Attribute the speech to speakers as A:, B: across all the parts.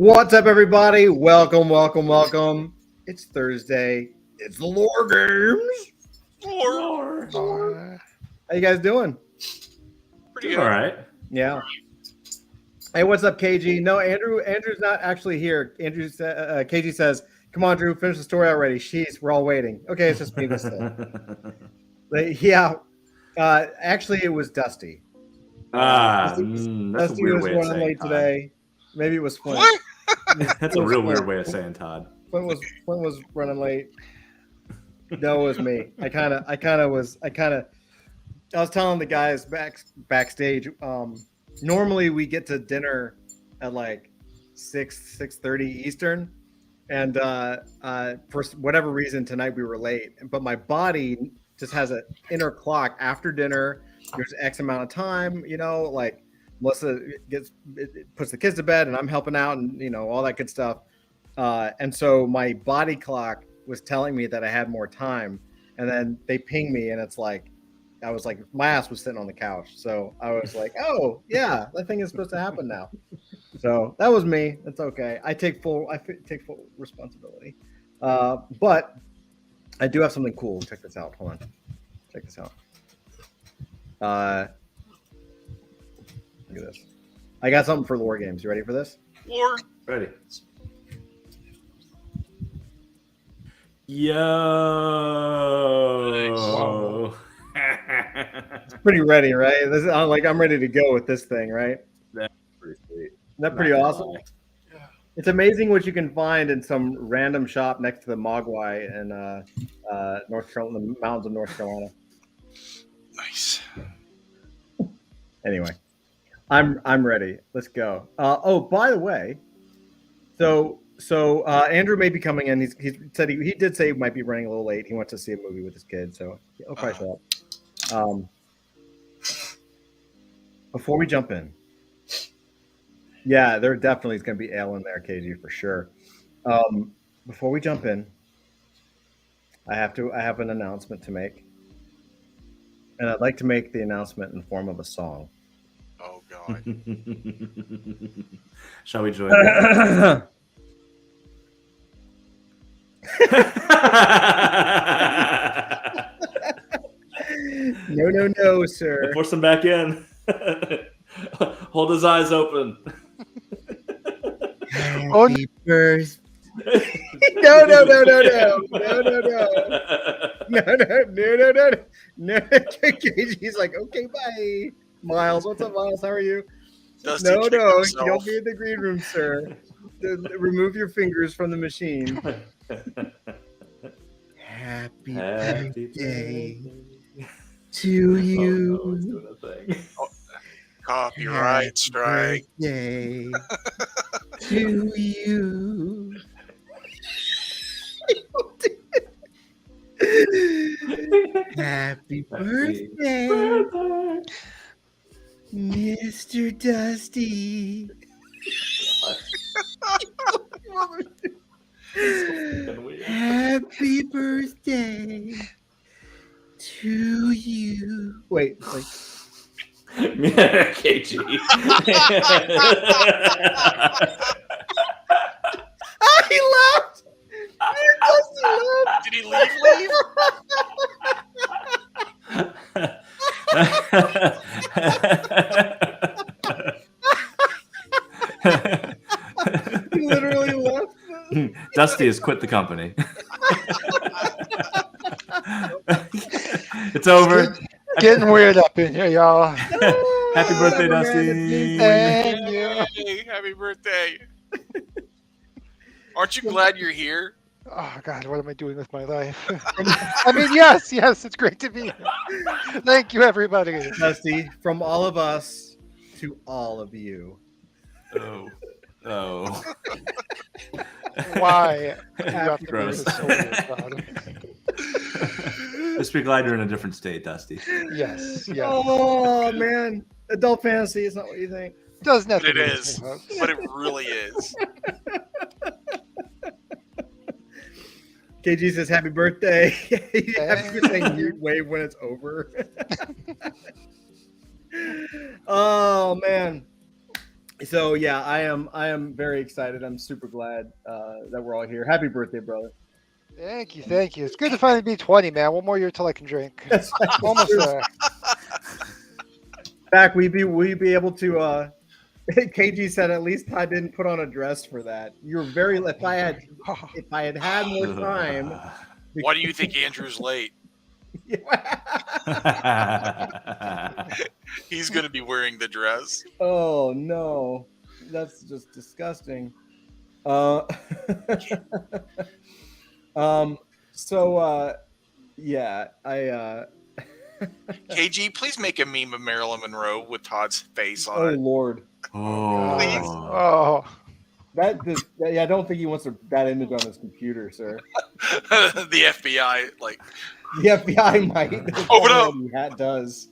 A: What's up, everybody? Welcome. It's Thursday. It's the Lore Games.
B: Lore.
A: How you guys doing?
B: Pretty good.
C: All right.
A: Yeah. Hey, what's up, KG? No, Andrew's not actually here. KG says, "Come on, Drew, finish the story already." We're all waiting. Okay, it's just me this time. Yeah. Actually, it was Dusty.
C: That's
A: Dusty
C: a weird
A: was
C: way of
A: running
C: saying
A: late
C: Todd.
A: today. Maybe it was Flint.
B: What?
C: That's a real weird way of saying Todd.
A: Flint was running late. No, it was me. I was telling the guys backstage. Normally we get to dinner at like 6:30 Eastern, and for whatever reason tonight we were late. But my body just has an inner clock. After dinner, there's X amount of time. Like Melissa puts the kids to bed, and I'm helping out, and all that good stuff. And so my body clock was telling me that I had more time, and then they ping me, and it's like, I was like, my ass was sitting on the couch. So I was like, oh yeah, that thing is supposed to happen now. So that was me. That's okay. I take full responsibility. But I do have something cool. Check this out. Hold on. Check this out. Look at this. I got something for Lore Games. You ready for this?
B: Lore.
C: Ready. Yo.
A: It's pretty ready, right? I'm ready to go with this thing, right?
C: That's pretty sweet.
A: Isn't that pretty awesome?
B: Yeah.
A: It's amazing what you can find in some random shop next to the Mogwai in North Carolina, the mountains of North Carolina.
B: Nice.
A: Anyway, I'm ready. Let's go. Oh, by the way, so Andrew may be coming in. He said he did say he might be running a little late. He wants to see a movie with his kid, so he'll probably show up. Before we jump in, yeah, there definitely is going to be ale in there, KG, for sure. Before we jump in, I have an announcement to make, and I'd like to make the announcement in the form of a song.
B: Oh God.
C: Shall we join?
A: No, sir.
C: Force him back in. Hold his eyes open.
A: Happy birthday. No. He's like, okay, bye. Miles, what's up, Miles? How are you?
B: Dusty
A: No,
B: kicked
A: you
B: himself.
A: don't be in the green room, sir. Remove your fingers from the machine. Happy birthday to you.
C: Oh, no, it's doing a thing.
B: Copyright strike.
A: Birthday to you. Happy birthday, Mr. Dusty. Happy birthday to you. Wait, like
C: KG.
A: he laughed. Dusty laughed.
B: Did he leave?
A: He literally left.
C: Dusty has quit the company. It's over.
D: Getting weird up in here, y'all.
C: Happy birthday, Dusty.
D: Thank you.
B: Hey, happy birthday. Aren't you glad you're here?
D: Oh God, what am I doing with my life? I mean, yes, it's great to be here. Thank you, everybody.
A: Dusty, from all of us to all of you.
C: Oh.
D: Why? You have to
C: Gross.
D: make this so weird, God.
C: Just be glad you're in a different state, Dusty.
D: Yes.
A: Oh man, adult fantasy is not what you think.
D: Doesn't have
B: But
D: to
B: it
D: be
B: is.
D: anything else.
B: But it really is.
A: KG says happy birthday. Happy birthday mute wave when it's over. Oh man. So yeah, I am very excited. I'm super glad that we're all here. Happy birthday, brother.
D: Thank you, thank you. It's good to finally be 20, man. One more year till I can drink.
A: That's
D: Almost
A: true.
D: there.
A: Back, we be able to. KG said at least I didn't put on a dress for that. You were very. If I had more time.
B: Why do you think Andrew's late? He's going to be wearing the dress.
A: Oh no, that's just disgusting. So yeah,
B: KG, please make a meme of Marilyn Monroe with Todd's face
A: oh
B: on it.
A: Lord,
D: Oh.
A: that just yeah, I don't think he wants that image on his computer, sir.
B: The FBI, like,
A: The FBI might.
B: Open up.
A: That does.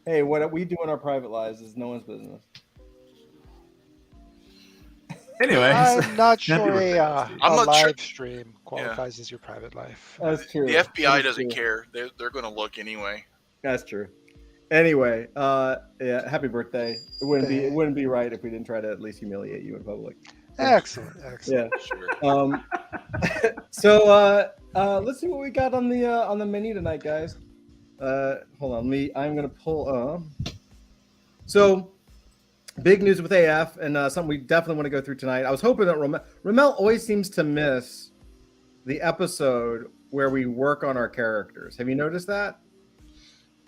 A: Hey, what we do in our private lives is no one's business.
C: Anyways,
D: I'm not sure a
B: I'm not
D: live
B: sure-
D: stream qualifies as your private life.
A: That's true.
B: the FBI
A: That's
B: doesn't
A: true.
B: care. They're going to look anyway.
A: That's true. Anyway, yeah, happy birthday. It wouldn't be right if we didn't try to at least humiliate you in public.
D: Excellent, excellent.
A: Yeah.
B: Sure.
A: So let's see what we got on the menu tonight, guys. Hold on, I'm gonna pull. So big news with AF and something we definitely want to go through tonight. I was hoping that Ramel always seems to miss the episode where we work on our characters. Have you noticed that?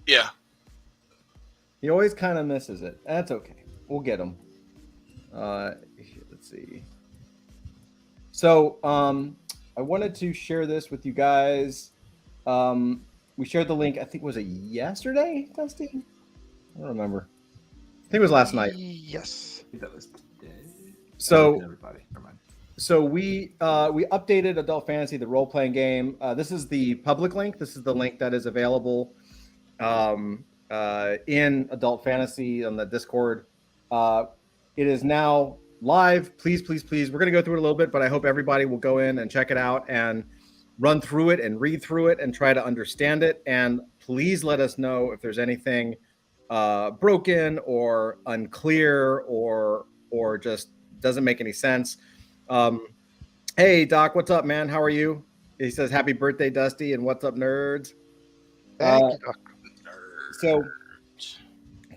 B: Yeah.
A: He always kind of misses it. That's okay. We'll get him. Let's see. So I wanted to share this with you guys. We shared the link, I think, was it yesterday, Dusty? I don't remember. I think it was last night.
D: Yes.
C: that was today.
A: So
C: everybody, never mind.
A: So we updated Adult Fantasy, the role-playing game. This is the public link. This is the link that is available in Adult Fantasy on the Discord. It is now live. Please, please, please. We're going to go through it a little bit, but I hope everybody will go in and check it out and run through it and read through it and try to understand it. And please let us know if there's anything broken or unclear or just doesn't make any sense. Hey, Doc, what's up, man? How are you? He says, happy birthday, Dusty, and what's up, nerds?
D: Thank you, Doc.
A: So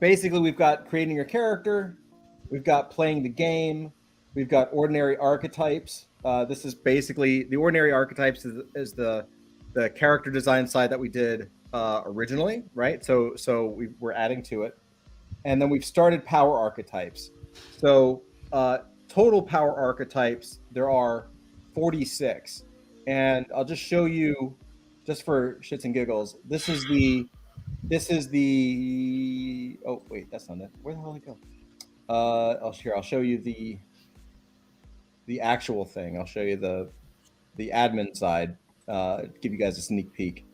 A: basically, we've got creating your character. We've got playing the game. We've got ordinary archetypes. This is basically the ordinary archetypes is the character design side that we did originally, right? So we're adding to it. And then we've started power archetypes. So total power archetypes, there are 46. And I'll just show you, just for shits and giggles, this is the oh wait, that's not it. Where the hell did it go? I'll show you the actual thing. I'll show you the admin side, give you guys a sneak peek.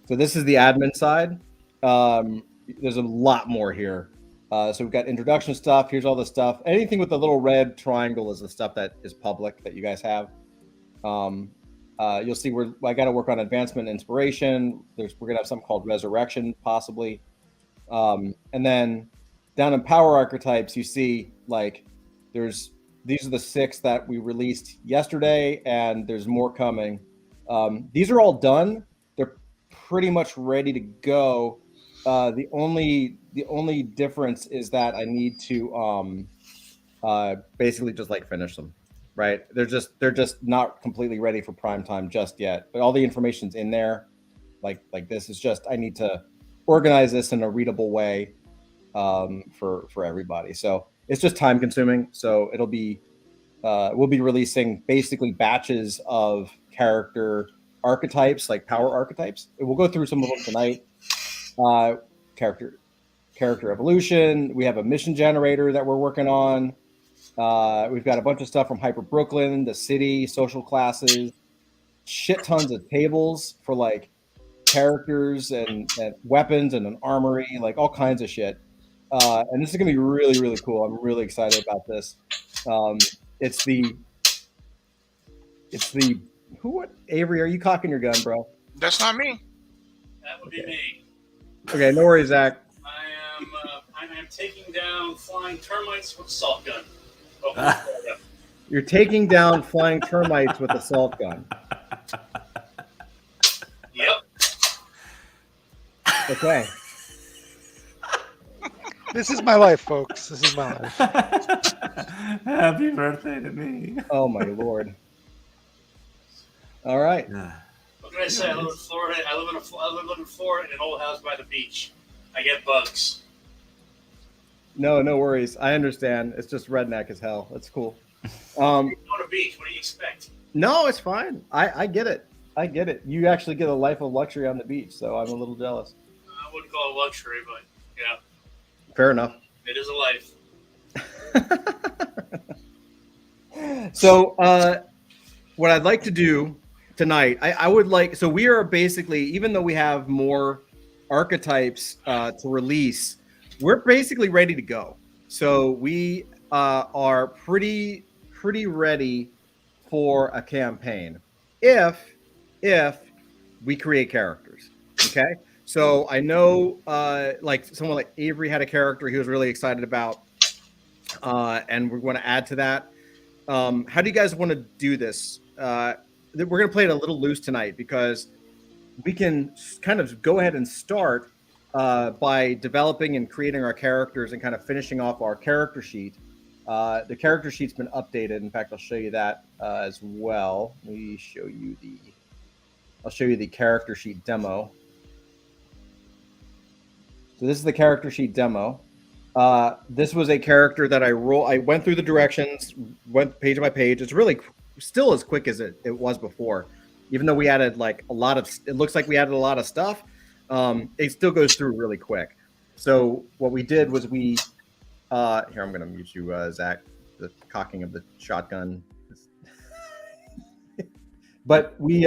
A: So this is the admin side. There's a lot more here. So we've got introduction stuff. Here's all the stuff. Anything with the little red triangle is the stuff that is public that you guys have. You'll see I got to work on advancement and inspiration. We're going to have something called resurrection, possibly. And then down in power archetypes, you see like these are the 6 that we released yesterday, and there's more coming. These are all done. They're pretty much ready to go. The only difference is that I need to basically just like finish them. Right, they're just not completely ready for prime time just yet, but all the information's in there. Like this is just I need to organize this in a readable way for everybody. So it's just time consuming. So it'll be we'll be releasing basically batches of character archetypes, like power archetypes. We'll go through some of them tonight. Character evolution. We have a mission generator that we're working on. We've got a bunch of stuff from Hyper Brooklyn, the city, social classes, shit tons of tables for like characters and weapons and an armory, like all kinds of shit. And this is gonna be really, really cool. I'm really excited about this. It's the what? Avery, are you cocking your gun, bro?
B: That's not me.
E: That would be me.
A: Okay, no worries, Zach.
E: I am taking down flying termites with a salt gun. Oakland, Florida.
A: You're taking down flying termites with a salt gun.
E: Yep.
A: Okay.
D: This is my life, folks. This is my life.
C: Happy birthday to me.
A: Oh my lord. All right.
E: What can I say? I live in Florida. I live in Florida in an old house by the beach. I get bugs.
A: No worries. I understand. It's just redneck as hell. That's cool.
E: On a beach. What do you expect?
A: No, it's fine. I get it. I get it. You actually get a life of luxury on the beach, so I'm a little jealous.
E: I wouldn't call it luxury, but yeah,
A: Fair enough.
E: it is a life.
A: So, what I'd like to do tonight, I would like, so we are basically, even though we have more archetypes to release, we're basically ready to go. So we are pretty ready for a campaign if we create characters. Okay. So I know like someone like Avery had a character he was really excited about, and we're going to add to that. How do you guys want to do this? We're going to play it a little loose tonight because we can kind of go ahead and start by developing and creating our characters and kind of finishing off our character sheet. The character sheet's been updated. In fact, I'll show you that as well. I'll show you the character sheet demo. So this is the character sheet demo. This was a character that I went through the directions, went page by page. It's really still as quick as it was before, even though we added like a lot of. It looks like we added a lot of stuff. It still goes through really quick. So what we did was we. Here, I'm going to mute you, Zach. The cocking of the shotgun. But we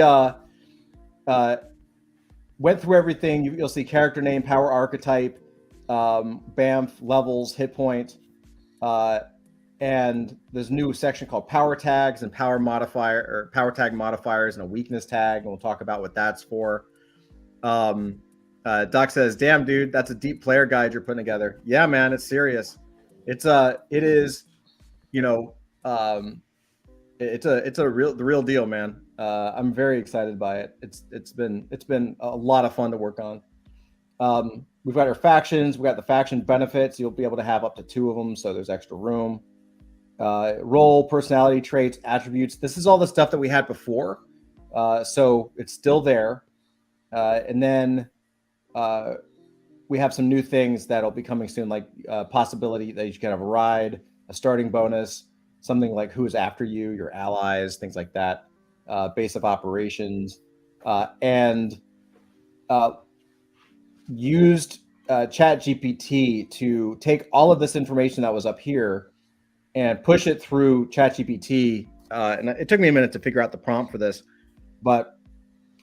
A: went through everything. You'll see character name, power archetype, BAMF, levels, hit point, and there's a new section called power tags and power tag modifiers and a weakness tag, and we'll talk about what that's for. Doc says, "Damn, dude, that's a deep player guide you're putting together." Yeah, man, it's serious. It is, it's the real deal, man. I'm very excited by it. It's been a lot of fun to work on. We've got our factions. We've got the faction benefits. You'll be able to have up to 2 of them, so there's extra room. Role, personality traits, attributes. This is all the stuff that we had before, so it's still there. And then we have some new things that'll be coming soon, like possibility that you can have a ride, a starting bonus, something like who's after you, your allies, things like that, base of operations, and used ChatGPT to take all of this information that was up here and push it through ChatGPT. And it took me a minute to figure out the prompt for this, but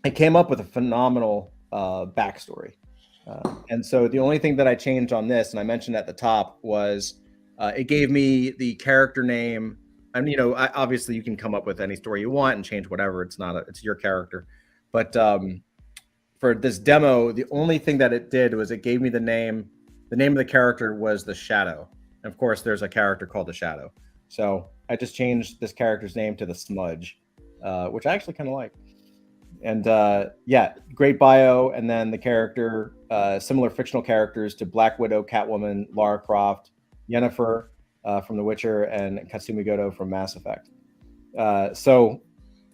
A: I came up with a phenomenal backstory. And so the only thing that I changed on this, and I mentioned at the top, was it gave me the character name. And, obviously you can come up with any story you want and change whatever. It's your character. But for this demo, the only thing that it did was it gave me the name. The name of the character was the Shadow. And of course, there's a character called the Shadow. So I just changed this character's name to the Smudge, which I actually kind of like. And yeah, great bio. And then the character, similar fictional characters to Black Widow, Catwoman, Lara Croft, Yennefer from The Witcher, and Katsumi Goto from Mass Effect. So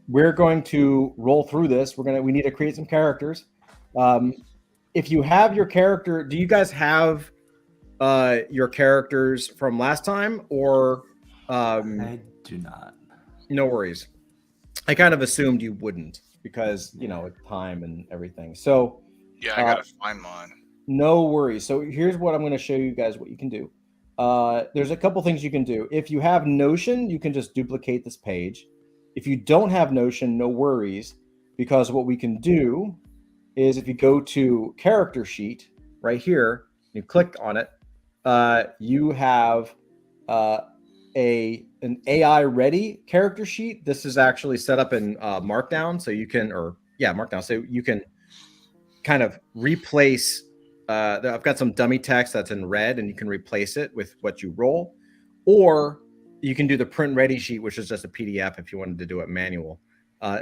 A: we're going to roll through this. We need to create some characters. If you have your character, do you guys have your characters from last time, or
C: I do not.
A: No worries. I kind of assumed you wouldn't because time and everything. So
B: Yeah, I gotta find mine.
A: no worries. So here's what I'm going to show you guys what you can do. There's a couple things you can do. If you have Notion, you can just duplicate this page. If you don't have Notion, no worries, because what we can do is if you go to character sheet right here, you click on it, you have an AI ready character sheet. This is actually set up in Markdown, so you can, Markdown, so you can kind of replace I've got some dummy text that's in red, and you can replace it with what you roll, or you can do the print ready sheet, which is just a PDF if you wanted to do it manual.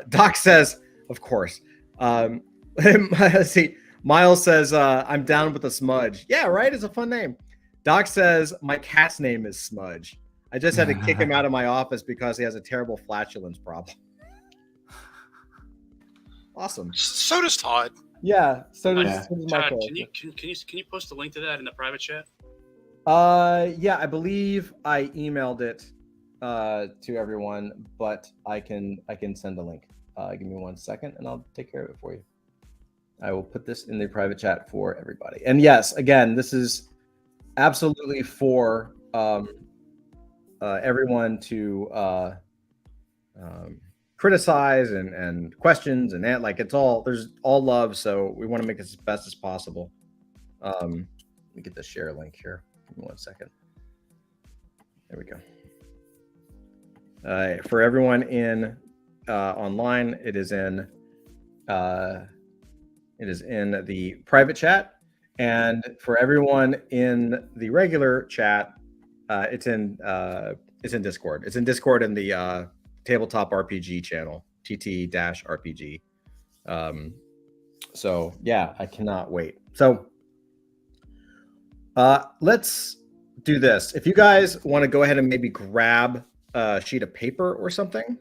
A: Doc says, of course. Let's see. Miles says, I'm down with the smudge. Yeah, right. It's a fun name. Doc says, my cat's name is Smudge. I just had to kick him out of my office because he has a terrible flatulence problem. Awesome.
B: So does Todd.
A: Yeah. So does,
C: Yeah.
A: so does my
E: Todd,
A: character.
E: can you post a link to that in the private chat?
A: Yeah, I believe I emailed it to everyone, but I can send a link. Give me 1 second and I'll take care of it for you. I will put this in the private chat for everybody. And yes, again, this is absolutely for everyone to criticize and questions and that, like, there's all love, so we want to make this as best as possible. Let me get the share link here. Give me 1 second. There we go. For everyone in online, it is in the private chat, and for everyone in the regular chat, it's in Discord. It's in Discord in the tabletop RPG channel, TT-RPG. So yeah, I cannot wait. So let's do this. If you guys want to go ahead and maybe grab a sheet of paper or something,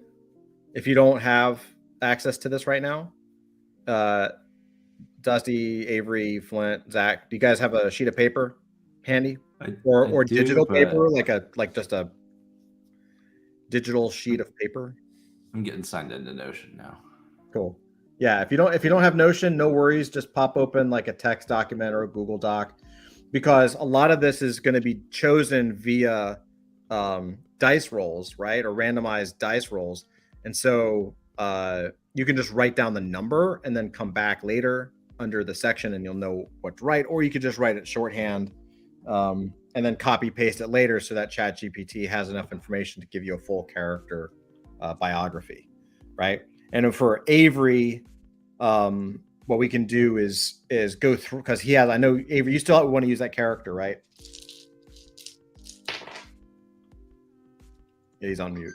A: if you don't have access to this right now, Dusty, Avery, Flint, Zach, do you guys have a sheet of paper handy, or
C: do,
A: digital
C: but
A: paper, like just a digital sheet of paper?
C: I'm getting signed into Notion now.
A: Cool. Yeah, if you don't have Notion, no worries. Just pop open like a text document or a Google Doc, because a lot of this is going to be chosen via dice rolls, right, or randomized dice rolls, and so you can just write down the number and then come back later under the section and you'll know what to write, or you could just write it shorthand and then copy paste it later so that ChatGPT has enough information to give you a full character biography, right? And for Avery, what we can do is go through, because he has, I know, Avery, you still want to use that character, right? Yeah, he's on mute.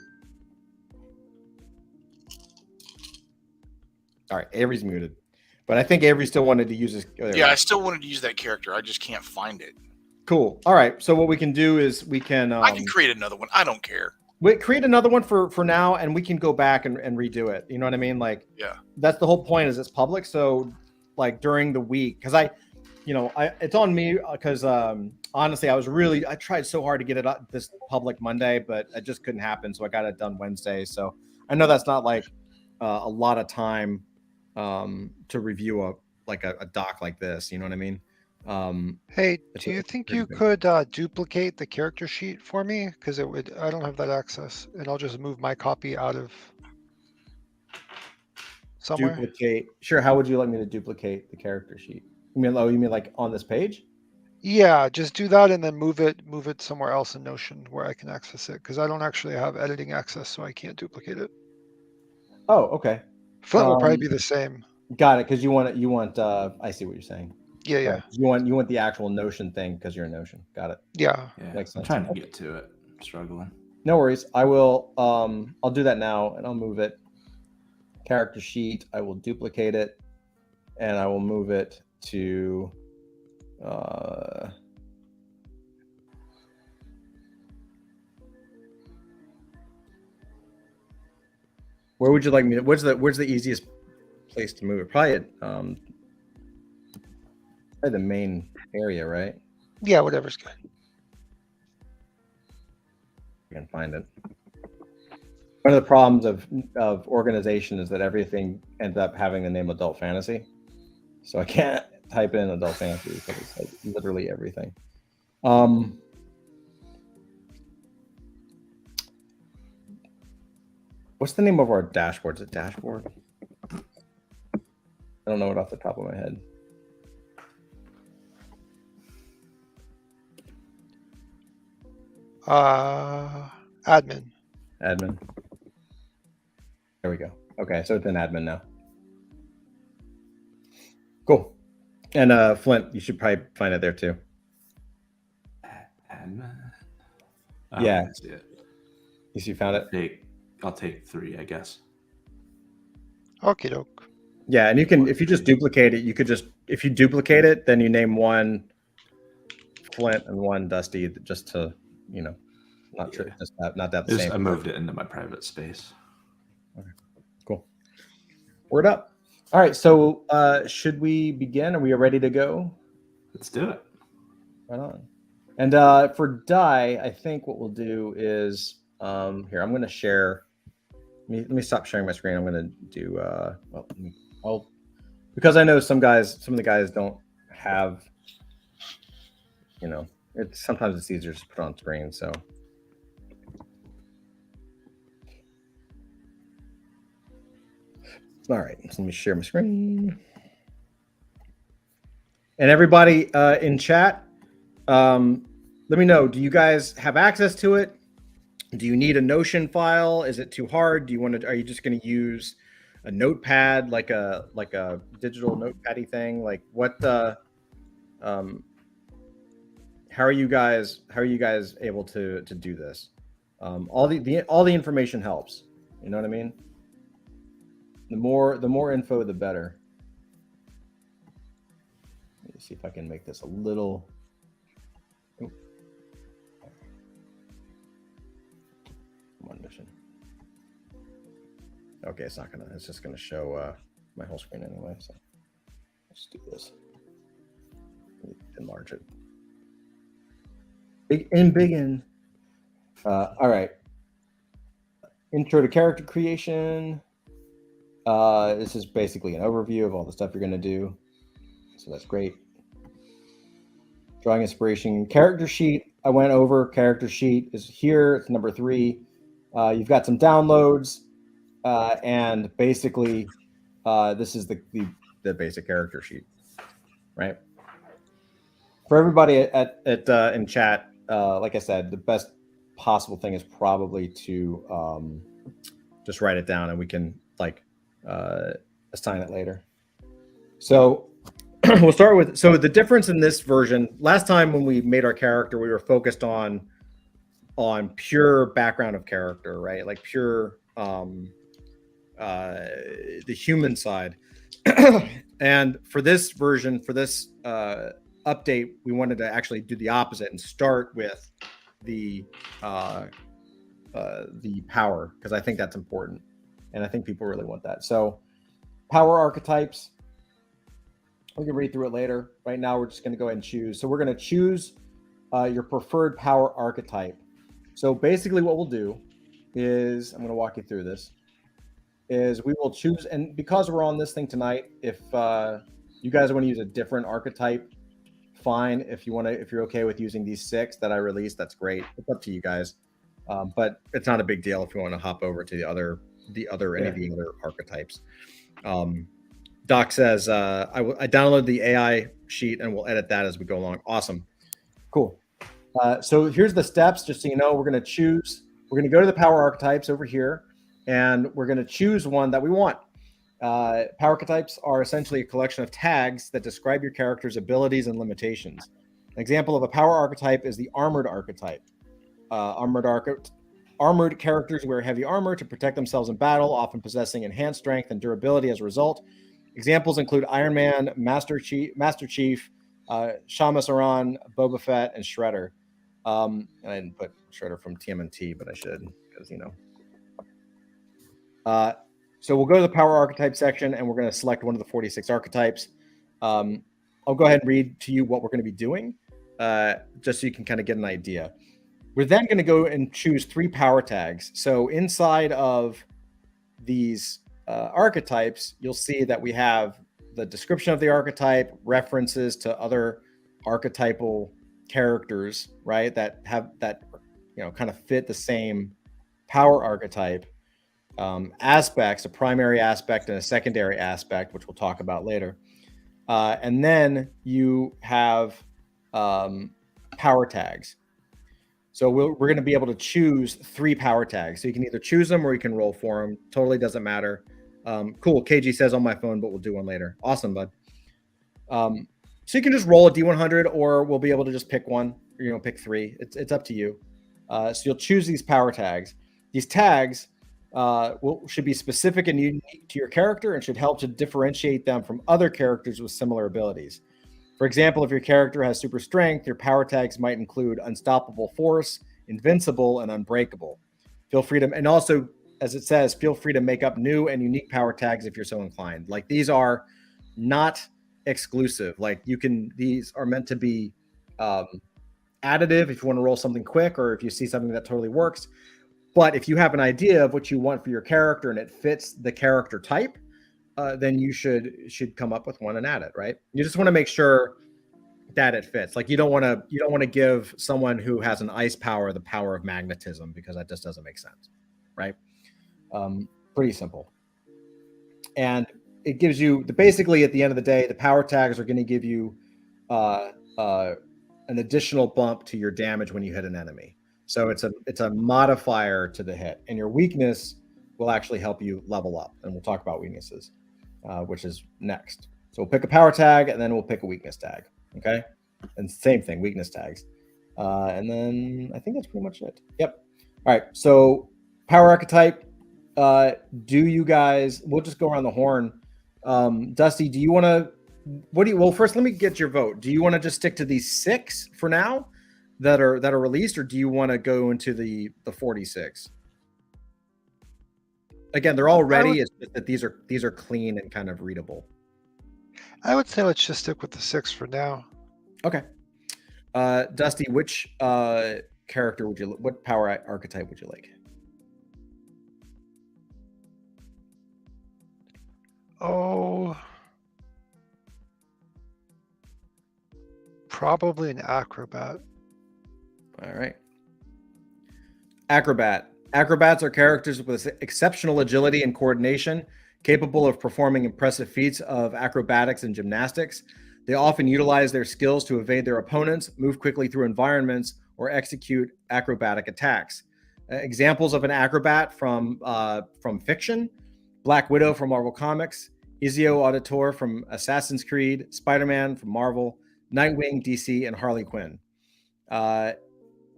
A: All right, Avery's muted, but I think Avery still wanted to use his.
B: I still wanted to use that character. I just can't find it.
A: Cool. All right. So what we can do is we can.
B: I can create another one. I don't care.
A: We create another one for now, and we can go back and redo it. You know what I mean? Like,
B: yeah,
A: that's the whole point. Is it's public, so like during the week, because it's on me, because honestly, I tried so hard to get it up this public Monday, but it just couldn't happen. So I got it done Wednesday. So I know that's not like a lot of time to review a doc like this. You know what I mean?
D: Hey, do you think you could duplicate the character sheet for me? Because I don't have that access, and I'll just move my copy out of somewhere.
A: Duplicate? Sure. How would you like me to duplicate the character sheet? You mean like on this page?
D: Yeah, just do that and then move it somewhere else in Notion where I can access it, because I don't actually have editing access, so I can't duplicate it.
A: Oh, okay.
D: Flint will probably be the same.
A: Got it. Because you want I see what you're saying.
D: Yeah.
A: Right. You want the actual Notion thing because you're in Notion. Got it.
D: Yeah.
A: Makes sense.
C: I'm trying to get to it. I'm struggling.
A: No worries. I will. I'll do that now, and I'll move it. Character sheet. I will duplicate it, and I will move it to. Where would you like me to? Where's the easiest place to move it? Probably the main area, right?
D: Yeah, whatever's good.
A: I can find it. One of the problems of organization is that everything ends up having the name Adult Fantasy. So I can't type in Adult Fantasy because it's like literally everything. What's the name of our dashboard? Is it dashboard? I don't know it off the top of my head.
D: Admin.
A: Admin. There we go. Okay, so it's in admin now. Cool. And Flint, you should probably find it there too.
C: Admin.
A: Yeah.
C: I see it.
A: You found it?
C: I'll take 3, I guess.
D: Okie doke.
A: Yeah, and you can, if you just duplicate it, you could just, if you duplicate it, then you name one Flint and one Dusty, just to, you know, not to have the same.
C: I moved it into my private space.
A: Okay, cool. Word up. All right, so should we begin? Are we ready to go?
C: Let's do it.
A: Right on. And for Dai, I think what we'll do is here. I'm going to share. Let me stop sharing my screen. I'm going to do. Because I know some of the guys don't have. You know, sometimes it's easier to put on screen. So. All right, so let me share my screen. And everybody in chat, let me know, do you guys have access to it? Do you need a Notion file? Is it too hard? Are you just going to use a notepad, like a digital notepad-y thing? Like what how are you guys able to do this? All the information helps. You know what I mean? The more info, the better. Let me see if I can make this a little. Okay, it's not gonna. It's just gonna show my whole screen anyway. So let's do this. Enlarge it. Big in. All right. Intro to character creation. This is basically an overview of all the stuff you're going to do. So that's great. Drawing inspiration. Character sheet. I went over. Character sheet is here. It's number 3. You've got some downloads. And basically, this is the basic character sheet, right? For everybody in chat, like I said, the best possible thing is probably to just write it down, and we can assign it later. So we'll start with, so the difference in this version, last time when we made our character, we were focused on pure background of character, right? Like pure the human side. And for this version, for this update, we wanted to actually do the opposite and start with the power, because I think that's important. And I think people really want that. So power archetypes, we can read through it later. Right now, we're just going to go ahead and choose. So we're going to choose your preferred power archetype. So basically what we'll do is, I'm going to walk you through this, is we will choose, and because we're on this thing tonight, if you guys want to use a different archetype, fine. If you're okay with using these 6 that I released, that's great. It's up to you guys. But it's not a big deal if you want to hop over to any of the other archetypes. Doc says, I downloaded the AI sheet and we'll edit that as we go along. Awesome. Cool. So here's the steps, just so you know. We're going to go to the power archetypes over here, and we're going to choose one that we want. Power archetypes are essentially a collection of tags that describe your character's abilities and limitations. An example of a power archetype is the armored archetype. Armored characters wear heavy armor to protect themselves in battle, often possessing enhanced strength and durability as a result. Examples include Iron Man, Master Chief, Shamus Aran, Boba Fett, and Shredder. And I didn't put Shredder from TMNT, but I should, because, you know. So we'll go to the power archetype section, and we're going to select one of the 46 archetypes. I'll go ahead and read to you what we're going to be doing, just so you can kind of get an idea. We're then going to go and choose 3 power tags. So inside of these archetypes, you'll see that we have the description of the archetype, references to other archetypal characters, right? That kind of fit the same power archetype. Aspects, a primary aspect and a secondary aspect, which we'll talk about later. And then you have power tags. So we're going to be able to choose 3 power tags. So you can either choose them or you can roll for them. Totally doesn't matter. Cool. KG says on my phone, but we'll do one later. Awesome, bud. So you can just roll a D100, or we'll be able to just pick one, or, pick three. It's up to you. So you'll choose these power tags. These tags should be specific and unique to your character and should help to differentiate them from other characters with similar abilities. For example, if your character has super strength, your power tags might include unstoppable force, invincible, and unbreakable. Feel free to, and also, as it says, feel free to make up new and unique power tags if you're so inclined. Like, these are not exclusive. Like, these are meant to be additive if you want to roll something quick, or if you see something that totally works. But if you have an idea of what you want for your character and it fits the character type, then you should come up with one and add it, right? You just want to make sure that it fits. Like, you don't want to give someone who has an ice power the power of magnetism, because that just doesn't make sense, right? Pretty simple. And it gives you basically, at the end of the day, the power tags are going to give you an additional bump to your damage when you hit an enemy. So it's a modifier to the hit, and your weakness will actually help you level up. And we'll talk about weaknesses, which is next. So we'll pick a power tag, and then we'll pick a weakness tag. Okay, and same thing, weakness tags, and then I think that's pretty much it. Yep. All right. So power archetype. Do you guys? We'll just go around the horn. Dusty, do you want to? Well, first, let me get your vote. Do you want to just stick to these 6 for now that are released, or do you want to go into the 46? Again, they're all ready. It's just that these are clean and kind of readable.
D: I would say let's just stick with the 6 for now.
A: Okay. Dusty, which character what power archetype would you like?
D: Oh, probably an acrobat.
A: All right. Acrobat. Acrobats are characters with exceptional agility and coordination, capable of performing impressive feats of acrobatics and gymnastics. They often utilize their skills to evade their opponents, move quickly through environments, or execute acrobatic attacks. Examples of an acrobat from fiction: Black Widow from Marvel Comics, Ezio Auditore from Assassin's Creed, Spider-Man from Marvel, Nightwing, DC, and Harley Quinn.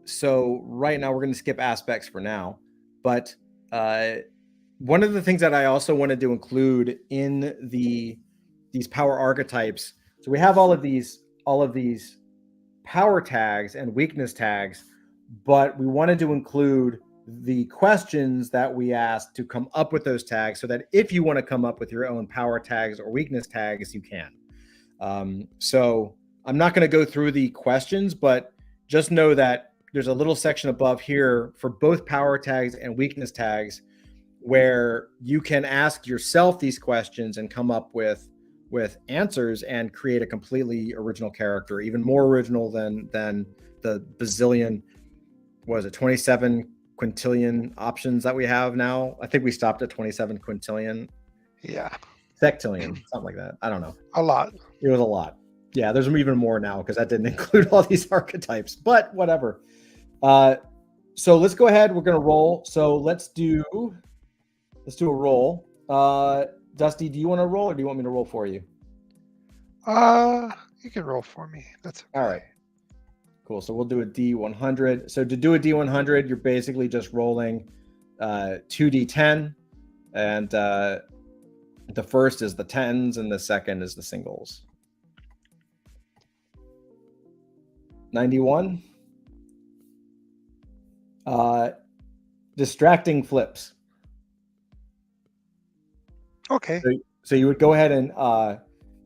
A: So right now we're going to skip aspects for now, but one of the things that I also wanted to include in these power archetypes. So we have all of these power tags and weakness tags, but we wanted to include the questions that we asked to come up with those tags, so that if you want to come up with your own power tags or weakness tags, you can. So I'm not going to go through the questions, but just know that there's a little section above here for both power tags and weakness tags where you can ask yourself these questions and come up with answers and create a completely original character, even more original than the bazillion, 27 quintillion options that we have now. I think we stopped at 27 quintillion.
D: Yeah.
A: Sectillion, something like that. I don't know.
D: A lot.
A: It was a lot. Yeah, there's even more now because that didn't include all these archetypes, but whatever. So let's go ahead. We're going to roll. So let's do a roll. Dusty, do you want to roll, or do you want me to roll for you?
D: You can roll for me. That's okay.
A: All right. Cool. So we'll do a D100. So to do a D100, you're basically just rolling 2D10, and the first is the tens and the second is the singles. 91. Distracting flips.
D: Okay.
A: So you would go ahead and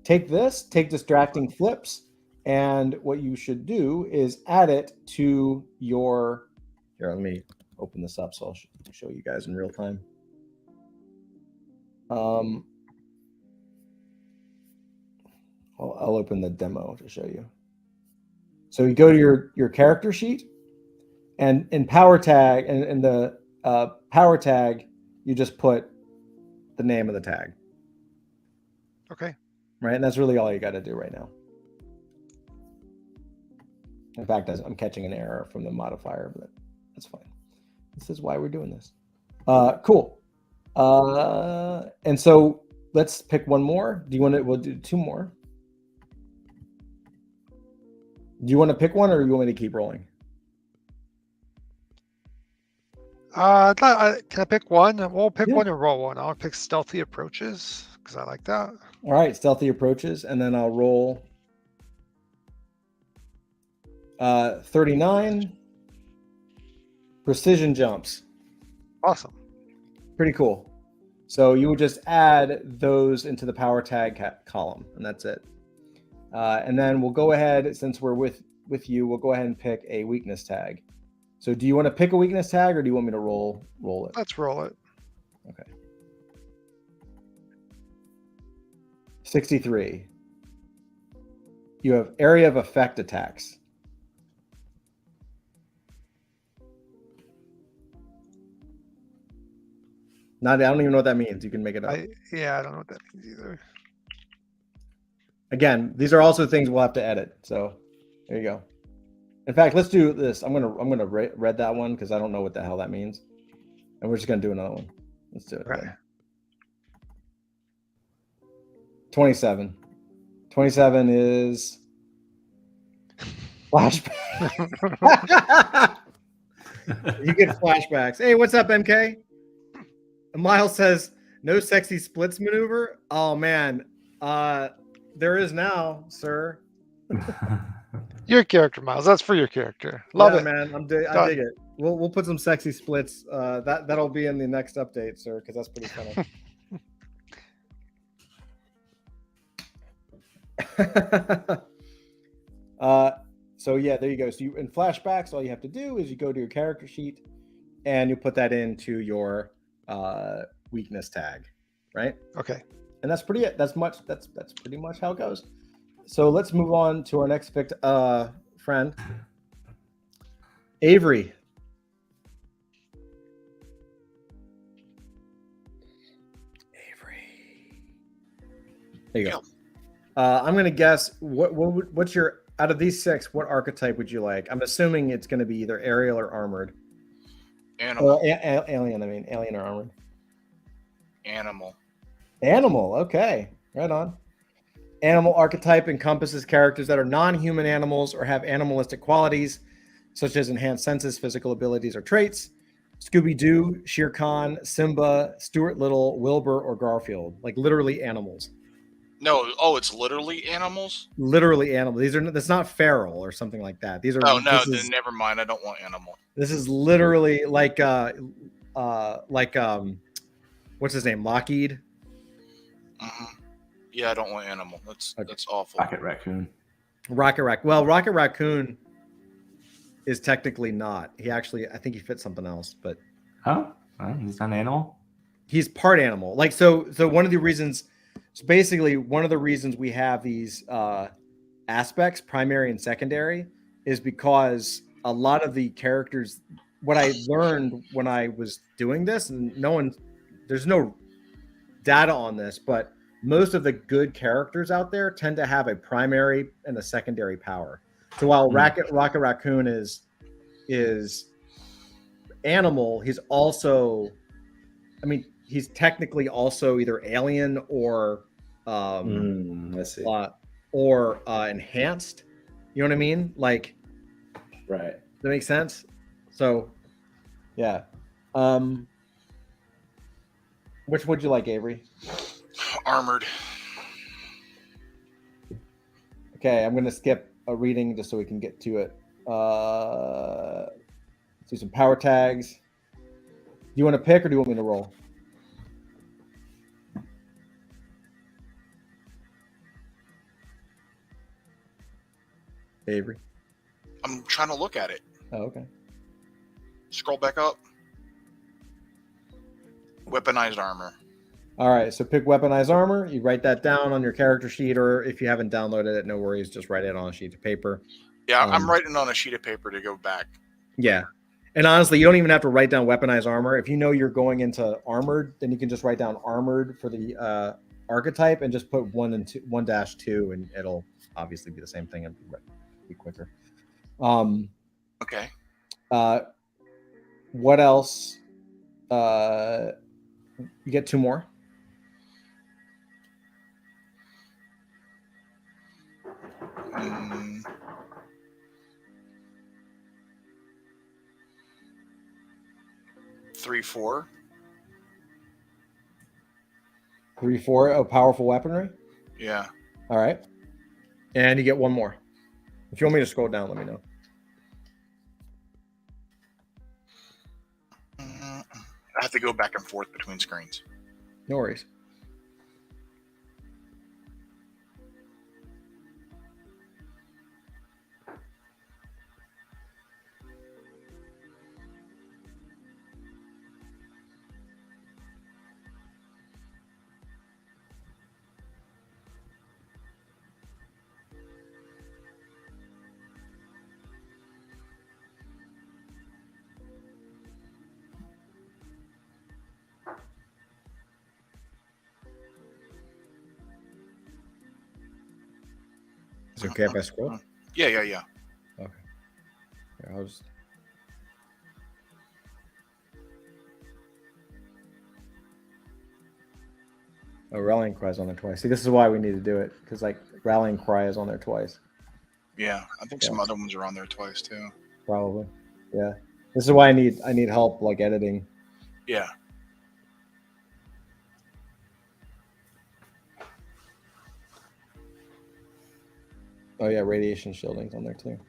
A: take distracting flips, and what you should do is add it to your. Here, let me open this up so I'll show you guys in real time. I'll open the demo to show you. So you go to your character sheet, and in power tag, and in the power tag, you just put the name of the tag.
D: Okay.
A: Right, and that's really all you got to do right now. In fact, I'm catching an error from the modifier, but that's fine. This is why we're doing this. Cool. And so let's pick one more. Do you want to? We'll do 2 more. Do you want to pick one, or do you want me to keep rolling?
D: Can I pick one? We'll pick
A: Yeah.
D: one and roll one. I'll pick stealthy approaches because I like that.
A: All right, stealthy approaches, and then I'll roll 39 precision jumps.
D: Awesome.
A: Pretty cool. So you would just add those into the power tag column, and that's it. And then we'll go ahead, since we're with you, we'll go ahead and pick a weakness tag. So do you want to pick a weakness tag, or do you want me to roll it?
D: Let's roll it.
A: Okay. 63. You have area of effect attacks. I don't even know what that means. You can make it up.
D: I don't know what that means either.
A: Again, these are also things we'll have to edit. So there you go. In fact, let's do this. I'm gonna read that one because I don't know what the hell that means, and we're just gonna do another one. Let's do it.
D: Right.
A: 27. 27 is flashback. You get flashbacks. Hey, what's up, MK? Miles says no sexy splits maneuver. Oh man, there is now, sir.
D: Your character, Miles. That's for your character. Love it,
A: man. I dig it. We'll put some sexy splits. That'll be in the next update, sir, because that's pretty funny. So yeah, there you go. So you in flashbacks, all you have to do is you go to your character sheet and you put that into your weakness tag, right?
D: Okay.
A: And that's pretty it. That's pretty much how it goes. So let's move on to our next friend, Avery. There you go. I'm gonna guess what's your, out of these 6, what archetype would you like? I'm assuming it's going to be either aerial or armored.
B: Animal.
A: Alien. I mean, alien or armored.
B: Animal.
A: Animal. Okay, right on. Animal archetype encompasses characters that are non-human animals or have animalistic qualities, such as enhanced senses, physical abilities, or traits. Scooby-Doo, Shere Khan, Simba, Stuart Little, Wilbur, or Garfield. Like literally animals.
B: No, it's literally animals?
A: Literally animals. That's not feral or something like that. These are.
B: Oh no, then never mind. I don't want animal.
A: This is literally like what's his name? Lockheed.
B: Mm-hmm. Yeah, I don't want animal. That's awful.
F: Rocket Raccoon.
A: Well, Rocket Raccoon is technically not. He actually, I think he fits something else, but
F: He's not an animal.
A: He's part animal. Like so one of the reasons. So basically, one of the reasons we have these aspects, primary and secondary, is because a lot of the characters, what I learned when I was doing this, and there's no data on this, but most of the good characters out there tend to have a primary and a secondary power. So while Rocket Raccoon is animal, he's also, I mean, he's technically also either alien or
F: let's see.
A: Or enhanced. You know what I mean? Like,
F: Right.
A: Does that make sense? So, yeah. Which would you like, Avery?
B: Armored.
A: Okay, I'm going to skip a reading just so we can get to it. Let's do some power tags. Do you want to pick or do you want me to roll? Avery.
B: I'm trying to look at it.
A: Oh, okay.
B: Scroll back up. Weaponized armor.
A: All right, so pick weaponized armor. You write that down on your character sheet, or if you haven't downloaded it, no worries. Just write it on a sheet of paper.
B: Yeah, I'm writing on a sheet of paper to go back.
A: Yeah. And honestly, you don't even have to write down weaponized armor. If you know you're going into armored, then you can just write down armored for the archetype and just put 1-2, and it'll obviously be the same thing and be quicker.
B: Okay.
A: What else? You get 2 more.
B: 3/4.
A: 3/4 of powerful weaponry.
B: Yeah.
A: All right. And you get one more. If you want me to scroll down, let me know.
B: I have to go back and forth between screens.
A: No worries. Is it okay if I scroll?
B: Yeah.
A: Okay. Here, I'll just... Oh, rallying cry is on there twice. See, this is why we need to do it, because like rallying cry is on there twice.
B: Yeah. I think some other ones are on there twice too.
A: Probably. Yeah. This is why I need help like editing.
B: Yeah.
A: Oh yeah, radiation shielding's on there too. I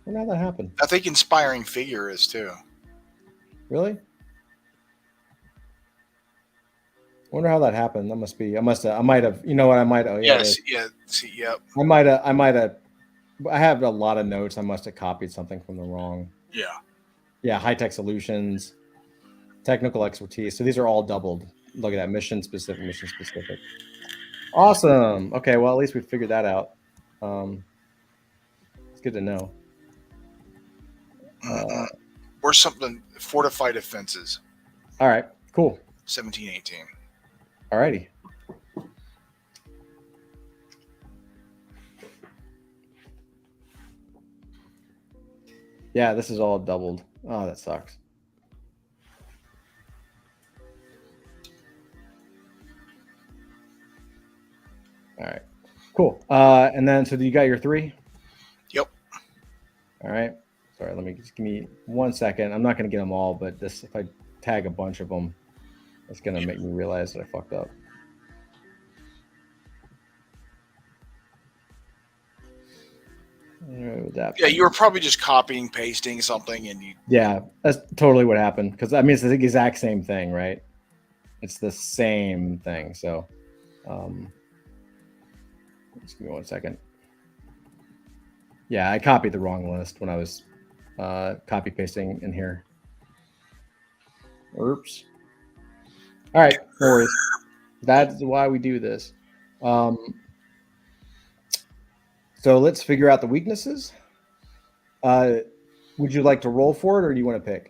A: wonder how that happened.
B: I think inspiring figure is too.
A: Really? I wonder how that happened. That must be. I might have. You know what? I might. Oh yeah.
B: Yes. Yeah. See. Yep.
A: I might have. I have a lot of notes. I must have copied something from the wrong.
B: Yeah.
A: Yeah. High tech solutions, technical expertise. So these are all doubled. Look at that. Mission specific. Awesome. Okay. Well, at least we figured that out. It's good to know.
B: Or something. Fortified defenses.
A: All right. Cool.
B: 1718.
A: All righty. Yeah, this is all doubled. Oh, that sucks. All right. Cool. And then, so you got your 3?
B: Yep.
A: All right. Sorry, give me 1 second. I'm not going to get them all, but this, if I tag a bunch of them, it's going to make me realize that I fucked up.
B: Yeah, you were probably just copying, pasting something, and you.
A: Yeah, that's totally what happened. Because I mean, it's the exact same thing, right? It's the same thing. So, just give me 1 second. Yeah, I copied the wrong list when I was copy pasting in here. Oops. All right, no worries. That's why we do this. So let's figure out the weaknesses. Would you like to roll for it, or do you want to pick?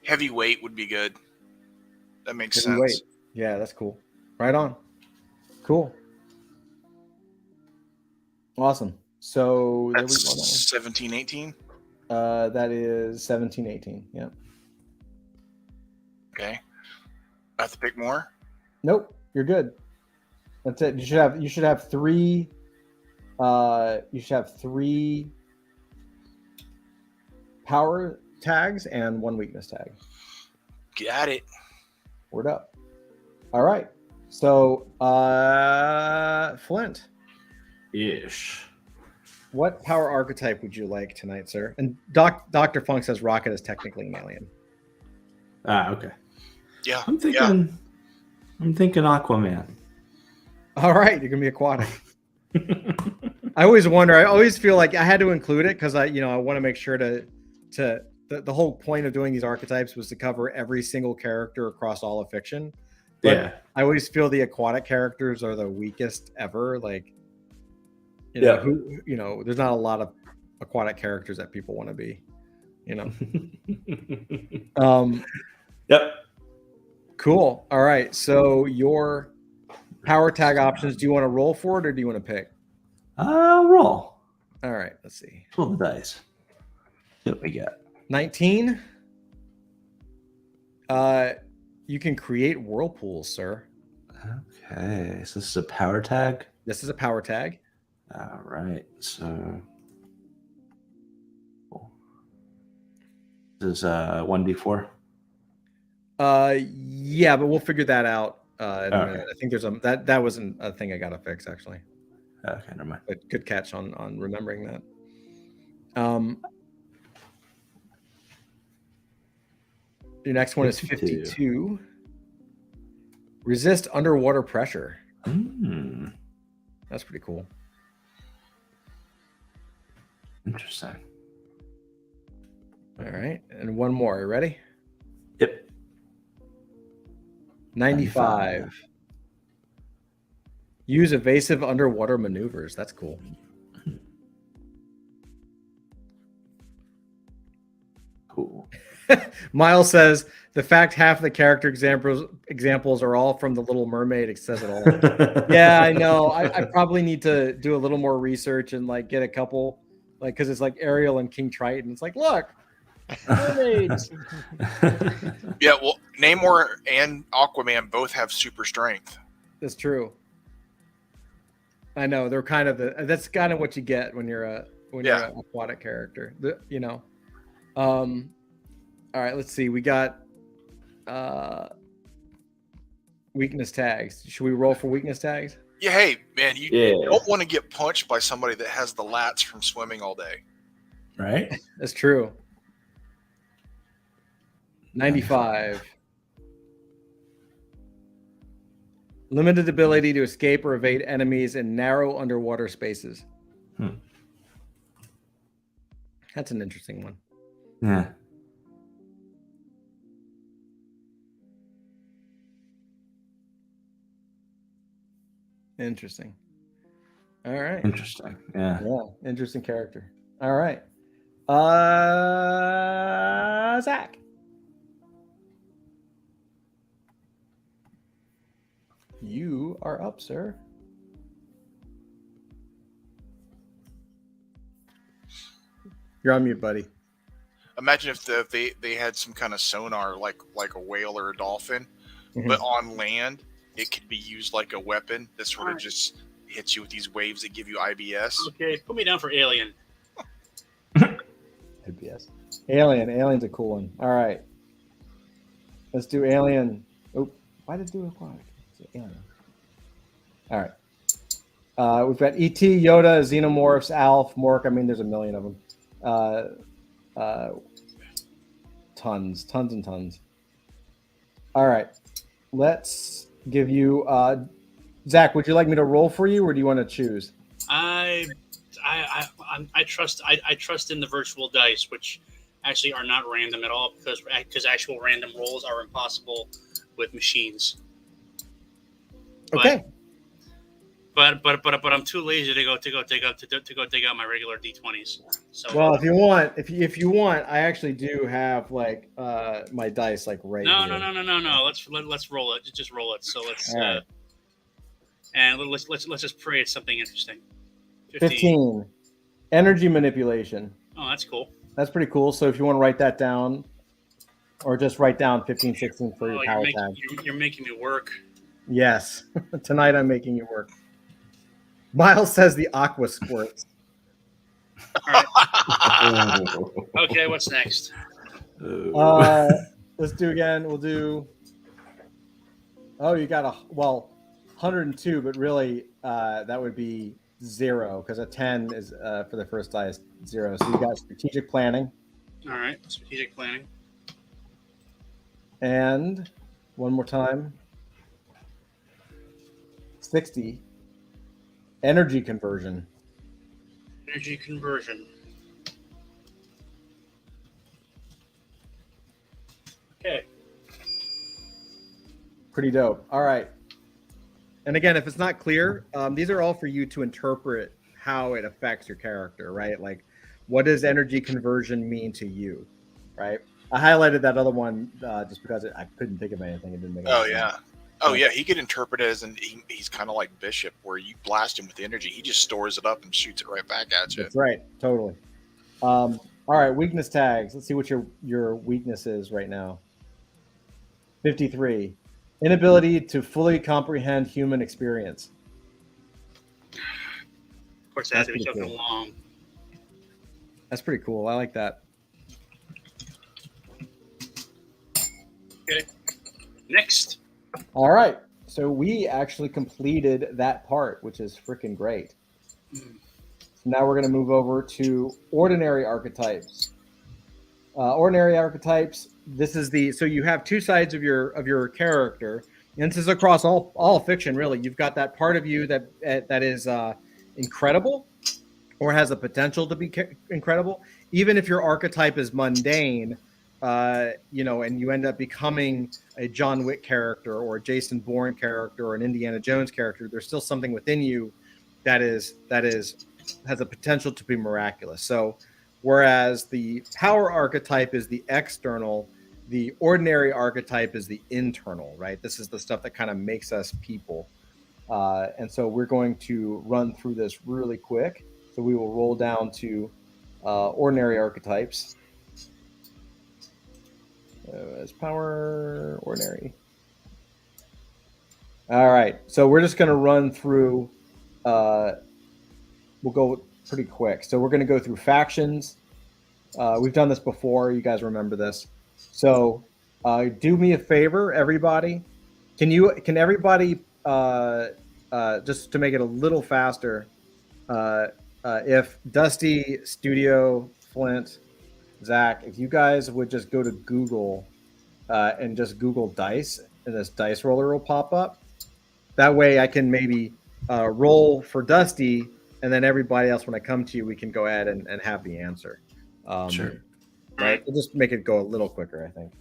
B: Heavyweight would be good. That makes
A: Heavyweight.
B: sense.
A: Yeah, that's cool. Right on. Cool. Awesome. So
B: That's
A: there we go.
B: 1718.
A: That is 1718. Yeah.
B: Okay. I have to pick more.
A: Nope. You're good. That's it. You should have 3. You should have 3 power tags and 1 weakness tag.
B: Got it.
A: Word up. All right. So, Flint.
C: Ish.
A: What power archetype would you like tonight, sir? And Dr. Funk says Rocket is technically an alien.
C: Okay.
B: Yeah.
C: I'm thinking Aquaman.
A: All right, you're gonna be aquatic. I always wonder. I always feel like I had to include it because I want to make sure to the whole point of doing these archetypes was to cover every single character across all of fiction. But
C: Yeah.
A: I always feel the aquatic characters are the weakest ever. Like, there's not a lot of aquatic characters that people want to be,
C: Yep.
A: Cool. All right. So your power tag options, do you want to roll for it or do you want to pick?
C: Roll.
A: All right. Let's see.
C: Roll the dice.
F: see what we get.
A: 19. You can create whirlpools, sir.
F: Okay, so this is a power tag.
A: This is a power tag.
F: All right, so this is 1d4.
A: Yeah, but we'll figure that out in a
F: Okay.
A: minute. I think there's that wasn't a thing I gotta fix actually.
F: Okay, never mind.
A: But good catch on remembering that. Your next one is 52. Resist underwater pressure. That's pretty cool.
F: Interesting.
A: All right, and one more. You ready?
F: Yep.
A: 95. Use evasive underwater maneuvers. That's cool.
F: Cool.
A: Miles says the fact half of the character examples are all from The Little Mermaid. It says it all. Yeah, I know. I probably need to do a little more research and like get a couple, like, because it's like Ariel and King Triton. It's like, look, mermaids.
B: Yeah, well, Namor and Aquaman both have super strength.
A: That's true. I know they're kind of that's kind of what you get when you're an aquatic character. All right, let's see. We got weakness tags. Should we roll for weakness tags?
B: Yeah, hey, man, you don't want to get punched by somebody that has the lats from swimming all day.
F: Right?
A: That's true. 95. Limited ability to escape or evade enemies in narrow underwater spaces. That's an interesting one.
F: Yeah.
A: Interesting. All right.
F: Interesting. Yeah.
A: Yeah. Interesting character. All right. Zach. You are up, sir. You're on mute, buddy.
B: Imagine if they had some kind of sonar like a whale or a dolphin, but on land it could be used like a weapon that sort of just hits you with these waves that give you IBS.
E: Okay, put me down for Alien.
A: IBS. Alien's a cool one. All right. Let's do Alien. Oh, why did it do aquatic? Alien. All right. We've got E.T., Yoda, Xenomorphs, Alf, Mork. I mean, there's a million of them. Tons and tons. All right. Let's give you Zach, would you like me to roll for you or do you want to choose?
E: I trust in the virtual dice, which actually are not random at all because actual random rolls are impossible with machines.
A: Okay.
E: But I'm too lazy to go dig out my regular D20s. So
A: well, if you want, I actually do have like my dice like right
E: no.
A: here.
E: Let's roll it. Just roll it. So let's
A: right.
E: And let's just pray it's something interesting.
A: 15. Energy manipulation.
E: Oh, that's cool.
A: That's pretty cool. So if you want to write that down, or just write down 15, 16 for your power tag.
E: You're making me work.
A: Yes. Tonight I'm making you work. Miles says the aqua squirts.
E: All right. Okay, what's next?
A: Let's do again. We'll do. Oh, you got 102, but really that would be 0 because a 10 is for the first die is 0. So you got strategic planning.
E: All right, strategic planning.
A: And one more time. 60. Energy conversion.
E: Energy conversion. Okay.
A: Pretty dope. All right. And again, if it's not clear, these are all for you to interpret how it affects your character, right? Like, what does energy conversion mean to you, right? I highlighted that other one just because I couldn't think of anything. It didn't make any sense.
B: Oh yeah, he could interpret it as he's kind of like Bishop, where you blast him with energy, he just stores it up and shoots it right back at you.
A: That's right, totally. All All right, weakness tags. Let's see what your weakness is right now. 53. Inability to fully comprehend human experience.
E: Of course, it has to be something long.
A: That's pretty cool. I like that.
E: Okay. Next.
A: All right. So we actually completed that part, which is freaking great. So now we're going to move over to ordinary archetypes. Ordinary archetypes. This is so you have two sides of your character, and this is across all fiction. Really, you've got that part of you that is incredible, or has the potential to be incredible. Even if your archetype is mundane, and you end up becoming a John Wick character or a Jason Bourne character or an Indiana Jones character, there's still something within you that has a potential to be miraculous. So whereas the power archetype is the external, the ordinary archetype is the internal, right? This is the stuff that kind of makes us people. And so we're going to run through this really quick. So we will roll down to ordinary archetypes. As power, ordinary. All right. So we're just going to run through. We'll go pretty quick. So we're going to go through factions. We've done this before. You guys remember this. So do me a favor, everybody. Can everybody, just to make it a little faster, if Dusty, Studio, Flint, Zach, if you guys would just go to Google and just Google dice, and this dice roller will pop up. That way I can maybe roll for Dusty, and then everybody else, when I come to you, we can go ahead and have the answer.
F: Sure.
A: Right? We'll just make it go a little quicker, I think.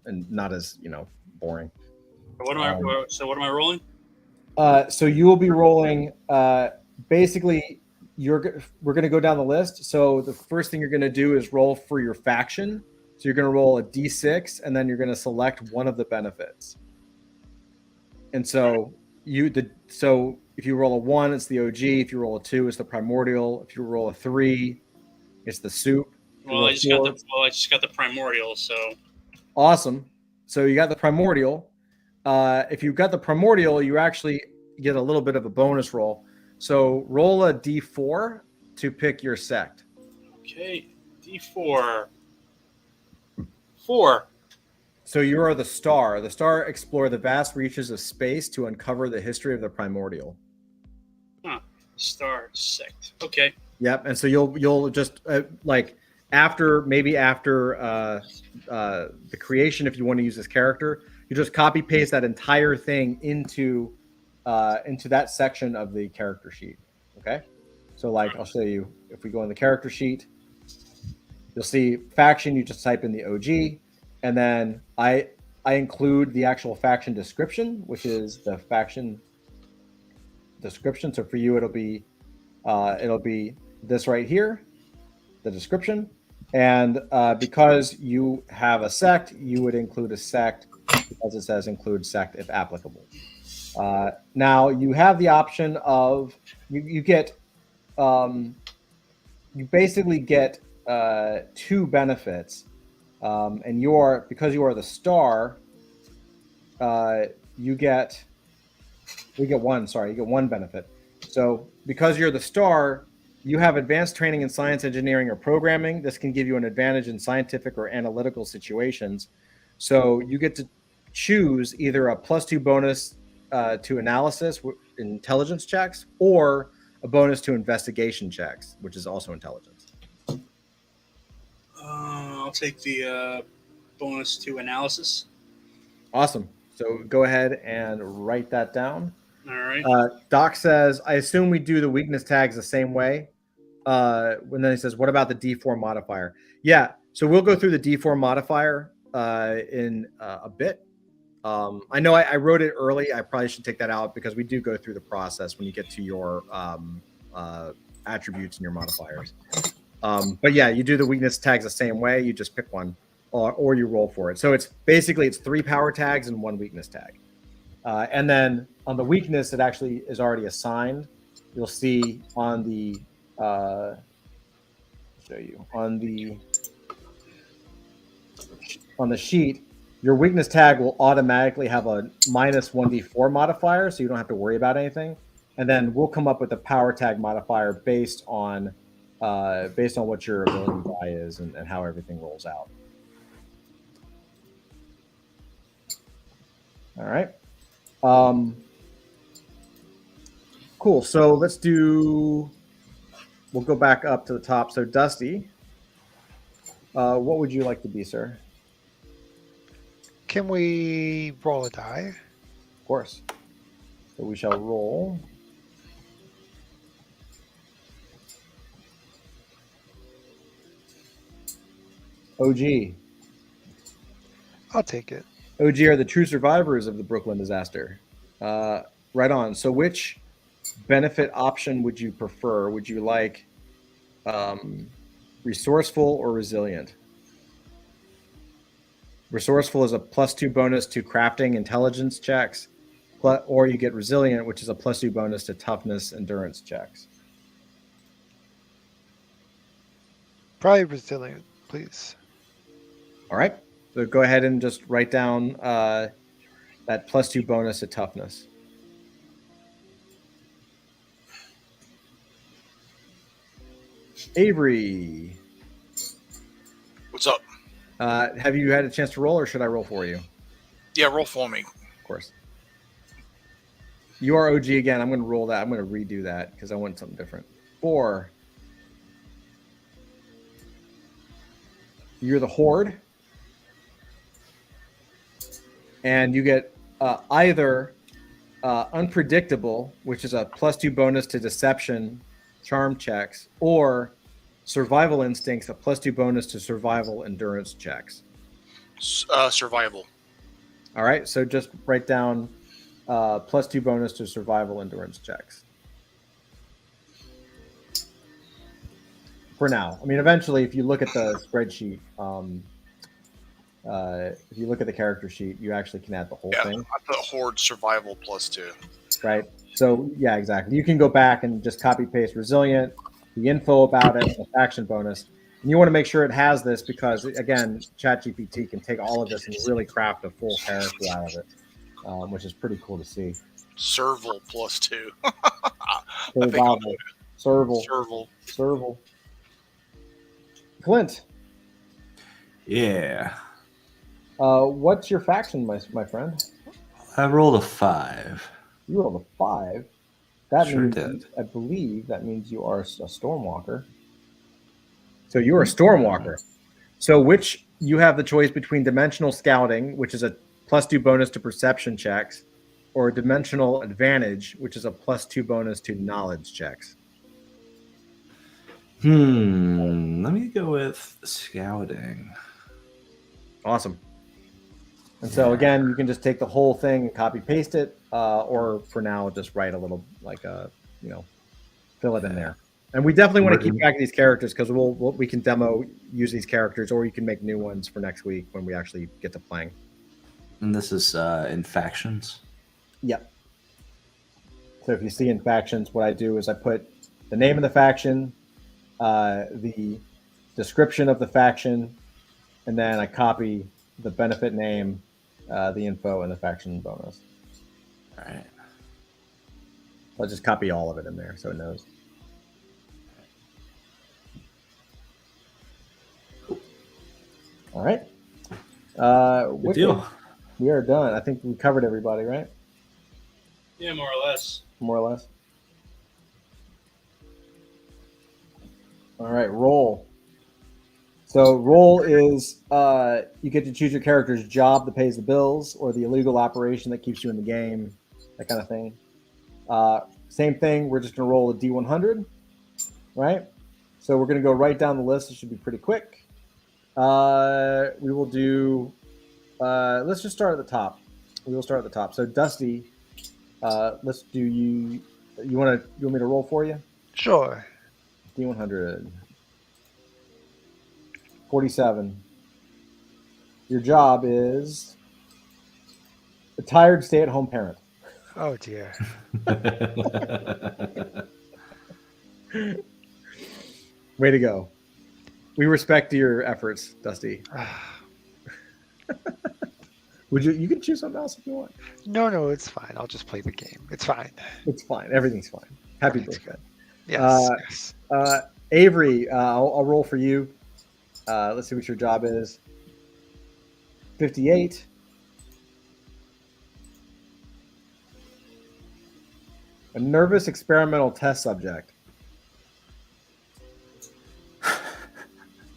A: And not as, boring.
E: What am I rolling?
A: So you will be rolling, basically, we're going to go down the list. So the first thing you're going to do is roll for your faction. So you're going to roll a D6, and then you're going to select one of the benefits. And so so if you roll a 1, it's the OG. If you roll a 2, it's the primordial. If you roll a 3, it's the soup.
E: Well, I just got the primordial. So
A: awesome. So you got the primordial. If you've got the primordial, you actually get a little bit of a bonus roll. So roll a D4 to pick your sect.
E: Okay, D4. 4.
A: So you are the star. The star explore the vast reaches of space to uncover the history of the primordial.
E: Star sect. Okay.
A: Yep. And so you'll just after the creation, if you want to use this character, you just copy paste that entire thing into that section of the character sheet. Okay. So I'll show you. If we go in the character sheet, you'll see faction. You just type in the OG, and then I include the actual faction description, which is the faction description. So for you, it'll be this right here, the description. And because you have a sect, you would include a sect, because it says include sect if applicable. Now you have the option of you basically get 2 benefits, and because you are the star, you get one benefit. So because you're the star, you have advanced training in science, engineering, or programming. This can give you an advantage in scientific or analytical situations. So you get to choose either a +2 bonus to analysis, intelligence checks, or a bonus to investigation checks, which is also intelligence.
E: I'll take the bonus to analysis.
A: Awesome. So go ahead and write that down.
E: All right.
A: Doc says, I assume we do the weakness tags the same way. And then he says, what about the D4 modifier? Yeah. So we'll go through the D4 modifier in a bit. I know I wrote it early. I probably should take that out because we do go through the process when you get to your attributes and your modifiers. But yeah, you do the weakness tags the same way. You just pick one or you roll for it. So it's 3 power tags and 1 weakness tag. And then on the weakness, it actually is already assigned. You'll see on the, show show you on the sheet. Your weakness tag will automatically have a -1d4 modifier, so you don't have to worry about anything. And then we'll come up with a power tag modifier based on what your ability die is and how everything rolls out. All right. Cool. So we'll go back up to the top. So Dusty, what would you like to be, sir?
D: Can we roll a die?
A: Of course. So we shall roll. OG.
D: I'll take it.
A: OG are the true survivors of the Brooklyn disaster. Right on. So which benefit option would you prefer? Would you like resourceful or resilient? Resourceful is a +2 bonus to crafting intelligence checks, or you get resilient, which is a +2 bonus to toughness endurance checks.
D: Probably resilient, please.
A: All right. So go ahead and just write down that +2 bonus to toughness. Avery.
B: What's up?
A: Have you had a chance to roll, or should I roll for you?
B: Yeah, roll for me.
A: Of course. You are OG again. I'm going to roll that. I'm going to redo that because I want something different. 4. You're the Horde. And you get either unpredictable, which is a +2 bonus to deception charm checks, or survival instincts, a +2 bonus to survival endurance checks.
B: Survival.
A: All right, so just write down +2 bonus to survival endurance checks. For now. I mean, eventually, if you look at the spreadsheet, if you look at the character sheet, you actually can add the whole thing.
B: I put Horde survival +2.
A: Right. So yeah, exactly. You can go back and just copy paste resilient, the info about it, the faction bonus. And you want to make sure it has this because again, ChatGPT can take all of this and really craft a full character out of it, which is pretty cool to see.
B: Serval +2.
A: Serval. Clint.
F: Yeah.
A: What's your faction, my friend?
F: I rolled a 5.
A: You rolled a 5. That
F: Sure
A: means,
F: did.
A: I believe that means you are a Stormwalker. So you're a Stormwalker. So which you have the choice between dimensional scouting, which is a +2 bonus to perception checks, or dimensional advantage, which is a +2 bonus to knowledge checks.
F: Let me go with scouting.
A: Awesome. And so again, you can just take the whole thing and copy paste it, or for now, just write a little fill it in there. And we definitely want to keep track of these characters because we can demo use these characters, or you can make new ones for next week when we actually get to playing.
F: And this is in factions.
A: Yep. So if you see in factions, what I do is I put the name of the faction, the description of the faction, and then I copy the benefit name, the info, and the faction bonus.
F: All right.
A: I'll just copy all of it in there so it knows. All right.
F: Good deal.
A: We are done. I think we covered everybody, right?
E: Yeah, more or less.
A: More or less. All right, roll. So roll is you get to choose your character's job that pays the bills, or the illegal operation that keeps you in the game, that kind of thing. Same thing. We're just going to roll a D100, right? So we're going to go right down the list. It should be pretty quick. We will do. Let's just start at the top. We will start at the top. So Dusty, let's do you. You want me to roll for you?
D: Sure.
A: D100. 47. Your job is a tired stay-at-home parent.
D: Oh dear.
A: Way to go. We respect your efforts, Dusty. You can choose something else if you want.
D: No, it's fine. I'll just play the game. It's fine.
A: It's fine. Everything's fine. Happy
D: Everything's
A: birthday.
D: Yes.
A: Avery, I'll roll for you. Let's see what your job is. 58. A nervous experimental test subject.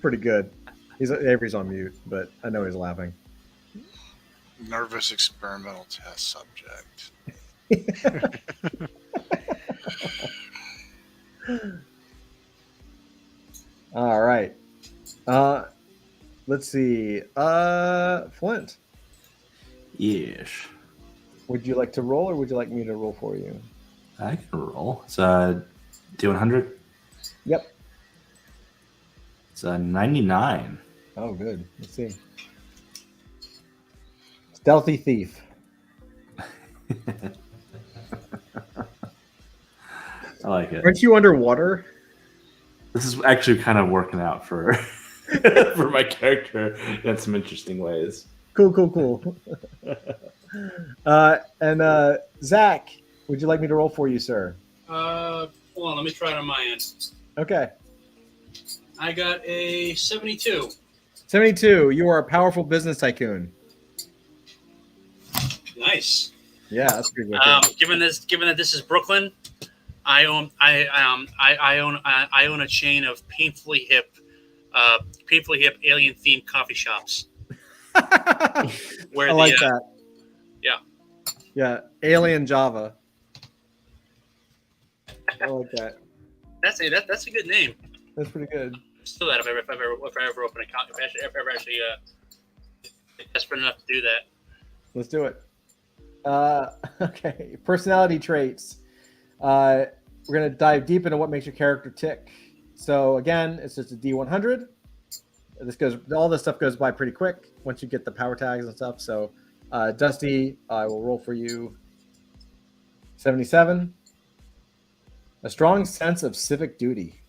A: Pretty good. Avery's on mute, but I know he's laughing.
B: Nervous experimental test subject.
A: All right. Let's see. Flint,
F: Yes.
A: would you like to roll or would you like me to roll for you?
F: I can roll. It's D100.
A: Yep.
F: It's 99.
A: Oh, good. Let's see. Stealthy thief.
F: I like it.
A: Aren't you underwater?
F: This is actually kind of working out for for my character in some interesting ways.
A: Cool. And Zach, would you like me to roll for you, sir?
E: Hold on, let me try it on my end.
A: Okay.
E: I got a 72.
A: 72. You are a powerful business tycoon.
E: Nice.
A: Yeah, that's pretty good.
E: Given that this is Brooklyn, I own a chain of painfully hip alien themed coffee shops. Where
A: I like that.
E: Yeah.
A: Yeah, Alien Java. I like that.
E: That's a good name.
A: That's pretty good.
E: Still that if I ever open an account, if I ever actually desperate enough to do that.
A: Let's do it. Okay, personality traits. We're gonna dive deep into what makes your character tick. So again, it's just a D100. All this stuff goes by pretty quick once you get the power tags and stuff. So, Dusty, I will roll for you. 77. A strong sense of civic duty.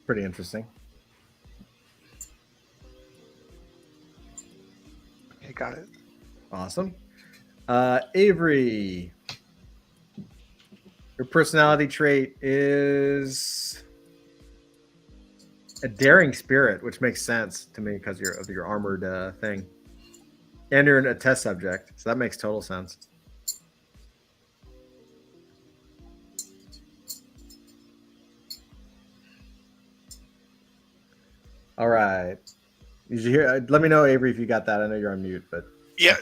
A: Pretty interesting.
D: Okay, got it.
A: Awesome. Avery, your personality trait is a daring spirit, which makes sense to me because of your armored thing. And you're a test subject, so that makes total sense. All right. Did you hear? Let me know, Avery, if you got that. I know you're on mute, but
B: Yeah.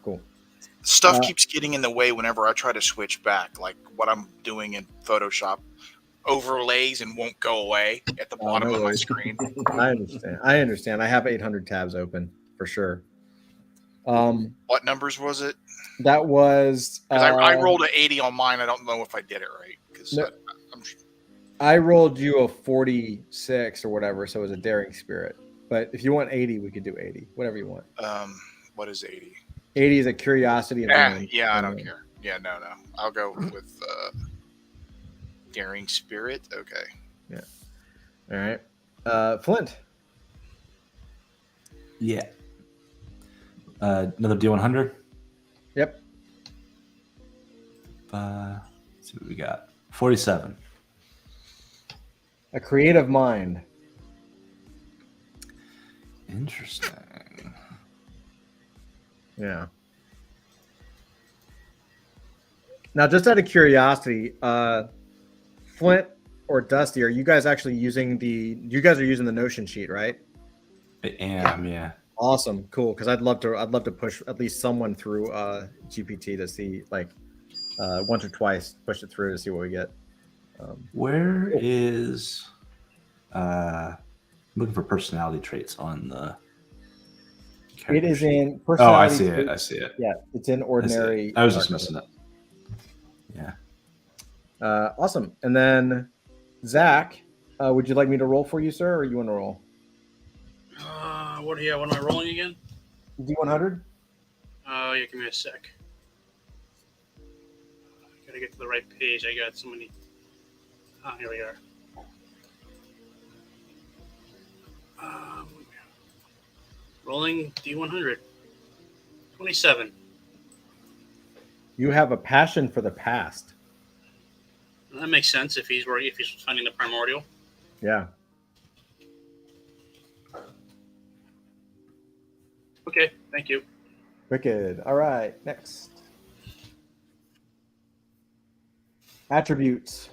A: cool.
B: Stuff keeps getting in the way whenever I try to switch back, like what I'm doing in Photoshop. Overlays and won't go away at the bottom of my screen.
A: I understand. I have 800 tabs open for sure.
B: What numbers was it?
A: That was.
B: I rolled an 80 on mine. I don't know if I did it right because
A: No. I rolled you a 46 or whatever, so it was a daring spirit. But if you want 80, we could do 80. Whatever you want.
B: What is 80?
A: 80 is a curiosity.
B: Yeah, I don't care. Yeah, no. I'll go with daring spirit. Okay.
A: Yeah. All right. Flint.
F: Yeah. Another D100.
A: Yep.
F: Let's see what we got. 47.
A: A creative mind.
F: Interesting.
A: Yeah. Now, just out of curiosity, Flint or Dusty, are you guys actually using you guys are using the Notion sheet, right?
F: I am, yeah.
A: Awesome, cool. Because I'd love to push at least someone through GPT to see, like, once or twice, push it through to see what we get.
F: Where is I'm looking for personality traits on the
A: It is in
F: Oh, I
A: personality.
F: see it.
A: traits.
F: I see it.
A: Yeah, it's in ordinary.
F: I was just missing it. Yeah.
A: Awesome. And then Zach, would you like me to roll for you, sir, or you want to roll?
E: What am I rolling again?
A: D100.
E: Yeah, give me a sec. Gotta get to the right page. I got so many. Oh, here we are. Rolling D100. 27.
A: You have a passion for the past.
E: That makes sense if he's finding the primordial.
A: Yeah.
E: Okay, thank you.
A: Wicked. All right, next. Attributes.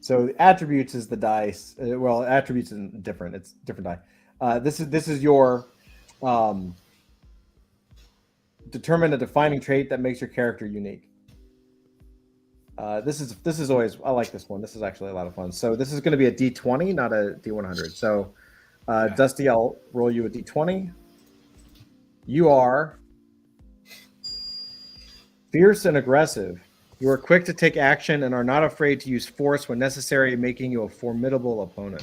A: So the attributes is the dice. Well, attributes is different. It's different die. This is your determine a defining trait that makes your character unique. This is always, I like this one. This is actually a lot of fun. So this is going to be a D20, not a D100. So Dusty, I'll roll you a D20. You are fierce and aggressive. You are quick to take action and are not afraid to use force when necessary, making you a formidable opponent.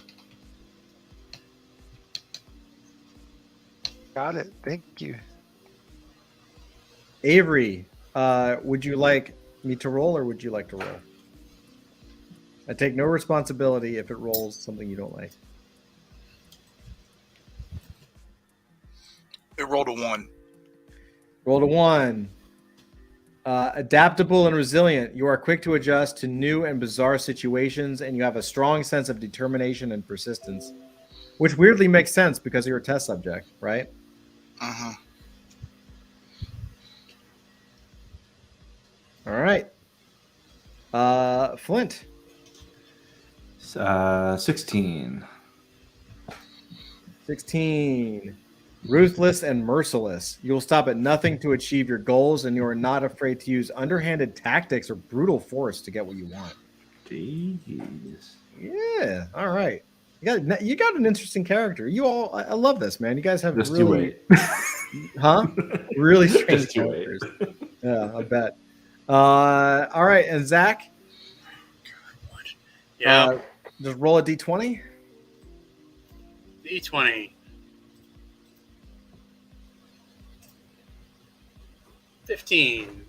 D: Got it. Thank you.
A: Avery, would you like me to roll or would you like to roll? I take no responsibility if it rolls something you don't like.
B: It rolled a 1.
A: Roll a 1. Adaptable and resilient. You are quick to adjust to new and bizarre situations, and you have a strong sense of determination and persistence, which weirdly makes sense because you're a test subject, right?
B: Uh-huh.
A: All right. Flint.
F: 16.
A: 16. Ruthless and merciless. You will stop at nothing to achieve your goals, and you are not afraid to use underhanded tactics or brutal force to get what you want.
F: Jeez.
A: Yeah. All right. You got an interesting character. You all, I love this, man. You guys have
F: Just
A: really,
F: you wait.
A: huh? Really strange
F: Just you wait.
A: characters. Yeah, I bet. All right, and Zach.
E: Yeah.
A: Just roll a d20.
E: D20. 15.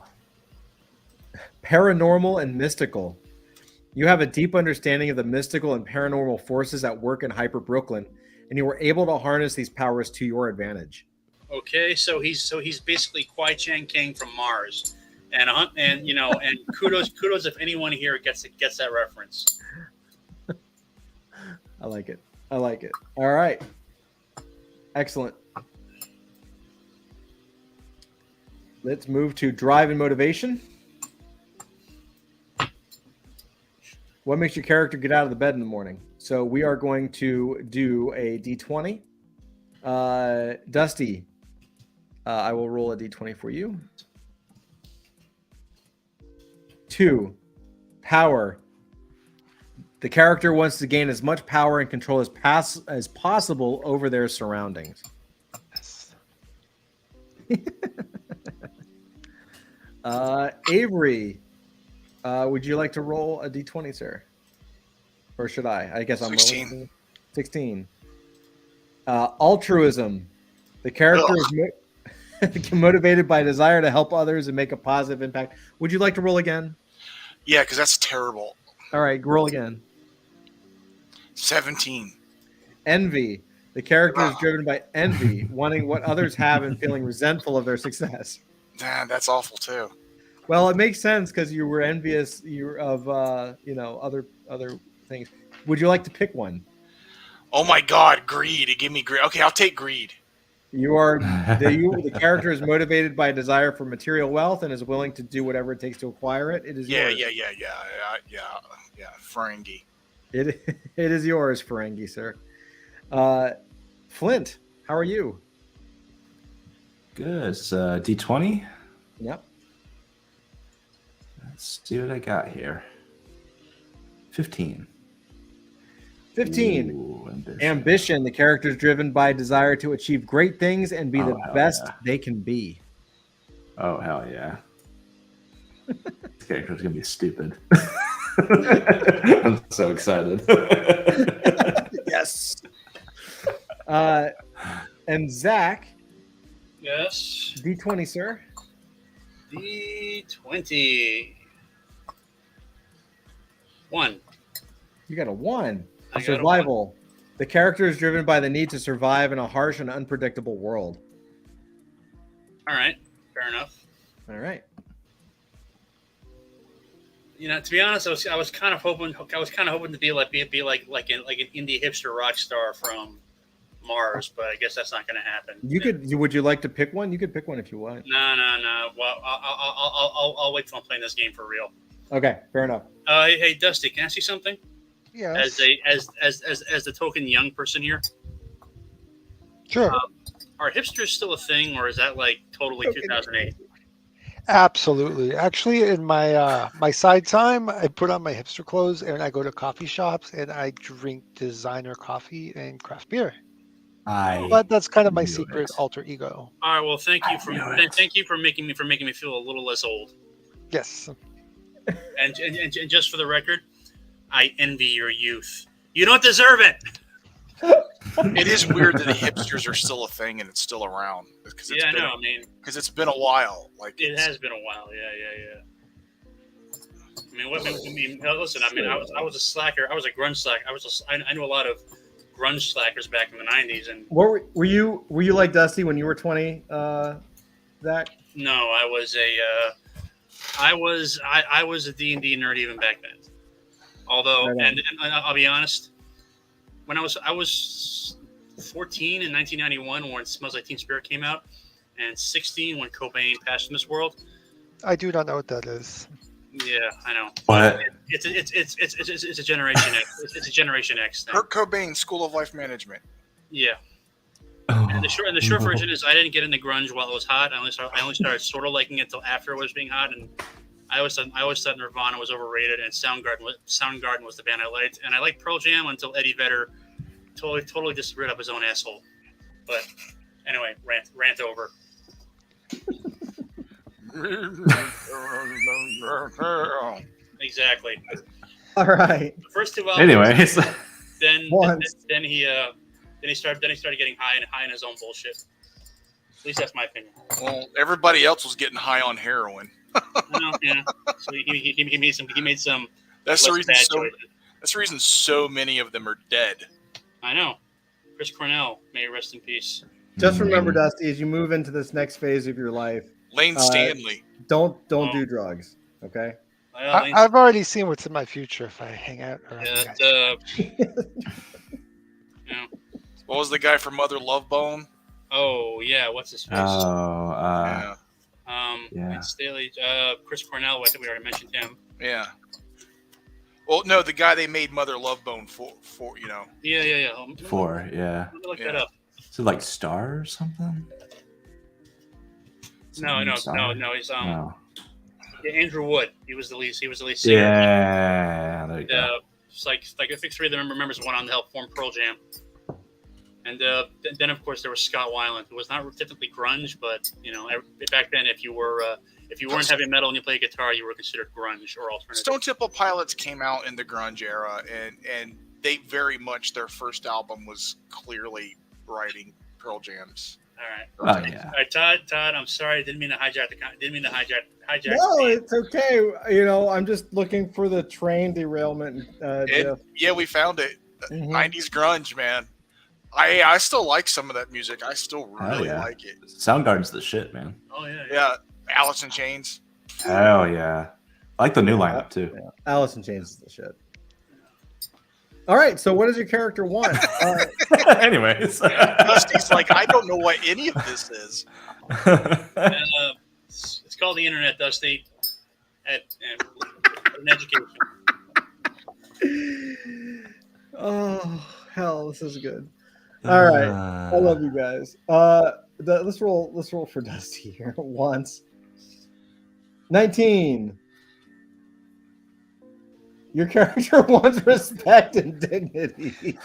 A: Paranormal and mystical. You have a deep understanding of the mystical and paranormal forces at work in Hyper Brooklyn, and you were able to harness these powers to your advantage.
E: Okay, so he's basically Kwai Chang King from Mars, and kudos if anyone here gets that reference.
A: I like it. All right. Excellent. Let's move to drive and motivation. What makes your character get out of the bed in the morning? So we are going to do a D20. Dusty, I will roll a D20 for you. 2, power. The character wants to gain as much power and control as possible over their surroundings. Avery, would you like to roll a D20, sir? Or should I? I guess I'm
B: 16.
A: rolling. 16. Altruism. The character is motivated by a desire to help others and make a positive impact. Would you like to roll again?
B: Yeah, because that's terrible.
A: All right, roll again.
B: 17.
A: Envy. The character is driven by envy, wanting what others have and feeling resentful of their success.
B: That's awful too.
A: Well, it makes sense because you were envious of other things. Would you like to pick one?
B: Oh my God, greed! Give me greed. Okay, I'll take greed.
A: The character is motivated by a desire for material wealth and is willing to do whatever it takes to acquire it. It is yours.
B: Yeah. Ferengi.
A: It is yours, Ferengi, sir. Flint, how are you?
F: Good. It's D20.
A: Yep.
F: Let's see what I got here. 15.
A: 15.
F: Ooh,
A: ambition. The character is driven by a desire to achieve great things and be the best they can be.
F: Oh, hell yeah. This character's going to be stupid. I'm so excited.
A: Yes. And Zach.
E: Yes.
A: D20, sir.
E: D20. 1.
A: You got a 1.
E: I got a
A: Survival. The character is driven by the need to survive in a harsh and unpredictable world.
E: All right, fair enough.
A: All right.
E: You know, to be honest, I was kind of hoping to be like an indie hipster rock star from Mars, but I guess that's not going to happen.
A: Would you like to pick one? You could pick one if you want.
E: No. Well, I'll wait till I'm playing this game for real.
A: Okay, fair enough.
E: Hey, Dusty, can I ask you something?
D: Yeah.
E: As the token young person here,
D: Sure.
E: are hipsters still a thing, or is that like totally 2008?
D: Absolutely. Actually, in my my side time, I put on my hipster clothes and I go to coffee shops and I drink designer coffee and craft beer. But that's kind of my secret alter ego.
E: All right. Well, thank you for making me feel a little less old.
D: Yes.
E: And just for the record, I envy your youth. You don't deserve it.
B: It is weird that the hipsters are still a thing and it's still around. Because it's been a while. Like
E: it has been a while. Yeah. Listen. I was a slacker. I was a grunge slacker. I knew a lot of grunge slackers back in the '90s. And
A: were you like Dusty when you were 20, Zach?
E: No, I was a D&D nerd even back then. Although, and I'll be honest, when I was 14 in 1991 when Smells Like Teen Spirit came out, and 16 when Cobain passed from this world.
D: I do not know what that is.
E: Yeah, I know.
F: What?
E: It's a Generation X. It's a Generation X thing.
B: Kurt Cobain, School of Life Management.
E: Yeah. And the short version is I didn't get into grunge while it was hot. I only started sort of liking it until after it was being hot, and I always thought Nirvana was overrated, and Soundgarden was the band I liked, and I liked Pearl Jam until Eddie Vedder totally just ripped up his own asshole. But anyway, rant over. Exactly.
A: All right.
E: The first 2 albums.
F: Anyways.
E: Then he started getting high in his own bullshit. At least that's my opinion.
B: Well, everybody else was getting high on heroin.
E: Yeah. So he made some.
B: That's the reason so many of them are dead.
E: I know. Chris Cornell, may he rest in peace.
A: Just remember, Dusty, as you move into this next phase of your life,
B: Lane Stanley.
A: Don't do drugs. Okay.
D: I've already seen what's in my future if I hang out around you guys.
B: What was the guy from Mother Love Bone?
E: Oh yeah, what's his face? Staley, Chris Cornell. I think we already mentioned him.
B: Yeah. Well, no, the guy they made Mother Love Bone for.
E: Yeah.
F: For, yeah.
E: Let me look that up.
F: Is it like Star or something?
E: No. He's
F: No.
E: Yeah, Andrew Wood. He was the lead singer.
F: Yeah, there you go.
E: It's like I think 3 of the members went on to help form Pearl Jam. And then of course there was Scott Weiland, who was not technically grunge, but back then if you weren't heavy metal and you played guitar, you were considered grunge or alternative.
B: Stone Temple Pilots came out in the grunge era, and they very much their first album was clearly writing Pearl Jams.
E: All right.
F: Oh, yeah.
E: All right, Todd. I'm sorry. Didn't mean to hijack.
A: No, it's okay. I'm just looking for the train derailment. Jeff.
B: Yeah, we found it. 90s grunge, man. I still like some of that music. I still really like it.
F: Soundgarden's the shit, man.
E: Oh yeah.
B: Yeah, Alice in Chains.
F: Hell yeah. I like the new lineup too.
A: Yeah. Alice in Chains is the shit. All right, so what does your character want?
F: Anyways.
B: Dusty's like, I don't know what any of this is.
E: It's called the internet, Dusty. And an education.
A: Oh, hell, this is good. All right, I love you guys. Let's roll for Dusty here once. 19. Your character wants respect and dignity.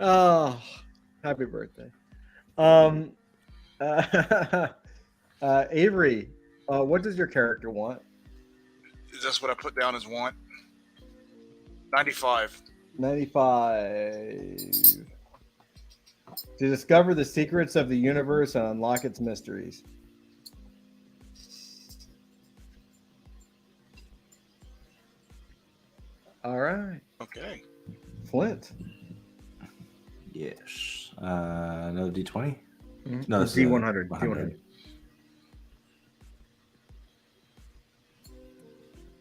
A: Oh, happy birthday. Avery, what does your character want?
B: Is this what I put down as want? 95.
A: 95. To discover the secrets of the universe and unlock its mysteries. All right.
B: Okay.
A: Flint.
F: Yes. Another D20.
A: Mm-hmm.
F: No, this is
A: D100.
F: 100.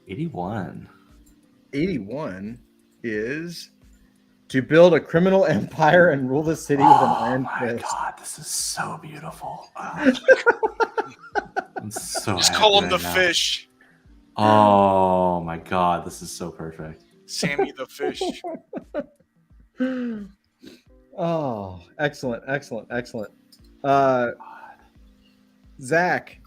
F: 81.
A: 81 is to build a criminal empire and rule the city with an iron fist.
F: Oh my god, this is so beautiful. I'm so
B: Just
F: happy
B: call him
F: right
B: the
F: now.
B: fish.
F: Oh my god, this is so perfect.
B: Sammy the fish.
A: Oh, excellent. Zach,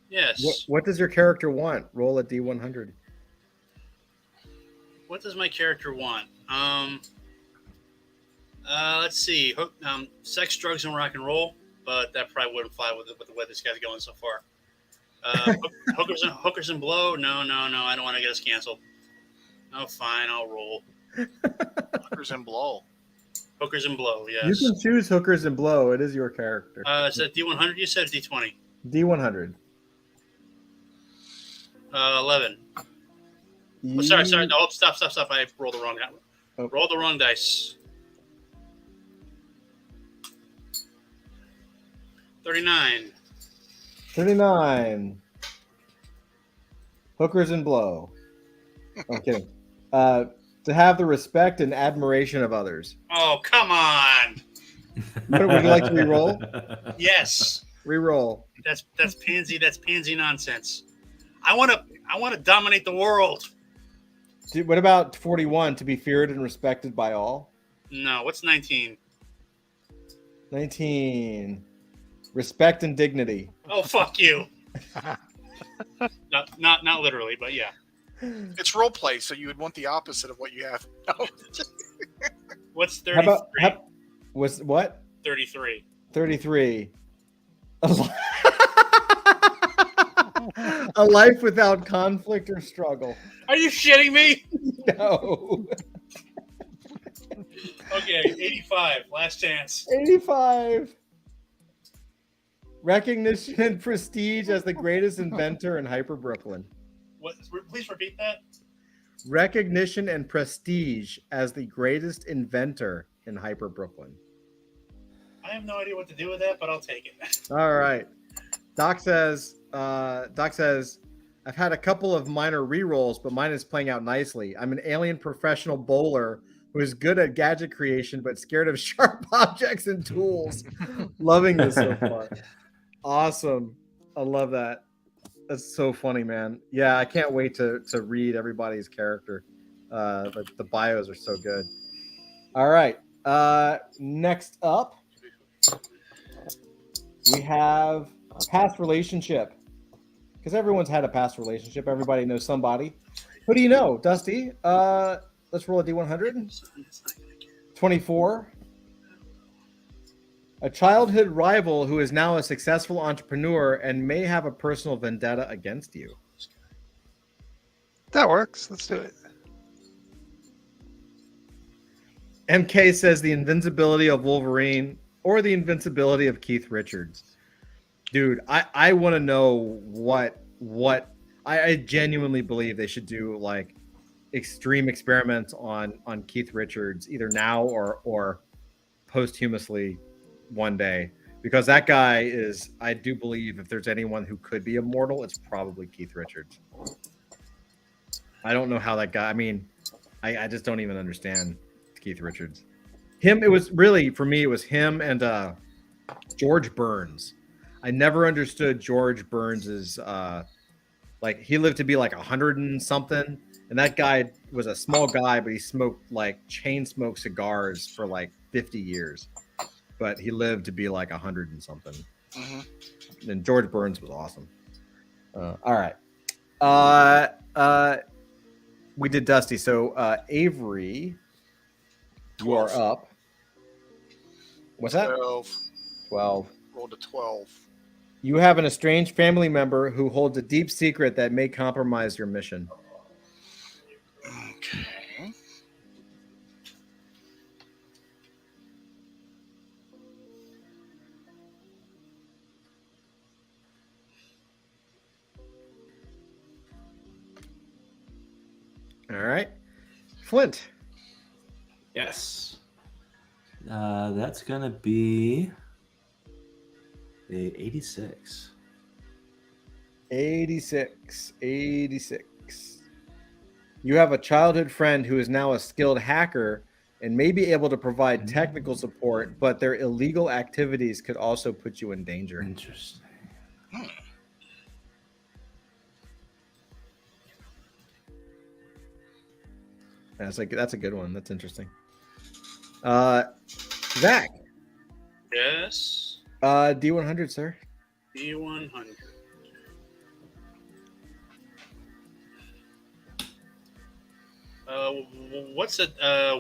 E: Yes.
A: what does your character want? Roll a D100.
E: What does my character want? Let's see. Sex, drugs, and rock and roll, but that probably wouldn't fly with the way this guy's going so far. Hookers and blow? No. I don't want to get us canceled. Oh, fine. I'll roll.
B: Hookers and blow.
E: Hookers and blow. Yes.
A: You can choose hookers and blow. It is your character.
E: Is that D100? You said D20.
A: D100.
E: 11. Oh, sorry. No, stop. I rolled the wrong.
A: Oh.
E: Roll the wrong dice. 39.
A: 39. Hookers and blow. I'm kidding. To have the respect and admiration of others.
E: Oh, come on.
A: Would you like to re-roll?
E: Yes.
A: Re-roll.
E: That's pansy nonsense. I want to dominate the world.
A: Dude, what about 41? To be feared and respected by all?
E: No, what's 19?
A: 19. Respect and dignity.
E: Oh, fuck you. not literally, but yeah.
B: It's role play, so you would want the opposite of what you have.
E: What's 33?
A: Was what?
E: 33.
A: 33. A life without conflict or struggle.
E: Are you shitting me?
A: No.
E: Okay, 85. Last chance.
A: 85. Recognition and prestige as the greatest inventor in Hyper Brooklyn.
E: What? Please repeat that.
A: Recognition and prestige as the greatest inventor in Hyper Brooklyn.
E: I have no idea what to do with that, but I'll take it.
A: All right. Doc says, I've had a couple of minor re-rolls, but mine is playing out nicely. I'm an alien professional bowler who is good at gadget creation, but scared of sharp objects and tools. Loving this so far. Awesome. I love that. That's so funny, man. Yeah, I can't wait to read everybody's character. The bios are so good. All right. Next up, we have a past relationship. Because everyone's had a past relationship. Everybody knows somebody. Who do you know, Dusty? Let's roll a D100. 24. A childhood rival who is now a successful entrepreneur and may have a personal vendetta against you.
D: That works. Let's do it.
A: MK says the invincibility of Wolverine or the invincibility of Keith Richards. Dude, I want to know what I genuinely believe they should do, like extreme experiments on Keith Richards either now or posthumously one day, because that guy is, I do believe if there's anyone who could be immortal, it's probably Keith Richards. I don't know how that guy, I mean, I just don't even understand Keith Richards. It was really, for me, it was him and George Burns. I never understood George Burns's like, he lived to be like 100 and something, and that guy was a small guy, but he smoked like chain smoked cigars for like 50 years, but he lived to be like 100 and something. Mm-hmm. And George Burns was awesome. All right. We did Dusty. So Avery,
B: 12.
A: you are up. What's that? 12.
B: Rolled a 12.
A: You have an estranged family member who holds a deep secret that may compromise your mission.
B: Okay.
A: All right. Flint.
C: Yes. That's going to be a 86.
A: 86. You have a childhood friend who is now a skilled hacker and may be able to provide technical support, but their illegal activities could also put you in danger.
C: Interesting.
A: That's a good one. That's interesting. Zach.
E: Yes.
A: D100, sir.
E: D100. What's it?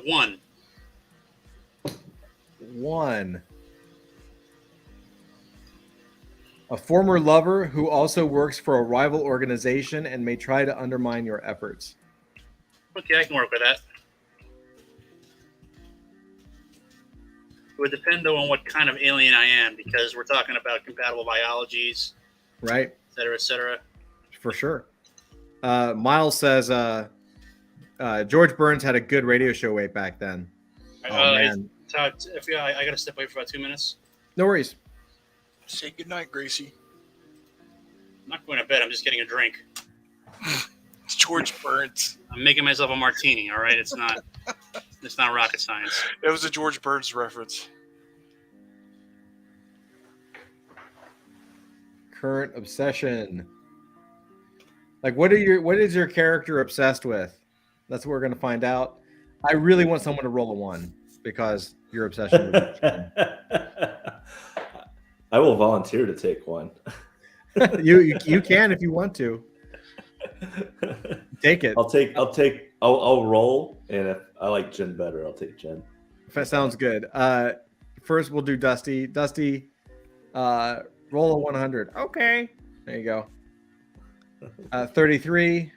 E: 1.
A: 1. A former lover who also works for a rival organization and may try to undermine your efforts.
E: Okay, I can work with that. It would depend though on what kind of alien I am, because we're talking about compatible biologies,
A: Right.
E: et cetera, et cetera.
A: For sure. Miles says George Burns had a good radio show way back then. Oh, man.
E: Todd, I got to step away for about 2 minutes.
A: No worries.
B: Say goodnight, Gracie.
E: I'm not going to bed. I'm just getting a drink.
B: It's George Burns.
E: I'm making myself a martini. All right, it's not rocket science.
B: It was a George Burns reference.
A: Current obsession. Like, what is your character obsessed with? That's what we're going to find out. I really want someone to roll a 1 because your obsession with
C: I will volunteer to take one.
A: you can if you want to. Take it.
C: I'll roll, and if I like gin better, I'll take gin.
A: That sounds good. First we'll do Dusty. Dusty, roll a 100. Okay. There you go. 33.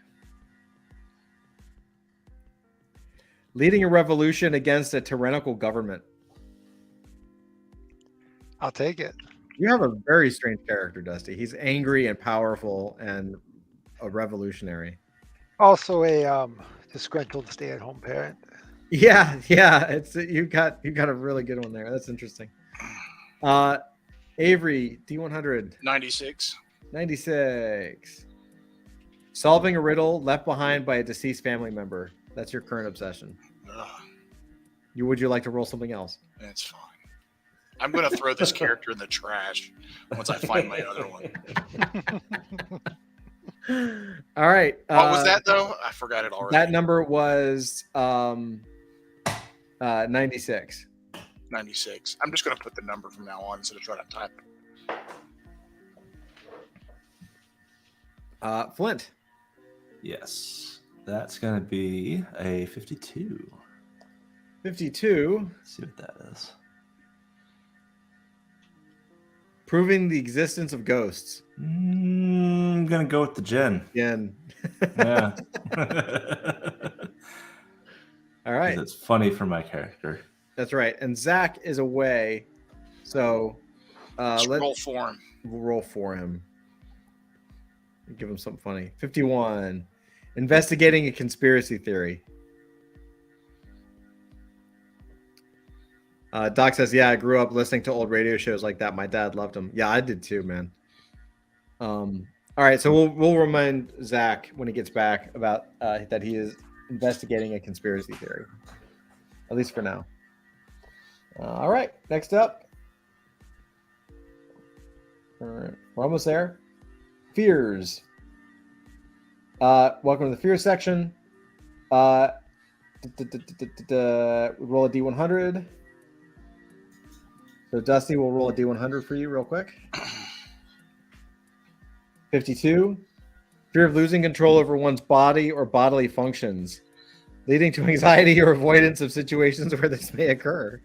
A: Leading a revolution against a tyrannical government.
D: I'll take it.
A: You have a very strange character, Dusty. He's angry and powerful and a revolutionary.
D: Also a disgruntled stay-at-home parent.
A: Yeah. It's you got a really good one there. That's interesting. Avery, D100.
B: 96.
A: 96. Solving a riddle left behind by a deceased family member. That's your current obsession.
B: Ugh,
A: Would you like to roll something else?
B: that's fine. I'm going to throw this character in the trash once I find my other one.
A: All right.
B: What was that, though? I forgot it already.
A: That number was 96.
B: 96. I'm just going to put the number from now on instead of trying to type it.
A: Flint.
C: Yes, that's gonna be a 52.
A: 52.
C: Let's see what that is.
A: Proving the existence of ghosts.
C: I'm gonna go with the gin.
A: Again.
C: Yeah.
A: All right.
C: It's funny for my character.
A: That's right. And Zach is away. So
B: Let's
A: let's
B: roll for him.
A: We'll roll for him. Give him something funny. 51. Investigating a conspiracy theory. Doc says, yeah, I grew up listening to old radio shows like that. My dad loved them. Yeah, I did too, man. All right, so we'll remind Zach when he gets back about that he is investigating a conspiracy theory, at least for now. All right, next up. All right, we're almost there. Fears. Welcome to the fear section. Roll a D100. So Dusty will roll a D100 for you real quick. 52. Fear of losing control over one's body or bodily functions, leading to anxiety or avoidance of situations where this may occur.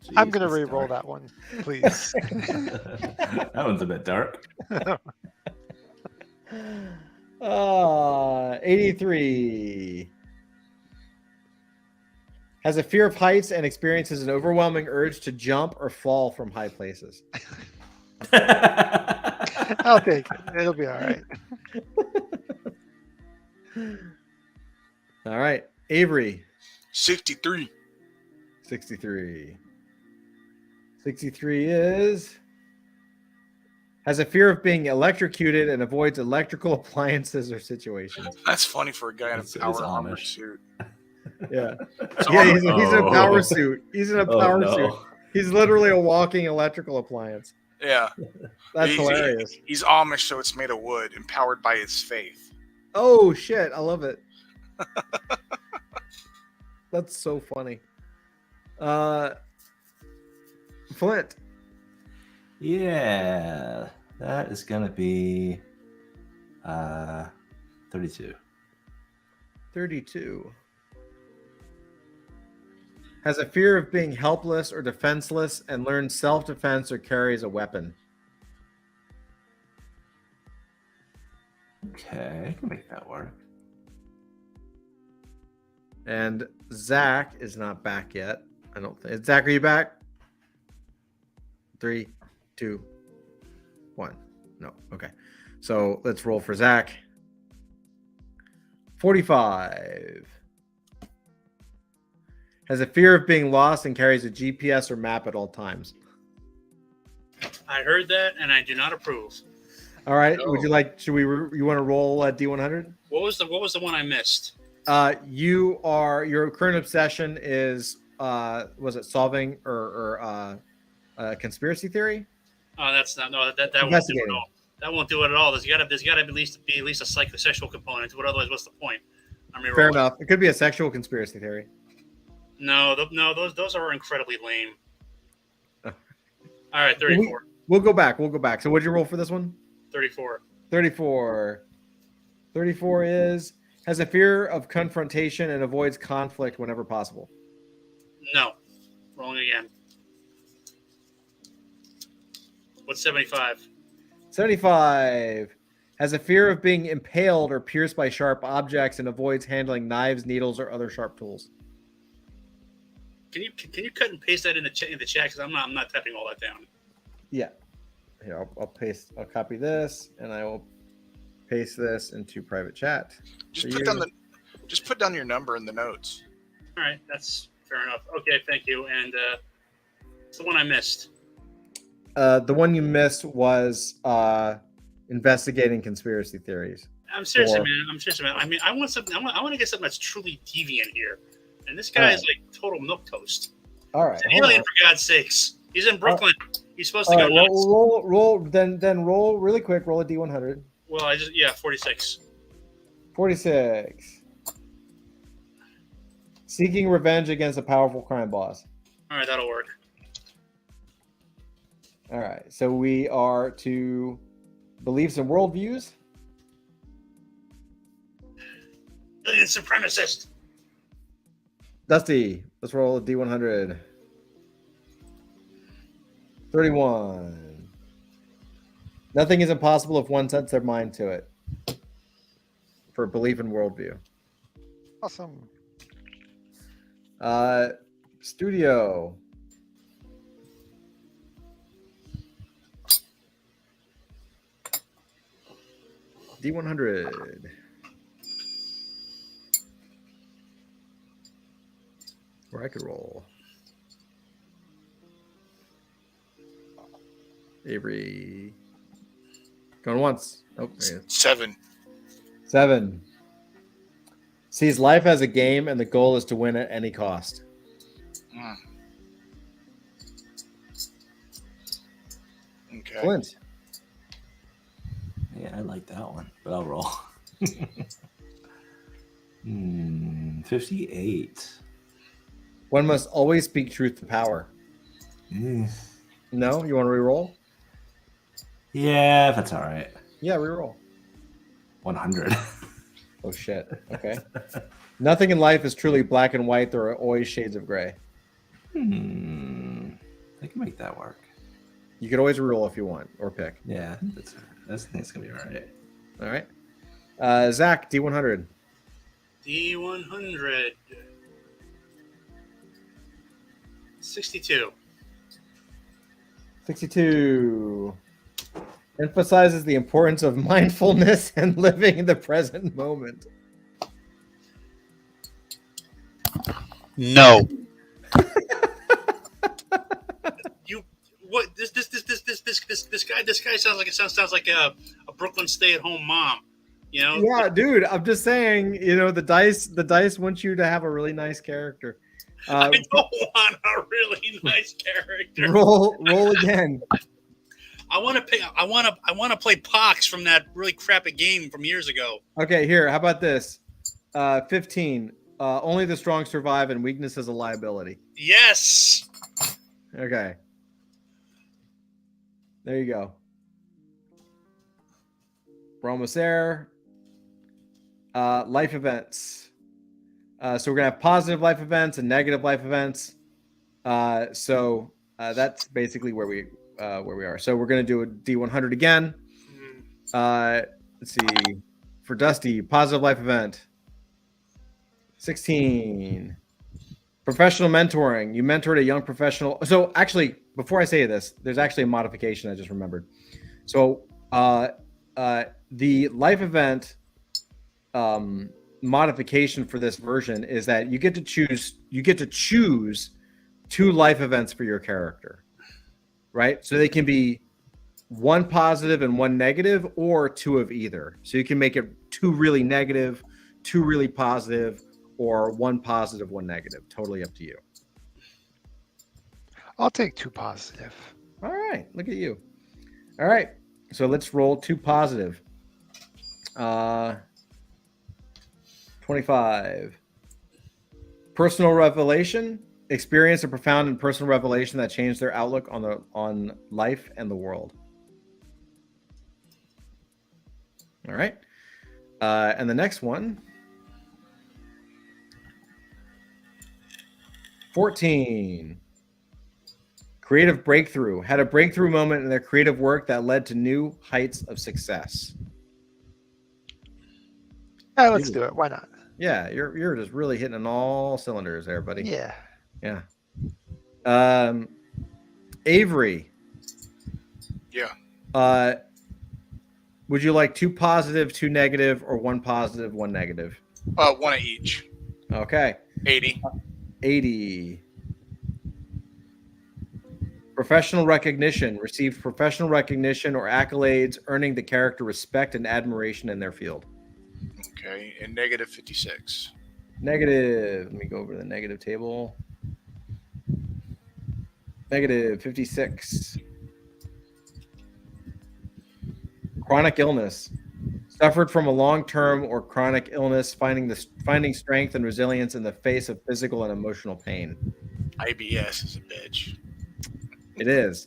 C: Jeez,
D: I'm going to
C: that's
D: re-roll
C: dark.
D: that one, please.
C: That one's a bit dark.
A: 83. Has a fear of heights and experiences an overwhelming urge to jump or fall from high places.
D: I'll take it. It'll be all right.
A: All right. Avery,
B: 63.
A: 63. 63 has a fear of being electrocuted and avoids electrical appliances or situations.
B: That's funny for a guy in a
F: It's
B: power armor
F: Amish.
B: suit.
A: Yeah.
B: So
A: Yeah,
B: I'm-
A: he's in a power suit. He's in a
C: Oh,
A: power
C: no.
A: suit. He's literally a walking electrical appliance.
B: yeah.
A: That's
B: He's-
A: hilarious.
B: He's Amish, so it's made of wood, empowered by his faith.
A: Oh shit, I love it. That's so funny. Flint.
F: Yeah, that is gonna be 32.
A: 32. Has a fear of being helpless or defenseless and learns self-defense or carries a weapon.
F: Okay, I can make that work.
A: And Zach is not back yet. I don't think. Zach, are you back? 3, 2, 1. No. Okay. So let's roll for Zach. 45. Has a fear of being lost and carries a GPS or map at all times.
E: I heard that, and I do not approve.
A: All right.
B: No.
A: Would you like? Should we? You want to roll D100?
E: What was the one I missed?
A: Your current obsession is was it solving or conspiracy theory?
E: Oh, that's not no. That won't do it
A: Investigating.
E: at all. That won't do it at all. There's got to be at least a psychosexual component. But otherwise, what's the point? I mean,
A: Fair enough. It could be a sexual conspiracy theory.
E: No, those are incredibly lame.
A: Oh.
E: All right, 34.
A: We'll go back. So what'd you roll for this one?
E: 34.
A: 34. 34 has a fear of confrontation and avoids conflict whenever possible.
E: No. Rolling again. What's 75?
A: 75 has a fear of being impaled or pierced by sharp objects and avoids handling knives, needles, or other sharp tools.
E: Can you cut and paste that in the chat? Because I'm not typing all that down.
A: Yeah. Here, I'll copy this and I will paste this into private chat.
B: Just put down your number in the notes.
E: All right, that's fair enough. Okay, thank you. And it's the one I missed.
A: The one you missed was investigating conspiracy theories.
E: I'm serious, man. I mean, I want something. I want to get something that's truly deviant here. And this guy is like total milquetoast.
A: All right.
E: It's an alien, for God's sakes. He's in Brooklyn. He's supposed to
A: All
E: go
A: right,
E: nuts.
A: roll then roll really quick. Roll a D100.
E: Well, 46.
A: 46. Seeking revenge against a powerful crime boss.
E: All right, that'll work.
A: All right. So we are to beliefs and worldviews.
E: Alien supremacist.
A: Dusty, let's roll a D100. 31. Nothing is impossible if one sets their mind to it. For belief and worldview.
D: Awesome.
A: Studio. D100. Or I could roll. Avery. Going once. Oh, there he is.
B: 7.
A: 7. Sees life as a game and the goal is to win at any cost.
B: Mm. Okay.
A: Flint.
F: Yeah, I like that one, but I'll roll. 58.
A: One must always speak truth to power.
F: Mm.
A: No? You want to re-roll?
F: Yeah, that's all right.
A: Yeah, re-roll.
F: 100.
A: Oh, shit. Okay. Nothing in life is truly black and white. There are always shades of gray.
F: I can make that work.
A: You could always re-roll if you want or pick.
F: Yeah, I think it's going to be all right.
A: All right. Zach, D100.
E: D100. 62.
A: 62. Emphasizes the importance of mindfulness and living in the present moment.
E: No. You what? This guy sounds like a Brooklyn stay-at-home mom. You know?
A: Yeah, dude. I'm just saying. The dice want you to have a really nice character.
E: I don't want a really nice character.
A: Roll again.
E: I want to play Pox from that really crappy game from years ago.
A: Okay, here. How about this? 15. Only the strong survive, and weakness is a liability.
E: Yes.
A: Okay. There you go. We're almost there. Life events. So we're gonna have positive life events and negative life events. So that's basically where we are. So we're gonna do a D100 again. Let's see. For Dusty, positive life event. 16. Professional mentoring. You mentored a young professional. So actually, before I say this, there's actually a modification I just remembered. So the life event modification for this version is that you get to choose 2 life events for your character, right? So they can be 1 positive and 1 negative, or 2 of either. So you can make it 2 really negative, 2 really positive, or 1 positive, 1 negative. Totally up to you.
D: I'll take 2 positive.
A: All right, look at you. All right, so let's roll 2 positive. 25. Personal revelation. Experience a profound and personal revelation that changed their outlook on life and the world. All right. And the next one. 14. Creative breakthrough. Had a breakthrough moment in their creative work that led to new heights of success.
D: Yeah, let's do it. Why not?
A: Yeah, you're just really hitting on all cylinders there, buddy.
D: Yeah.
A: Yeah. Avery.
B: Yeah.
A: Would you like 2 positive, 2 negative, or 1 positive, 1 negative?
B: 1 of each.
A: Okay.
B: 80.
A: 80. Professional recognition. Received professional recognition or accolades, earning the character respect and admiration in their field.
B: Okay, and negative 56.
A: Negative. Let me go over to the negative table. Negative 56. Chronic illness. Suffered from a long-term or chronic illness, finding strength and resilience in the face of physical and emotional pain.
B: IBS is a bitch.
A: It is.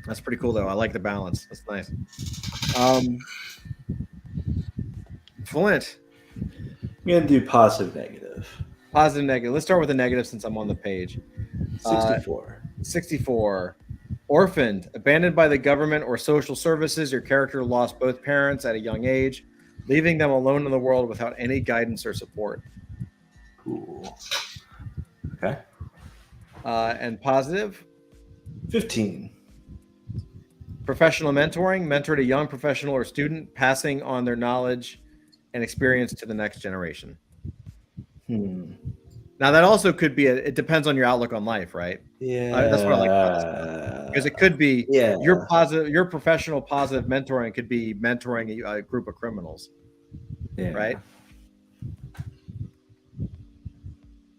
A: That's pretty cool, though. I like the balance. That's nice. Flint.
C: I'm gonna do positive, negative.
A: Positive, negative. Let's start with the negative since I'm on the page.
C: 64.
A: 64. Orphaned, abandoned by the government or social services. Your character lost both parents at a young age, leaving them alone in the world without any guidance or support.
C: Cool. Okay.
A: And positive.
C: 15.
A: Professional mentoring, mentored a young professional or student, passing on their knowledge and experience to the next generation. Now that also could be it depends on your outlook on life, right?
C: Yeah.
A: That's what I like about this, because it could be your professional positive mentoring could be mentoring a group of criminals.
C: Yeah.
A: Right?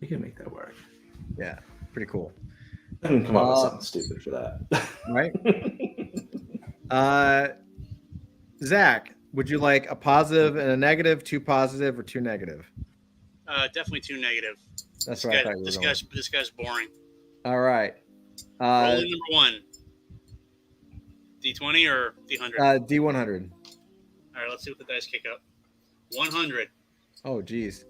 C: You can make that work.
A: Yeah. Pretty cool.
C: I can come up with something stupid for that.
A: Right? Zach, would you like a positive and a negative, 2 positive, or 2 negative?
E: Definitely 2 negative.
A: That's right.
E: This guy's boring.
A: All right.
E: Rolling number 1. D20 or D100?
A: D100.
E: All right, let's see what the dice kick up. 100.
A: Oh, geez.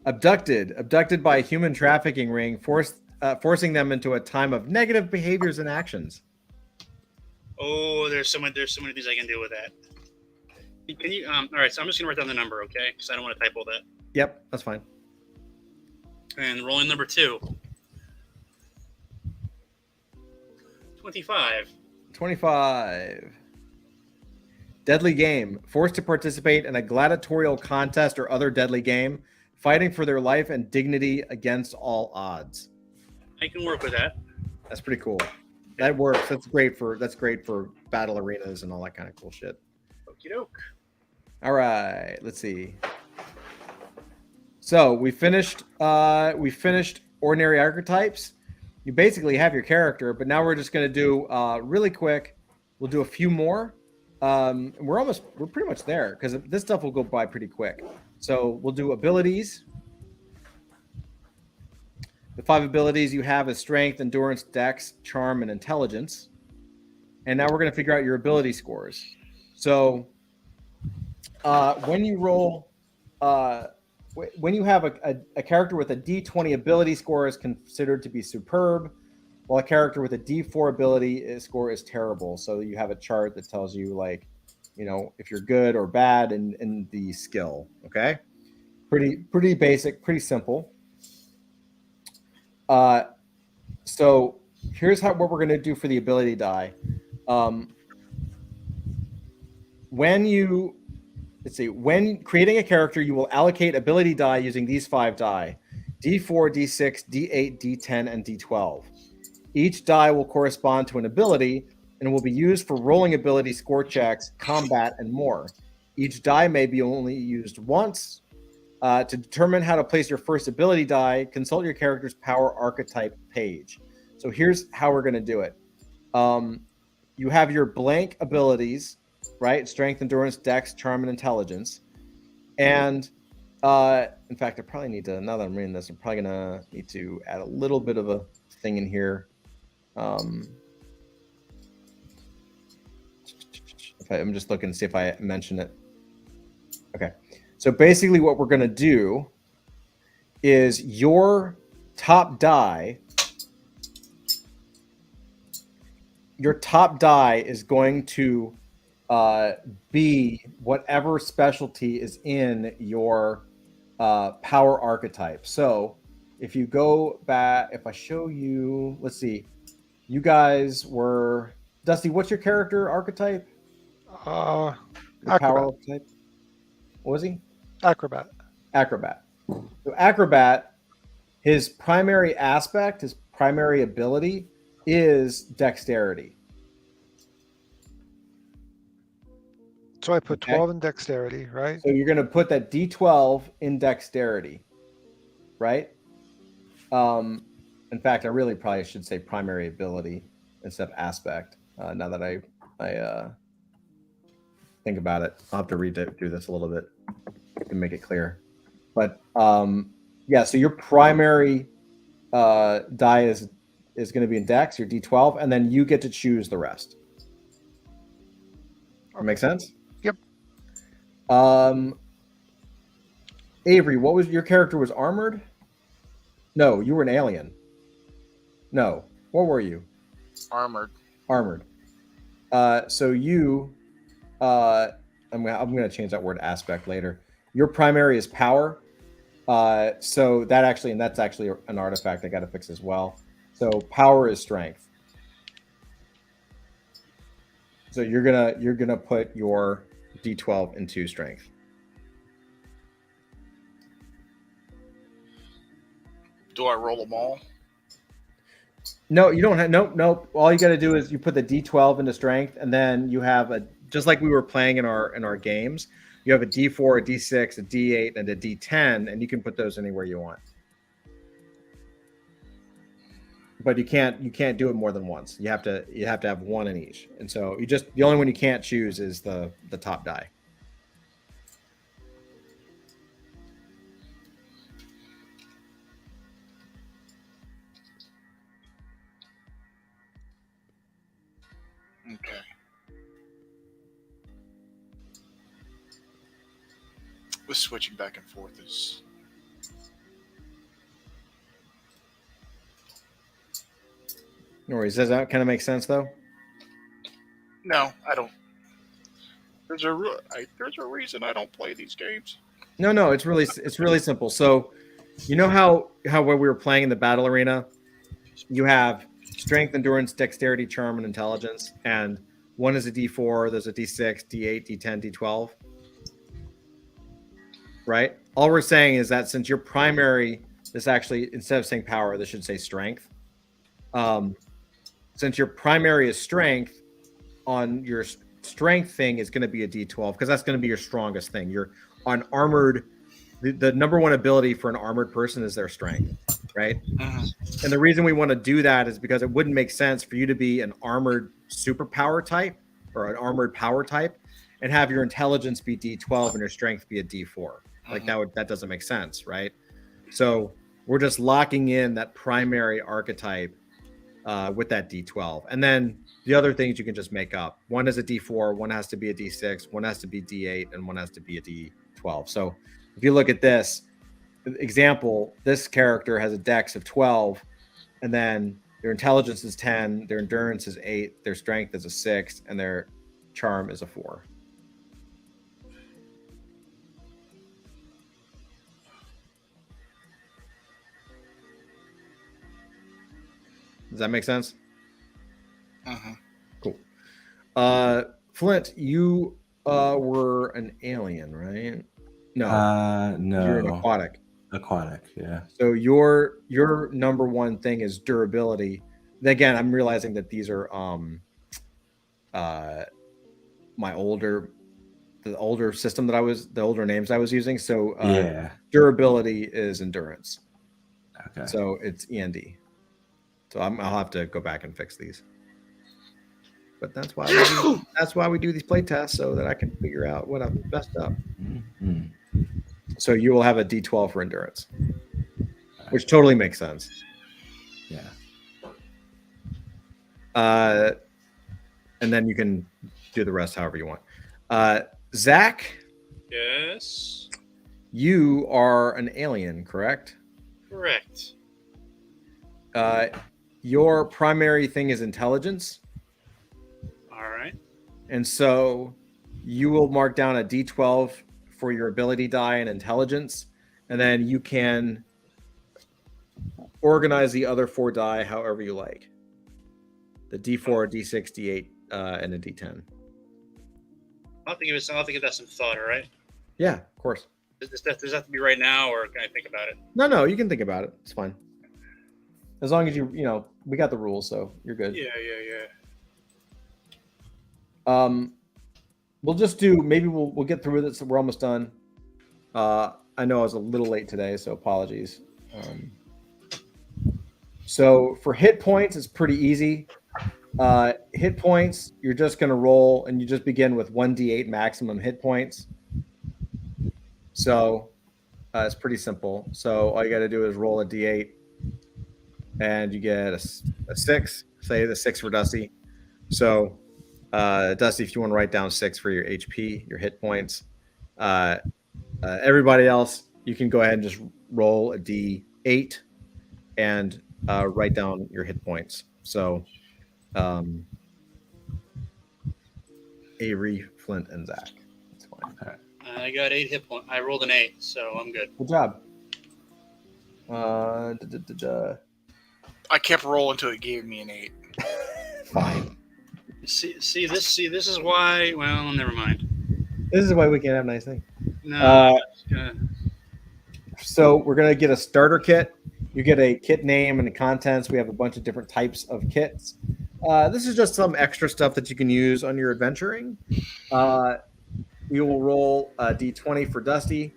A: Abducted by a human trafficking ring, forcing them into a time of negative behaviors and actions.
E: Oh, there's so many things I can do with that. Can you? All right, so I'm just gonna write down the number, okay? Because I don't want to type all that.
A: Yep, that's fine.
E: And rolling number 2. 25.
A: 25. Deadly game. Forced to participate in a gladiatorial contest or other deadly game. fighting for their life and dignity against all odds.
E: I can work with that.
A: That's pretty cool. That works. That's great for battle arenas and all that kind of cool shit.
E: Okie doke.
A: All right, let's see. So we finished ordinary archetypes. You basically have your character, but now we're just going to do really quick. We'll do a few more. We're pretty much there because this stuff will go by pretty quick. So we'll do abilities. The 5 abilities you have is strength, endurance, dex, charm, and intelligence. And now we're going to figure out your ability scores. So when you roll, when you have a character with a D20 ability score is considered to be superb, while a character with a D4 ability score is terrible. So you have a chart that tells you, like, you know, if you're good or bad in the skill. Okay, pretty basic, pretty simple. So here's what we're going to do for the ability die. When creating a character, you will allocate ability die using these 5 die: D4, D6, D8, D10, and D12. Each die will correspond to an ability and will be used for rolling ability score checks, combat, and more. Each die may be only used once. To determine how to place your first ability die, consult your character's power archetype page. So here's how we're going to do it. You have your blank abilities, right? Strength, endurance, dex, charm, and intelligence. And in fact, I probably need to, now that I'm reading this, I'm probably going to need to add a little bit of a thing in here. I'm just looking to see if I mention it. Okay. So basically what we're going to do is your top die is going to be whatever specialty is in your power archetype. So if you go back, if I show you, let's see, you guys were, Dusty, what's your character archetype? Your power archetype? What was he?
D: Acrobat.
A: So Acrobat, his primary aspect, his primary ability is dexterity.
D: So I put 12 in dexterity, right?
A: So you're going to put that D12 in dexterity, right? In fact, I really probably should say primary ability instead of aspect. Now that I think about it, I'll have to read through this a little bit to make it clear. But yeah, so your primary die is going to be in dex, your D12, and then you get to choose the rest. That make sense?
D: Yep.
A: Avery, what was your character? Was armored? No, you were an alien. No, what were you?
B: Armored.
A: So you, I'm gonna change that word aspect later. Your primary is power. So that's actually an artifact I got to fix as well. So power is strength. So you're gonna put your D12 into strength.
B: Do I roll them all?
A: No, you don't have. Nope. All you got to do is you put the D12 into strength, and then you have just like we were playing in our games. You have a D4, a D6, a D8, and a D10, and you can put those anywhere you want. But you can't do it more than once. You have to have one in each. And so the only one you can't choose is the top die.
B: Okay. With switching back and forth is...
A: No worries. Does that kind of make sense, though?
B: No, I don't. There's a reason I don't play these games.
A: No, it's really simple. So, you know how when we were playing in the battle arena, you have strength, endurance, dexterity, charm, and intelligence, and one is a D4. There's a D6, D8, D10, D12. right? All we're saying is that since your primary, this actually, instead of saying power, this should say strength. Since your primary is strength, on your strength thing is going to be a D12 because that's going to be your strongest thing. You're on armored. The number one ability for an armored person is their strength, right? And the reason we want to do that is because it wouldn't make sense for you to be an armored superpower type or an armored power type and have your intelligence be D12 and your strength be a D4. Like that doesn't make sense, right? So we're just locking in that primary archetype with that D12. And then the other things you can just make up. One is a D4, one has to be a D6, one has to be D8, and one has to be a D12. So if you look at this example, this character has a dex of 12, and then their intelligence is 10, their endurance is 8, their strength is a 6, and their charm is a 4. Does that make sense? Cool. Flint, you were an alien, right? No.
F: No.
A: You're an aquatic.
F: Aquatic, yeah.
A: So your number one thing is durability. Again, I'm realizing that these are the older system that the older names I was using. So
F: yeah.
A: Durability is endurance.
F: Okay.
A: So it's END. So I'll have to go back and fix these. But that's why we do these play tests, so that I can figure out what I've messed up.
F: Mm-hmm.
A: So you will have a D12 for endurance, which totally makes sense.
F: Yeah.
A: And then you can do the rest however you want. Zach?
E: Yes.
A: You are an alien, correct?
E: Correct.
A: Your primary thing is intelligence.
E: All right.
A: And so you will mark down a D12 for your ability die and intelligence. And then you can organize the other 4 die however you like. The D4, D6, D8, and a D10.
E: I'll have to give that some thought, all right?
A: Yeah, of course.
E: Does that have to be right now, or can I think about it?
A: No, you can think about it. It's fine. As long as we got the rules, so you're good.
E: Yeah.
A: We'll just do, maybe we'll get through with it, so we're almost done. I know I was a little late today, so apologies. So for hit points, it's pretty easy. Hit points, you're just going to roll, and you just begin with 1d8 maximum hit points. So it's pretty simple. So all you got to do is roll a d8, and you get a 6. Say the 6 for Dusty. So Dusty, if you want to write down 6 for your HP, your hit points. Everybody else, you can go ahead and just roll a d8 and write down your hit points. So Avery, Flint, and Zach. That's fine.
F: Okay.
E: I got 8 hit points. I rolled an 8, so I'm good.
A: Good job.
B: I kept rolling until it gave me an 8.
A: Fine.
E: See, this is why. Well, never mind.
A: This is why we can't have nice things.
E: No.
A: So we're gonna get a starter kit. You get a kit name and the contents. We have a bunch of different types of kits. This is just some extra stuff that you can use on your adventuring. We will roll a d20 for Dusty.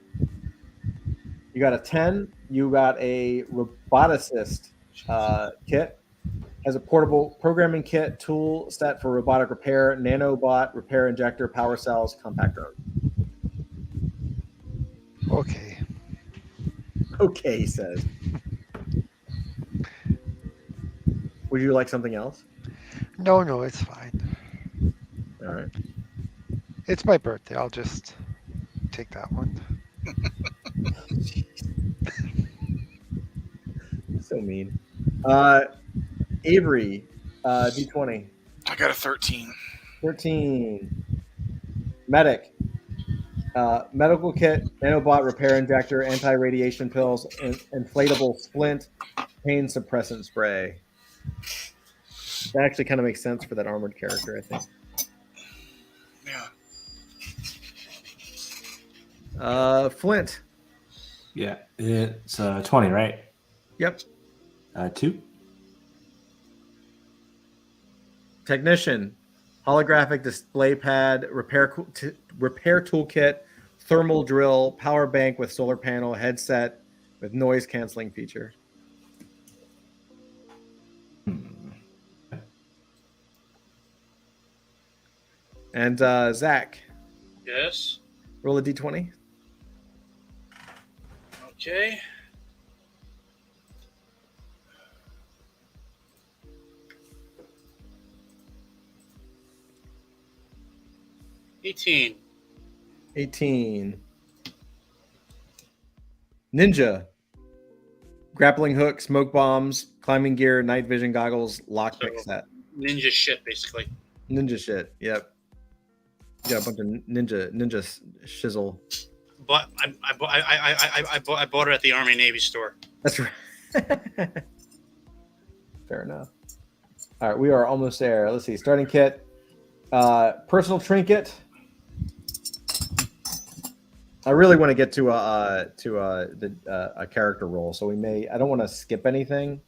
A: You got a 10. You got a roboticist kit. Has a portable programming kit, tool set for robotic repair, nanobot, repair injector, power cells, compact drone.
D: Okay.
A: Okay, he says. Would you like something else?
D: No, it's fine.
A: All right.
D: It's my birthday. I'll just take that one.
A: So mean. Avery, D20.
B: I got a 13.
A: 13. Medic. Medical kit, nanobot repair injector, anti-radiation pills, inflatable splint, pain suppressant spray. That actually kind of makes sense for that armored character, I think.
B: Yeah.
A: Flint.
F: Yeah, it's 20, right?
A: Yep.
F: 2.
A: Technician. Holographic display pad, repair toolkit, thermal drill, power bank with solar panel, headset with noise canceling feature. And Zach,
E: Yes.
A: roll a d20.
E: Okay. $18.
A: 18. Ninja. Grappling hook, smoke bombs, climbing gear, night vision goggles, lockpick
E: So-
A: set.
E: Ninja shit, basically.
A: Ninja shit. Yep. You got a bunch of ninja shizzle.
E: But I bought it at the Army Navy store.
A: That's right. Fair enough. All right, we are almost there. Let's see. Starting kit. Personal trinket. I really want to get to a character roll, so we may. I don't want to skip anything,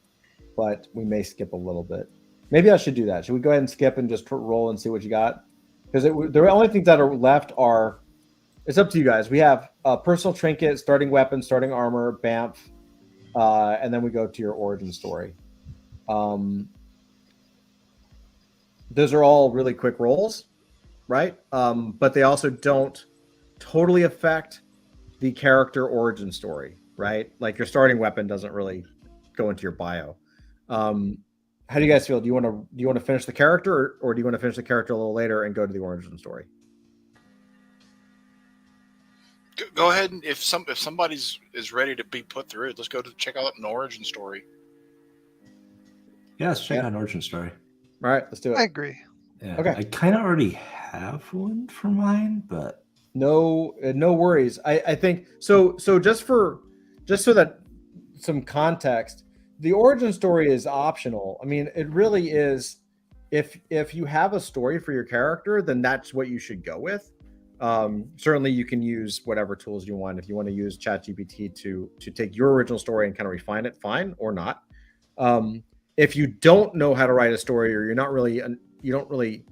A: but we may skip a little bit. Maybe I should do that. Should we go ahead and skip and just roll and see what you got? Because the only things that are left are. It's up to you guys. We have personal trinket, starting weapon, starting armor, BAMF, and then we go to your origin story. Those are all really quick rolls, right? But they also don't totally affect the character origin story, right? Like your starting weapon doesn't really go into your bio. How do you guys feel? Do you want to finish the character, or do you want to finish the character a little later and go to the origin story?
B: Go ahead, and if somebody's is ready to be put through it, let's go to check out an origin story.
F: Yeah, let's check out an origin story.
A: All right, let's do
D: I
A: it.
D: agree.
F: Yeah,
A: Okay.
F: I kind of already have one for mine, but
A: No worries. I think so. So just so that some context, the origin story is optional. I mean, it really is. If you have a story for your character, then that's what you should go with. Certainly, you can use whatever tools you want. If you want to use ChatGPT to take your original story and kind of refine it, fine, or not. If you don't know how to write a story, or you don't really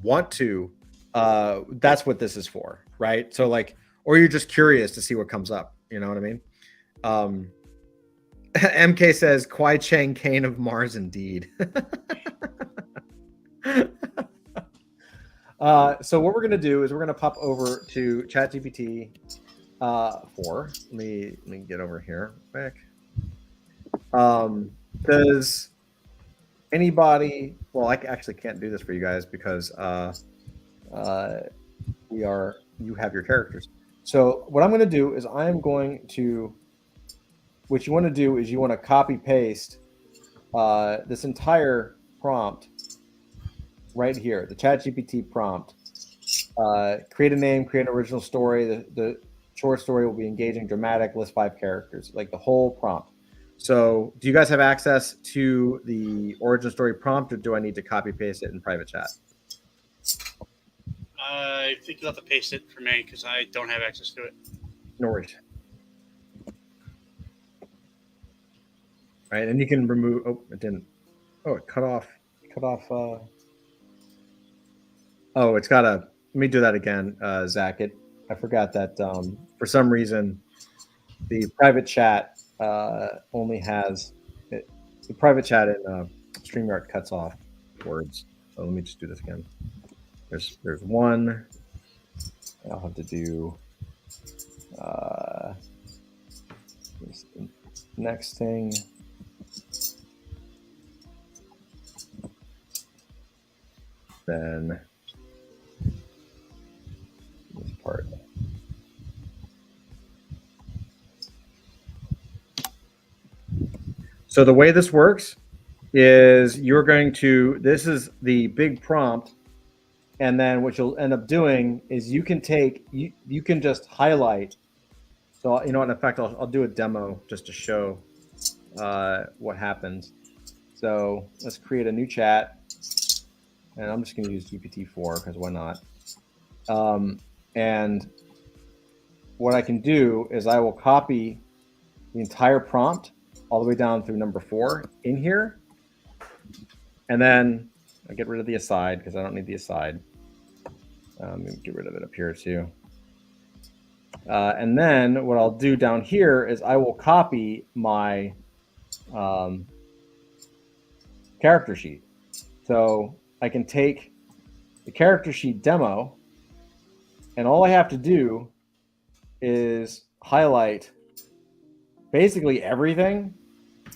A: want to, that's what this is for, right? So or you're just curious to see what comes up. You know what I mean? MK says Kwai Chang Kane of Mars, indeed. So what we're gonna do is we're gonna pop over to ChatGPT 4. Let me get over here quick. Does anybody? Well, I actually can't do this for you guys because you have your characters. So what I'm going to do is I'm going to. What you want to do is you want to copy paste this entire prompt right here, the ChatGPT prompt. Create a name, create an original story. The short story will be engaging, dramatic, list 5 characters, like the whole prompt. So do you guys have access to the origin story prompt, or do I need to copy paste it in private chat?
E: I think you'll have to paste it for me because I don't have access to it.
A: No worries. All right, and you can remove. Oh, it didn't. Oh, it cut off. Oh, it's got a. Let me do that again, Zach. I forgot that for some reason the private chat only has it. The private chat in StreamYard cuts off words. So let me just do this again. There's one. I'll have to do this next thing. Then this part. So the way this works is you're going to, this is the big prompt. And then what you'll end up doing is you can take, you can just highlight. So, you know what, in fact, I'll do a demo just to show what happens. So let's create a new chat. And I'm just going to use GPT-4 because why not? And what I can do is I will copy the entire prompt all the way down through number 4 in here. And then I get rid of the aside because I don't need the aside. Get rid of it up here too. And then what I'll do down here is I will copy my character sheet. So I can take the character sheet demo, and all I have to do is highlight basically everything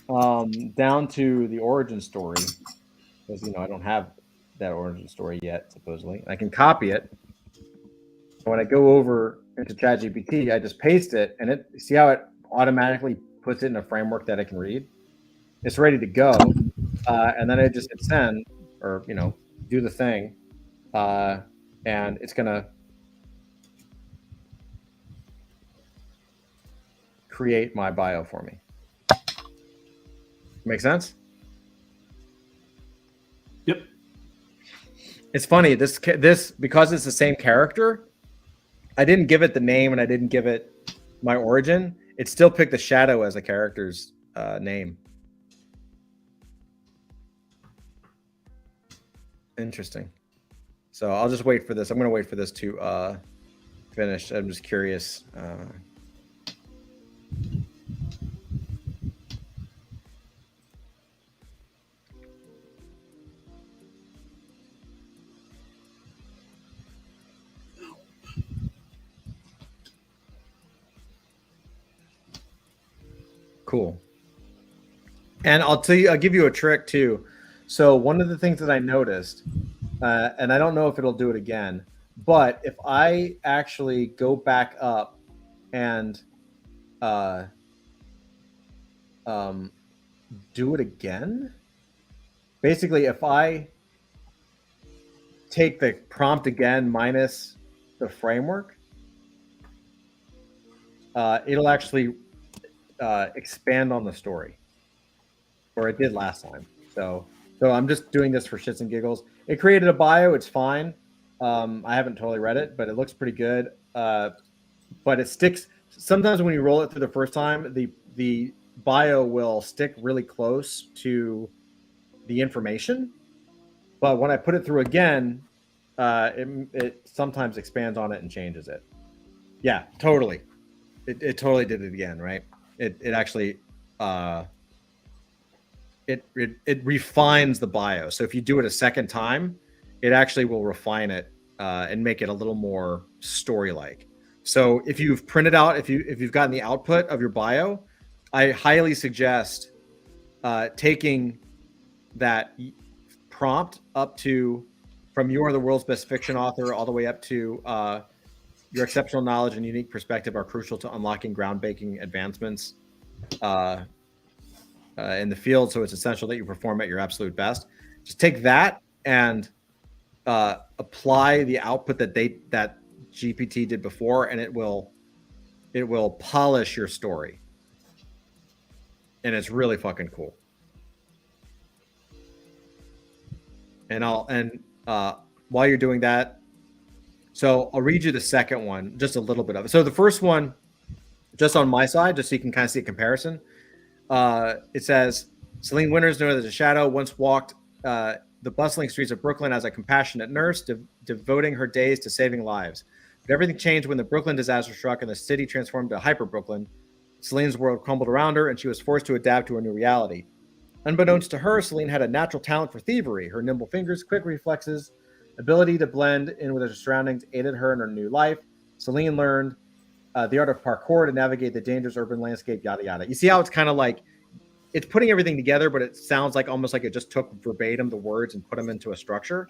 A: down to the origin story, because I don't have that origin story yet, supposedly. I can copy it. When I go over into ChatGPT, I just paste it, and see how it automatically puts it in a framework that I can read. It's ready to go, and then I just hit send, or do the thing, and it's gonna create my bio for me. Make sense?
F: Yep.
A: It's funny, this because it's the same character, I didn't give it the name and I didn't give it my origin. It still picked the shadow as a character's name. Interesting. So I'll just wait for this. I'm going to wait for this to finish. I'm just curious. Cool. And I'll give you a trick too. So one of the things that I noticed, and I don't know if it'll do it again, but if I actually go back up and do it again, basically if I take the prompt again minus the framework, it'll actually expand on the story, or it did last time. So I'm just doing this for shits and giggles. It created a bio. It's fine. I haven't totally read it, but it looks pretty good. But it sticks. Sometimes when you roll it through the first time, the bio will stick really close to the information. But when I put it through again, it sometimes expands on it and changes it. Yeah, totally. It totally did it again, right? It actually it refines the bio. So if you do it a second time, it actually will refine it and make it a little more story-like. So if you've printed out, if you've gotten the output of your bio, I highly suggest taking that prompt up to, from "You are the world's best fiction author" all the way up to "Your exceptional knowledge and unique perspective are crucial to unlocking groundbreaking advancements in the field. So it's essential that you perform at your absolute best." Just take that and apply the output that GPT did before, and it will polish your story. And it's really fucking cool. And while you're doing that, so I'll read you the second one, just a little bit of it. So the first one, just on my side, just so you can kind of see a comparison. It says, Celine Winters, known as a shadow, once walked the bustling streets of Brooklyn as a compassionate nurse, devoting her days to saving lives. But everything changed when the Brooklyn disaster struck and the city transformed to Hyper Brooklyn. Celine's world crumbled around her, and she was forced to adapt to a new reality. Unbeknownst to her, Celine had a natural talent for thievery. Her nimble fingers, quick reflexes, ability to blend in with her surroundings aided her in her new life. Celine learned the art of parkour to navigate the dangerous urban landscape, yada, yada. You see how it's kind of like, it's putting everything together, but it sounds like almost like it just took verbatim the words and put them into a structure.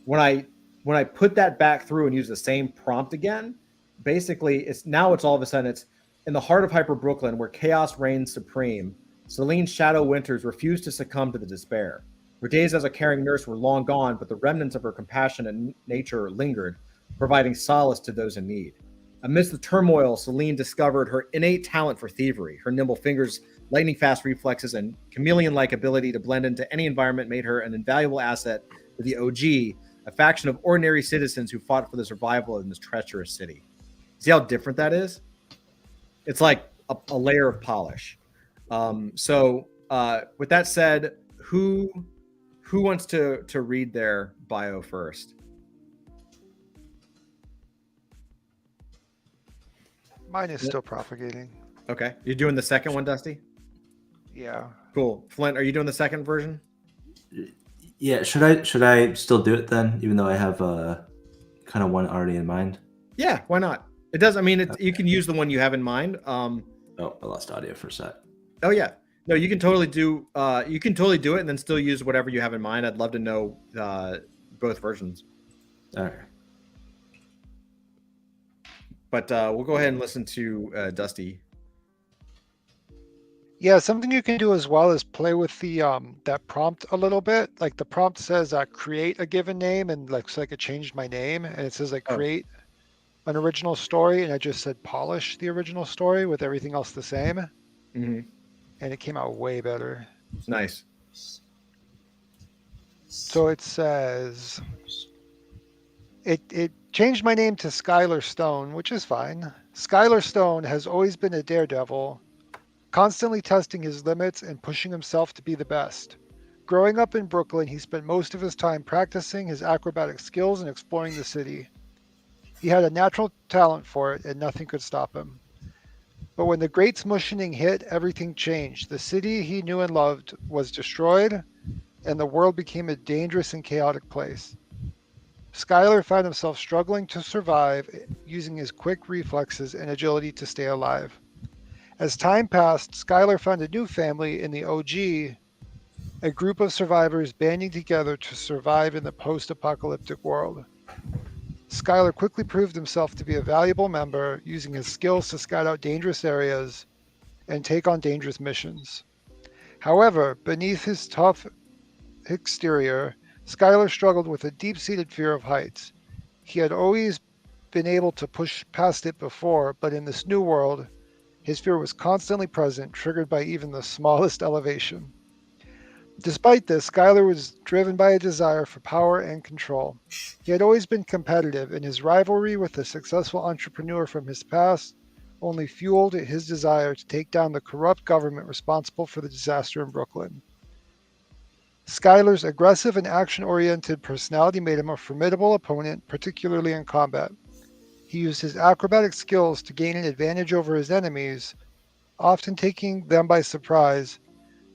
A: When I put that back through and use the same prompt again, basically it's all of a sudden it's in the heart of Hyper Brooklyn, where chaos reigns supreme. Celine Shadow Winters refused to succumb to the despair. Her days as a caring nurse were long gone, but the remnants of her compassionate nature lingered, providing solace to those in need. Amidst the turmoil, Celine discovered her innate talent for thievery. Her nimble fingers, lightning-fast reflexes, and chameleon-like ability to blend into any environment made her an invaluable asset to the OG, a faction of ordinary citizens who fought for the survival in this treacherous city. See how different that is? It's like a layer of polish. So with that said, who wants to read their bio first?
D: Mine is still propagating.
A: Okay, you're doing the second one, Dusty.
D: Yeah.
A: Cool. Flint, are you doing the second version?
C: Yeah, should I still do it then, even though I have kind of one already in mind?
A: Yeah, why not? It does. I mean, you can use the one you have in mind.
C: Oh, I lost audio for a sec.
A: Oh yeah, no, you can totally do. You can totally do it, and then still use whatever you have in mind. I'd love to know both versions.
C: All right.
A: But we'll go ahead and listen to Dusty.
D: Yeah, something you can do as well is play with the that prompt a little bit. Like the prompt says create a given name, and looks like it changed my name, and it says create an original story, and I just said polish the original story with everything else the same,
A: Mm-hmm.
D: and it came out way better.
A: Nice.
D: So it says it changed my name to Skylar Stone, which is fine. Skylar Stone has always been a daredevil, constantly testing his limits and pushing himself to be the best. Growing up in Brooklyn, he spent most of his time practicing his acrobatic skills and exploring the city. He had a natural talent for it, and nothing could stop him. But when the Great Smushening hit, everything changed. The city he knew and loved was destroyed, and the world became a dangerous and chaotic place. Skylar found himself struggling to survive, using his quick reflexes and agility to stay alive. As time passed, Skylar found a new family in the OG, a group of survivors banding together to survive in the post-apocalyptic world. Skylar quickly proved himself to be a valuable member, using his skills to scout out dangerous areas and take on dangerous missions. However, beneath his tough exterior, Skylar struggled with a deep-seated fear of heights. He had always been able to push past it before, but in this new world, his fear was constantly present, triggered by even the smallest elevation. Despite this, Skylar was driven by a desire for power and control. He had always been competitive, and his rivalry with a successful entrepreneur from his past only fueled his desire to take down the corrupt government responsible for the disaster in Brooklyn. Skylar's aggressive and action-oriented personality made him a formidable opponent, particularly in combat. He used his acrobatic skills to gain an advantage over his enemies, often taking them by surprise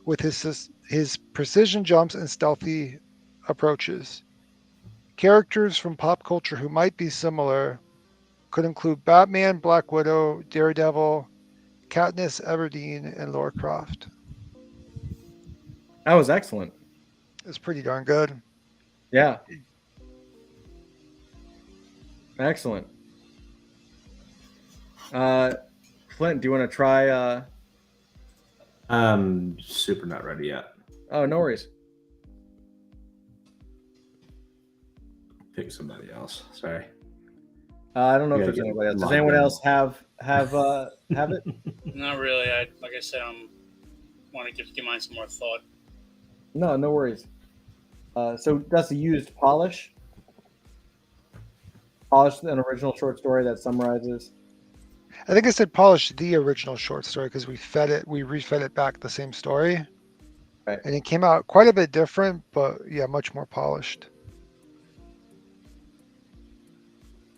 D: with his precision jumps and stealthy approaches. Characters from pop culture who might be similar could include Batman, Black Widow, Daredevil, Katniss Everdeen, and Lara Croft.
A: That was excellent.
D: It's pretty darn good.
A: Yeah. Excellent. Flint, do you want to try?
C: Super not ready yet.
A: Oh, no worries.
C: Pick somebody else. Sorry.
A: I don't know if
C: Yeah,
A: there's
C: get
A: anybody else. Does
C: logged
A: anyone
C: in.
A: else have it?
E: Not really. Like I said, I want to give mine some more thought.
A: No, no worries. So Dusty used Polish. Polish, an original short story that summarizes.
D: I think I said polish the original short story because we refed it back the same story.
A: Right.
D: And it came out quite a bit different, but yeah, much more polished.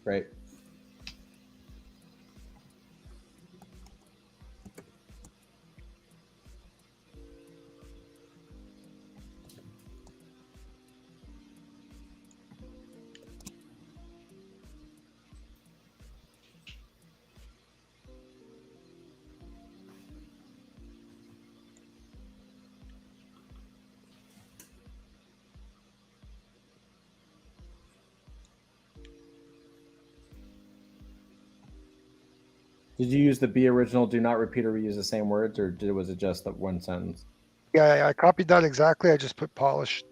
A: Right. Did you use the be original, do not repeat or reuse the same words, or was it just that one sentence?
D: Yeah, I copied that exactly. I just put polished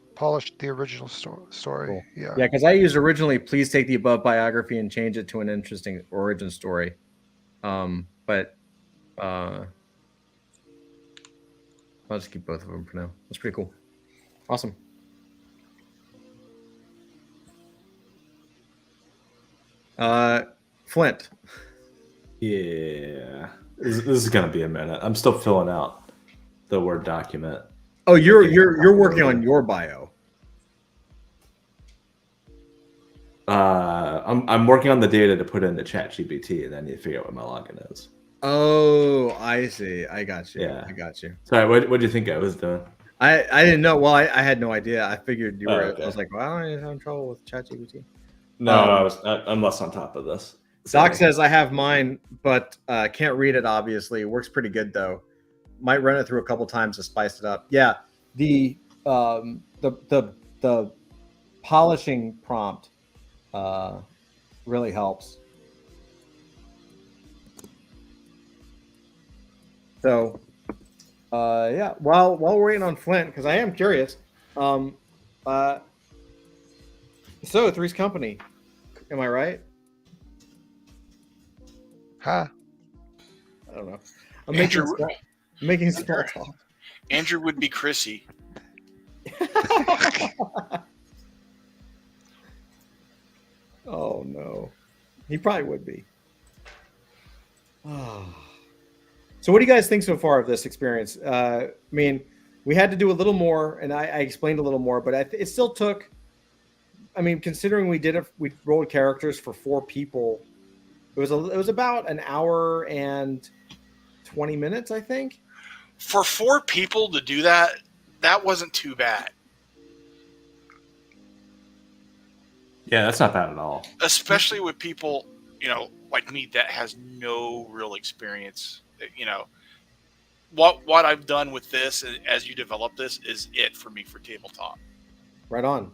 D: the original story.
A: Cool.
D: Yeah.
A: Yeah, because I used originally, please take the above biography and change it to an interesting origin story. But I'll just keep both of them for now. That's pretty cool. Awesome. Flint.
C: Yeah. This is gonna be a minute. I'm still filling out the Word document.
A: Oh, you're working on your bio.
C: I'm working on the data to put into ChatGPT, and then you figure out what my login is.
A: Oh, I see. I got you.
C: Yeah.
A: I got you.
C: Sorry, what do you think I was doing?
A: I didn't know. Well, I had no idea. I figured you were.
C: Oh, okay.
A: I was like, well, I'm having trouble with ChatGPT.
C: No, I'm less on top of this.
A: Doc says I have mine, but can't read it. Obviously, it works pretty good though. Might run it through a couple times to spice it up. Yeah, the polishing prompt really helps. So, yeah. While we're waiting on Flint, because I am curious. So Three's Company, am I right?
D: Huh?
A: I don't know. I'm making small talk.
B: Andrew would be Chrissy.
A: Oh no, he probably would be. So, what do you guys think so far of this experience? I mean, we had to do a little more, and I explained a little more, but it still took. I mean, considering we rolled characters for 4 people, it was about an hour and 20 minutes, I think.
B: For 4 people to do that wasn't too bad.
C: Yeah, that's not bad at all.
B: Especially with people, like me that has no real experience. What I've done with this as you develop this is it for me for tabletop.
A: Right on.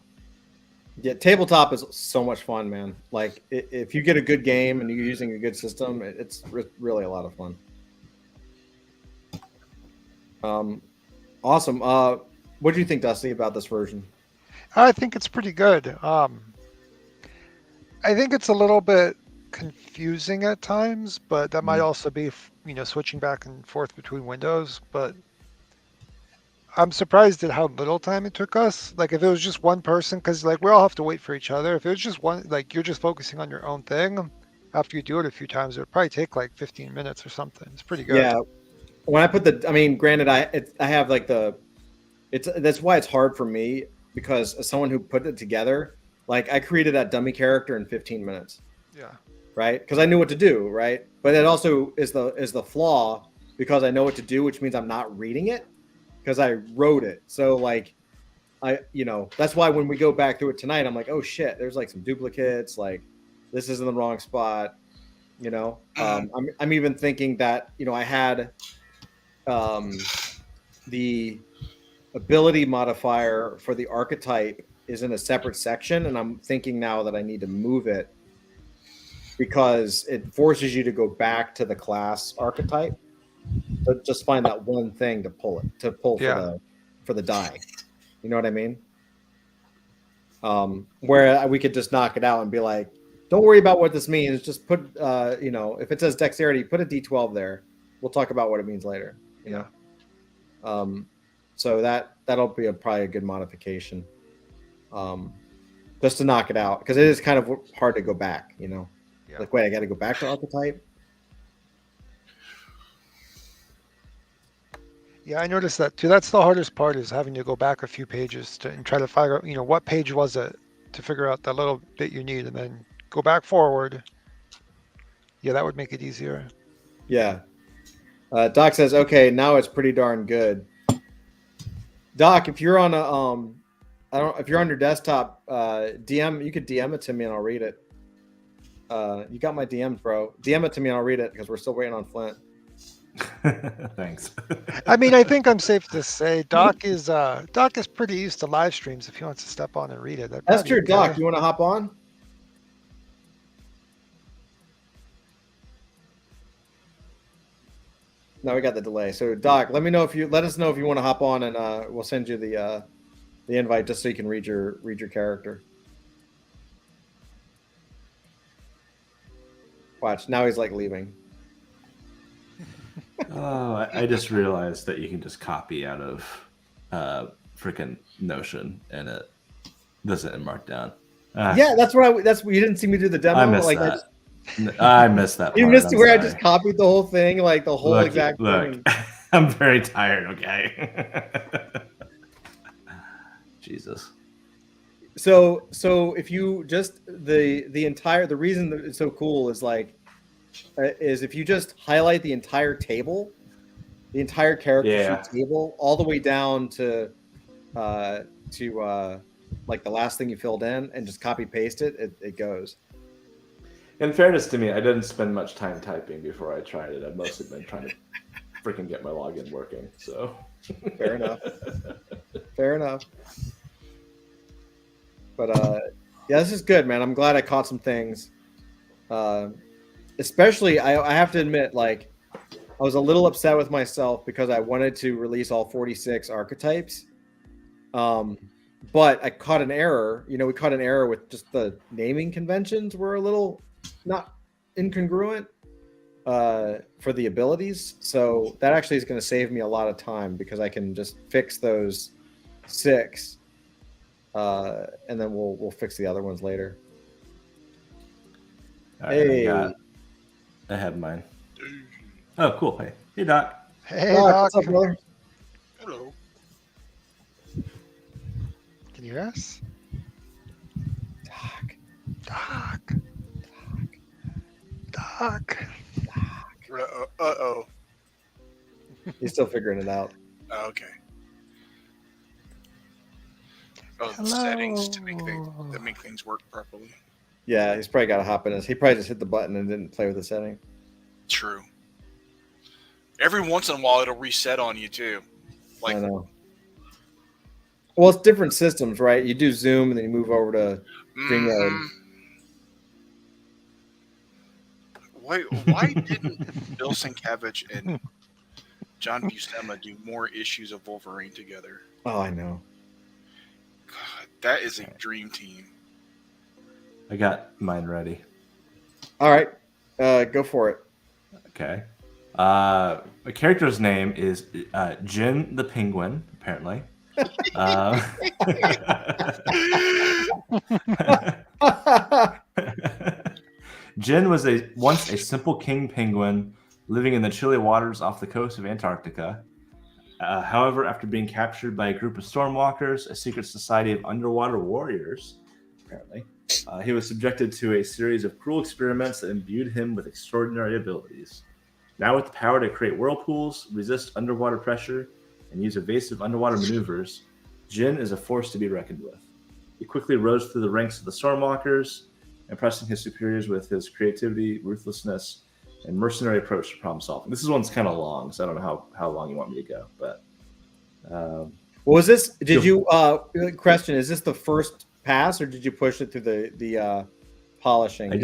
A: Yeah, tabletop is so much fun, man. Like if you get a good game and you're using a good system, it's really a lot of fun. Awesome. What do you think, Dusty, about this version?
D: I think it's pretty good. I think it's a little bit confusing at times, but that might also be, switching back and forth between windows. But I'm surprised at how little time it took us. Like if it was just one person, because like we all have to wait for each other. If it was just one, like you're just focusing on your own thing, after you do it a few times, it would probably take like 15 minutes or something. It's pretty good.
A: Yeah. When I put granted, I have like that's why it's hard for me, because as someone who put it together, like I created that dummy character in 15 minutes.
D: Yeah.
A: Right. Because I knew what to do. Right. But it also is the flaw, because I know what to do, which means I'm not reading it because I wrote it. So like, that's why when we go back through it tonight, I'm like, oh shit, there's like some duplicates. Like this is in the wrong spot. I'm even thinking that, I had the ability modifier for the archetype is in a separate section, and I'm thinking now that I need to move it because it forces you to go back to the class archetype, but just find that one thing to pull for the die. You know what I mean? Where we could just knock it out and be like, don't worry about what this means. Just put, if it says dexterity, put a D12 there. We'll talk about what it means later. So that'll be probably a good modification, just to knock it out, because it is kind of hard to go back. Like, wait, I got to go back to archetype.
D: Yeah, I noticed that too. That's the hardest part, is having to go back a few pages and try to figure out, what page was it, to figure out that little bit you need, and then go back forward. Yeah, that would make it easier.
A: Yeah. Doc says, okay, now it's pretty darn good. Doc, if you're on if you're on your desktop, you could DM it to me and I'll read it. You got my DMs, bro. DM it to me and I'll read it, because we're still waiting on Flint.
C: Thanks.
D: I mean, I think I'm safe to say Doc is pretty used to live streams. If he wants to step on and read it,
A: that's true. Doc, you want to hop on? No, we got the delay. So Doc, let us know if you want to hop on, and we'll send you the invite just so you can read your character. Watch, now he's like leaving.
C: Oh, I just realized that you can just copy out of freaking Notion, and it doesn't mark down.
A: Yeah, that's what you didn't see me do the demo.
C: I missed that. I missed that part.
A: You missed
C: I'm
A: where I
C: sorry.
A: just copied the whole thing, like the whole exact thing.
C: I'm very tired. Okay. Jesus.
A: So if you just the reason that it's so cool is like is if you just highlight the entire table, the entire character sheet table, all the way down to like the last thing you filled in, and just copy paste it, it goes.
F: In fairness to me, I didn't spend much time typing before I tried it. I've mostly been trying to freaking get my login working. So
A: fair enough. Fair enough. But yeah, this is good, man. I'm glad I caught some things. Especially, I have to admit, like, I was a little upset with myself because I wanted to release all 46 archetypes. But I caught an error. You know, we caught an error with just the naming conventions were a little not incongruent for the abilities. So that actually is going to save me a lot of time because I can just fix those 6. And then we'll fix the other ones later.
C: Right, hey, I have mine. Oh, cool. Hey, Doc.
D: Hey, Doc.
A: What's up, brother?
B: Hello.
D: Can you hear us? Doc.
B: Uh-oh.
A: He's still figuring it out.
B: Oh, okay. Oh, the settings to make things work properly.
A: Yeah, he's probably got to hop in. He probably just hit the button and didn't play with the setting.
B: True. Every once in a while, it'll reset on you too. Like,
A: I know. Well, it's different systems, right? You do Zoom and then you move over to StreamYard.
B: Why didn't Bill Sienkiewicz and John Buscema do more issues of Wolverine together?
A: Oh, I know.
B: God, that is a dream team.
C: I got mine ready.
A: All right, go for it.
C: Okay. My character's name is Jin the Penguin, apparently. Jin was once a simple king penguin living in the chilly waters off the coast of Antarctica. However, after being captured by a group of stormwalkers, a secret society of underwater warriors, apparently, he was subjected to a series of cruel experiments that imbued him with extraordinary abilities. Now with the power to create whirlpools, resist underwater pressure, and use evasive underwater maneuvers, Jin is a force to be reckoned with. He quickly rose through the ranks of the stormwalkers, impressing his superiors with his creativity, ruthlessness, and mercenary approach to problem solving. This one's kind of long, so I don't know how long you want me to go, but
A: was this? Did you question? Is this the first pass, or did you push it through the polishing?
C: I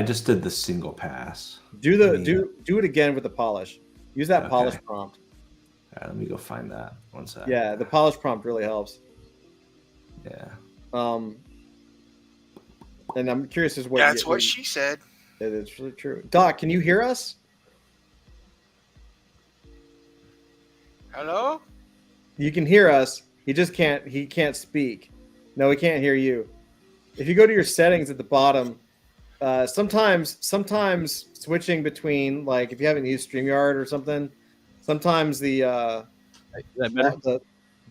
C: just did the single pass.
A: Do it again with the polish. Use that polish prompt.
C: All right, let me go find that. One sec.
A: Yeah, the polish prompt really helps.
C: Yeah.
A: And I'm curious as what.
B: That's what she said.
A: It's really true. Doc, can you hear us?
B: Hello?
A: You can hear us. He just can't. He can't speak. No, he can't hear you. If you go to your settings at the bottom, sometimes switching between, like, if you haven't used StreamYard or something, sometimes there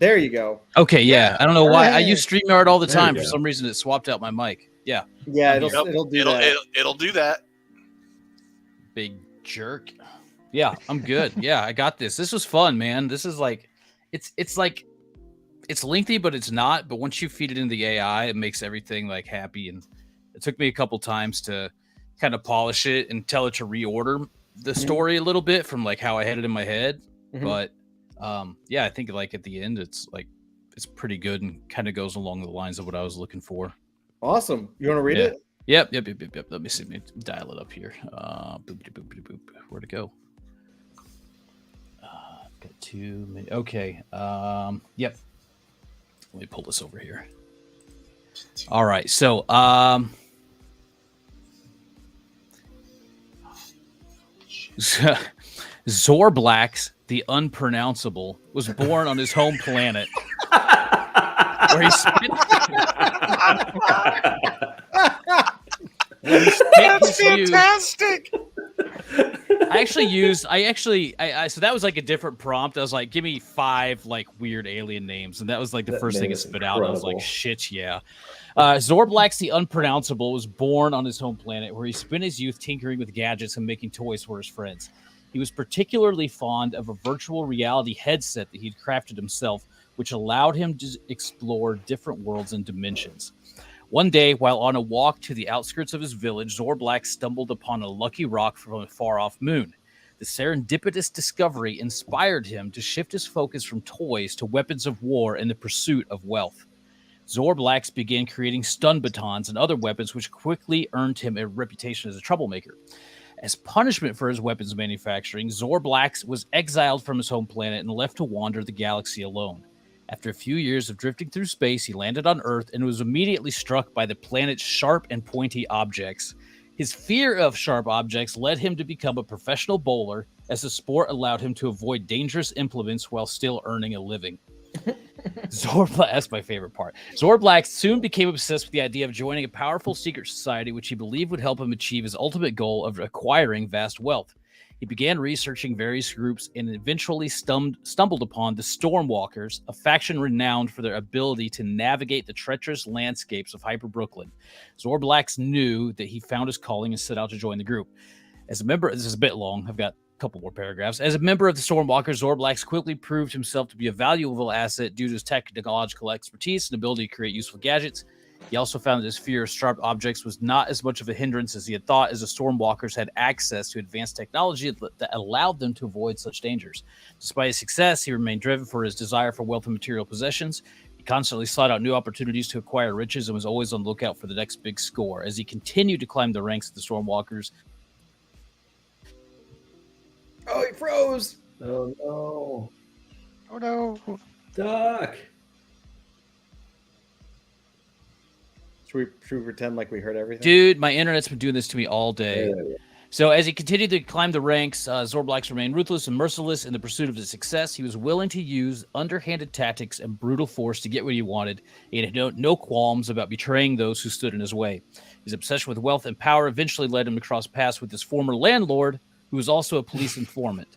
A: you go.
G: Okay, yeah. I don't know why. I use StreamYard all the time. For some reason, it swapped out my mic. Yeah.
A: Yeah, it'll do that.
B: It'll do that.
G: Big jerk. Yeah, I'm good. Yeah, I got this. This was fun, man. This is like, it's like, it's lengthy, but it's not. But once you feed it into the AI, it makes everything like happy. And it took me a couple times to kind of polish it and tell it to reorder the story a little bit from like how I had it in my head. But yeah, I think like at the end, it's pretty good and kind of goes along the lines of what I was looking for.
A: Awesome. You want to read it?
G: Yep. Let me see. Let me dial it up here. Where'd it go? Got 2 minutes. Okay. Yep. Let me pull this over here. All right. So, Zorblax, the unpronounceable, was born on his home planet, where he spent Well, he spent
B: That's
G: his youth-
B: fantastic.
G: So that was like a different prompt. I was like, give me 5 like weird alien names, and that was like the
F: That
G: first thing
F: name
G: it
F: is
G: spit out. I was like,
F: incredible.
G: shit, yeah. Zorblax the Unpronounceable was born on his home planet, where he spent his youth tinkering with gadgets and making toys for his friends. He was particularly fond of a virtual reality headset that he'd crafted himself, which allowed him to explore different worlds and dimensions. One day, while on a walk to the outskirts of his village, Zorblax stumbled upon a lucky rock from a far-off moon. The serendipitous discovery inspired him to shift his focus from toys to weapons of war in the pursuit of wealth. Zorblax began creating stun batons and other weapons, which quickly earned him a reputation as a troublemaker. As punishment for his weapons manufacturing, Zorblax was exiled from his home planet and left to wander the galaxy alone. After a few years of drifting through space, he landed on Earth and was immediately struck by the planet's sharp and pointy objects. His fear of sharp objects led him to become a professional bowler, as the sport allowed him to avoid dangerous implements while still earning a living. That's my favorite part. Zorblax soon became obsessed with the idea of joining a powerful secret society, which he believed would help him achieve his ultimate goal of acquiring vast wealth. He began researching various groups and eventually stumbled upon the Stormwalkers, a faction renowned for their ability to navigate the treacherous landscapes of Hyper Brooklyn. Zorblax knew that he found his calling and set out to join the group. As a member, this is a bit long, I've got a couple more paragraphs. As a member of the Stormwalkers, Zorblax quickly proved himself to be a valuable asset due to his technological expertise and ability to create useful gadgets. He also found that his fear of sharp objects was not as much of a hindrance as he had thought, as the Stormwalkers had access to advanced technology that allowed them to avoid such dangers. Despite his success, he remained driven for his desire for wealth and material possessions. He constantly sought out new opportunities to acquire riches and was always on the lookout for the next big score. As he continued to climb the ranks of the Stormwalkers...
A: Oh, he froze.
F: Oh no.
D: Oh no.
F: Duck.
A: Should we pretend like we heard everything?
G: Dude, my internet's been doing this to me all day.
F: Yeah.
G: So as he continued to climb the ranks, Zorblax remained ruthless and merciless in the pursuit of his success. He was willing to use underhanded tactics and brutal force to get what he wanted. He had no qualms about betraying those who stood in his way. His obsession with wealth and power eventually led him to cross paths with his former landlord, who was also a police informant.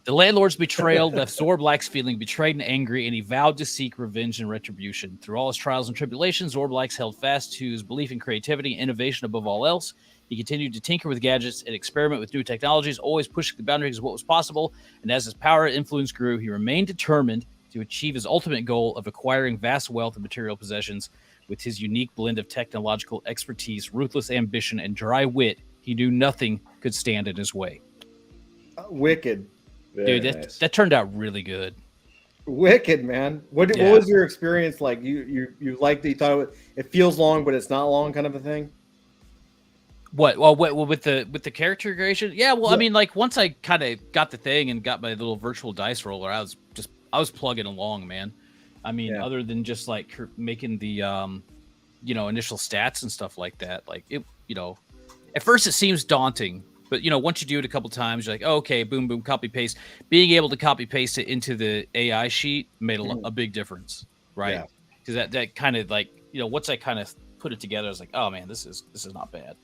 G: The landlord's betrayal left Zorblax feeling betrayed and angry, and he vowed to seek revenge and retribution. Through all his trials and tribulations, Zorblax held fast to his belief in creativity and innovation above all else. He continued to tinker with gadgets and experiment with new technologies, always pushing the boundaries of what was possible. And as his power and influence grew, he remained determined to achieve his ultimate goal of acquiring vast wealth and material possessions. With his unique blend of technological expertise, ruthless ambition, and dry wit, he knew nothing could stand in his way.
A: Wicked.
F: Very
G: Dude,
F: nice.
G: that turned out really good.
A: Wicked, man. What
G: Yeah.
A: was your experience like? You liked it? You thought it feels long, but it's not long, kind of a thing.
G: What? Well, with the character creation? Yeah. Well, I
A: Yeah.
G: mean, like once I kind of got the thing and got my little virtual dice roller, I was plugging along, man. I mean,
A: Yeah.
G: other than just like making the initial stats and stuff like that, like it, at first it seems daunting, but once you do it a couple times, you're like, oh, okay, boom, boom, copy paste. Being able to copy paste it into the AI sheet made a big difference, right?
A: Yeah.
G: Because that kind of like once I kind of put it together, I was like, oh man, this is not bad.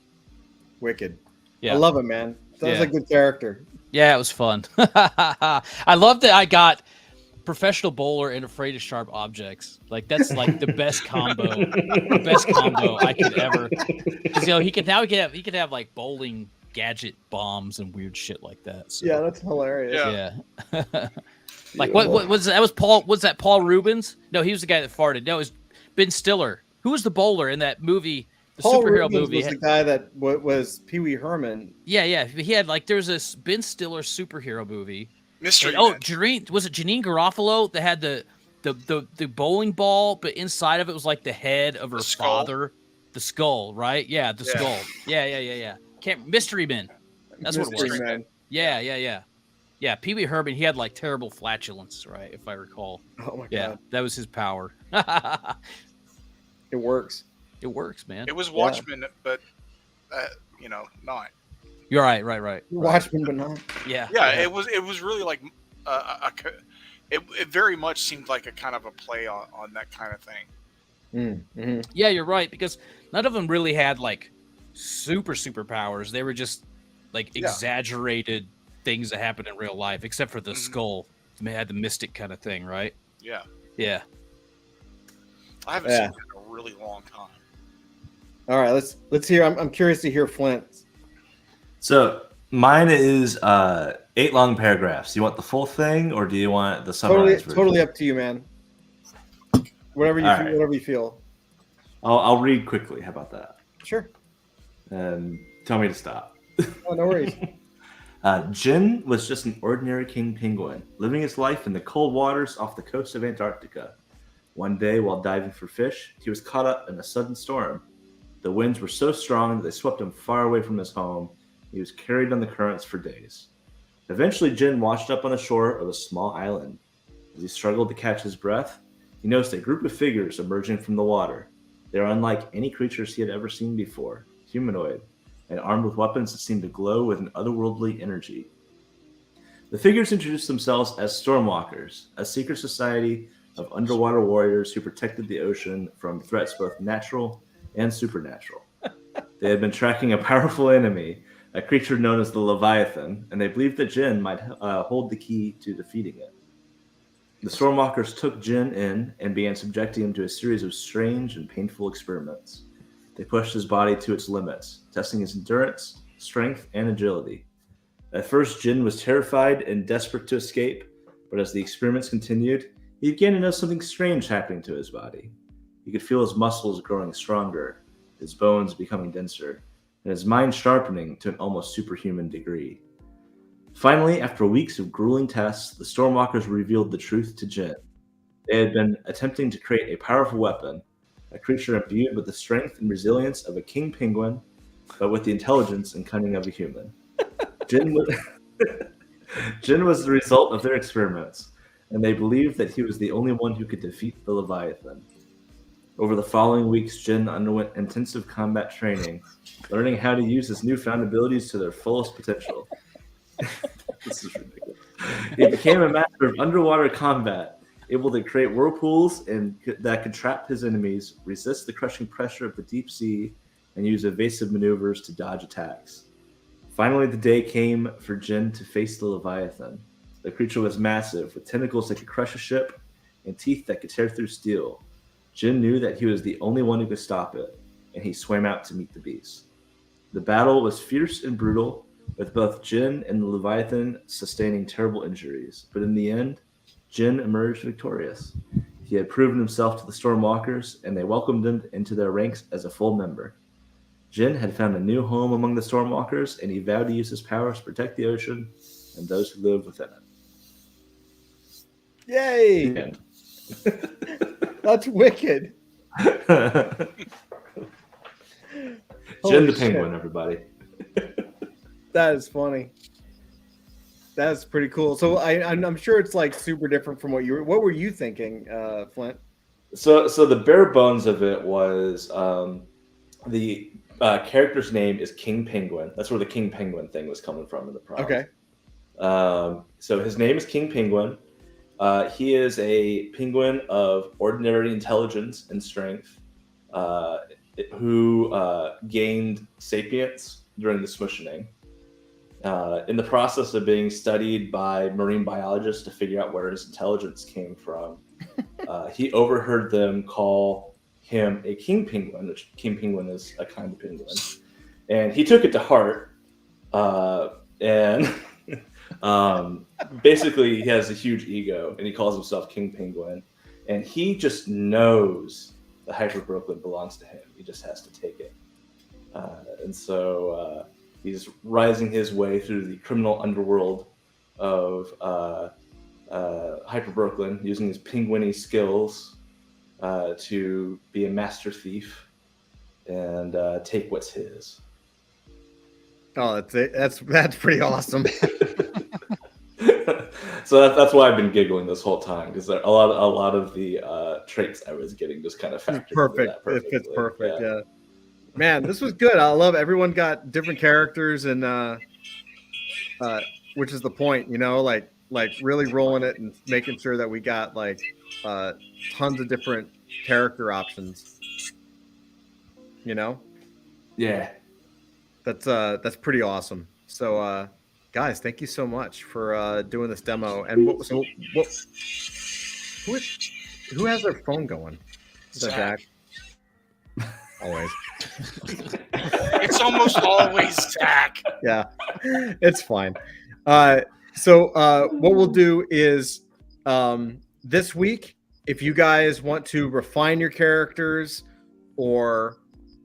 A: Wicked.
G: Yeah.
A: I love it, man. Sounds
G: Yeah.
A: like a good character.
G: Yeah, it was fun. I love that I got professional bowler and afraid of sharp objects. Like that's like the best combo, I could ever. Because he could have like bowling gadget bombs and weird shit like that. So,
A: Yeah, that's hilarious.
G: yeah. Like what was that? Was Paul? Was that Paul Rubens? No, he was the guy that farted. No, it was Ben Stiller. Who was the bowler in that movie? The
A: Paul
G: superhero
A: Rubens
G: movie.
A: was the guy that was Pee Wee Herman.
G: Yeah. He had like there was this Ben Stiller superhero movie.
B: Mystery.
G: And,
B: Man.
G: Janine Garofalo that had the bowling ball, but inside of it was like the head of her
B: skull?
G: father, the skull, right? Yeah, the
B: Yeah.
G: skull. Yeah. Mystery Men. That's what it
A: Mystery
G: was.
A: Man.
G: Yeah. Pee Wee Herman, he had like terrible flatulence, right? If I recall.
A: Oh my
G: Yeah,
A: god,
G: that was his power.
A: it works.
G: It works, man.
B: It was Watchmen, but not.
G: You're right.
A: Watchmen, but not.
G: Yeah.
B: Yeah, it was really like it very much seemed like a kind of a play on that kind of thing.
A: Mm-hmm.
G: Yeah, you're right, because none of them really had like super powers. They were just like exaggerated things that happen in real life, except for the skull. They had the mystic kind of thing, right?
B: Yeah.
G: Yeah.
B: I haven't seen it in a really long time.
A: All right, let's hear. I'm curious to hear Flint's.
C: So mine is 8 long paragraphs. You want the full thing, or do you want the summarized version?
A: Totally up to you, man. Whatever you feel, whatever you feel.
C: I'll read quickly. How about that?
A: Sure.
C: And tell me to stop.
A: Oh, no worries.
C: Jin was just an ordinary king penguin, living his life in the cold waters off the coast of Antarctica. One day, while diving for fish, he was caught up in a sudden storm. The winds were so strong that they swept him far away from his home. He was carried on the currents for days. Eventually, Jin washed up on the shore of a small island. As he struggled to catch his breath, he noticed a group of figures emerging from the water. They were unlike any creatures he had ever seen before, humanoid, and armed with weapons that seemed to glow with an otherworldly energy. The figures introduced themselves as Stormwalkers, a secret society of underwater warriors who protected the ocean from threats both natural and supernatural. They had been tracking a powerful enemy, a creature known as the Leviathan, and they believed that Jin might hold the key to defeating it. The Stormwalkers took Jin in and began subjecting him to a series of strange and painful experiments. They pushed his body to its limits, testing his endurance, strength, and agility. At first, Jin was terrified and desperate to escape, but as the experiments continued, he began to notice something strange happening to his body. He could feel his muscles growing stronger, his bones becoming denser, and his mind sharpening to an almost superhuman degree. Finally, after weeks of grueling tests, the Stormwalkers revealed the truth to Jin. They had been attempting to create a powerful weapon, a creature imbued with the strength and resilience of a king penguin, but with the intelligence and cunning of a human. Jin was the result of their experiments, and they believed that he was the only one who could defeat the Leviathan. Over the following weeks, Jin underwent intensive combat training, learning how to use his newfound abilities to their fullest potential. This is ridiculous. He became a master of underwater combat, able to create whirlpools that could trap his enemies, resist the crushing pressure of the deep sea, and use evasive maneuvers to dodge attacks. Finally, the day came for Jin to face the Leviathan. The creature was massive, with tentacles that could crush a ship and teeth that could tear through steel. Jin knew that he was the only one who could stop it, and he swam out to meet the beast. The battle was fierce and brutal, with both Jin and the Leviathan sustaining terrible injuries. But in the end, Jin emerged victorious. He had proven himself to the Stormwalkers, and they welcomed him into their ranks as a full member. Jin had found a new home among the Stormwalkers, and he vowed to use his powers to protect the ocean and those who live within it.
A: Yay!
C: Yeah.
A: That's wicked.
C: Jin the Penguin, everybody.
A: That is funny. That's pretty cool. So I'm sure it's like super different from what were you thinking, Flint?
C: So the bare bones of it was the character's name is King Penguin. That's where the King Penguin thing was coming from in the prompt.
A: Okay.
C: So his name is King Penguin. He is a penguin of ordinary intelligence and strength who gained sapience during the Smushening. In the process of being studied by marine biologists to figure out where his intelligence came from, he overheard them call him a king penguin, which king penguin is a kind of penguin. And he took it to heart. And basically he has a huge ego and he calls himself King Penguin. And he just knows the Hyper Brooklyn belongs to him. He just has to take it. And so he's rising his way through the criminal underworld of Hyper Brooklyn, using his penguin-y skills to be a master thief and take what's his.
A: Oh, that's pretty awesome.
C: So that's why I've been giggling this whole time, because a lot of the traits I was getting just kind of factored
A: Perfect.
C: into that
A: It fits perfect.
C: Yeah.
A: Yeah. Man, this was good. I love everyone got different characters, and which is the point, like really rolling it and making sure that we got like tons of different character options.
C: Yeah.
A: That's pretty awesome. So guys, thank you so much for doing this demo. And who has their phone going? Is that Zach? Always.
B: It's almost always Zach.
A: Yeah, it's fine. So what we'll do is this week, if you guys want to refine your characters or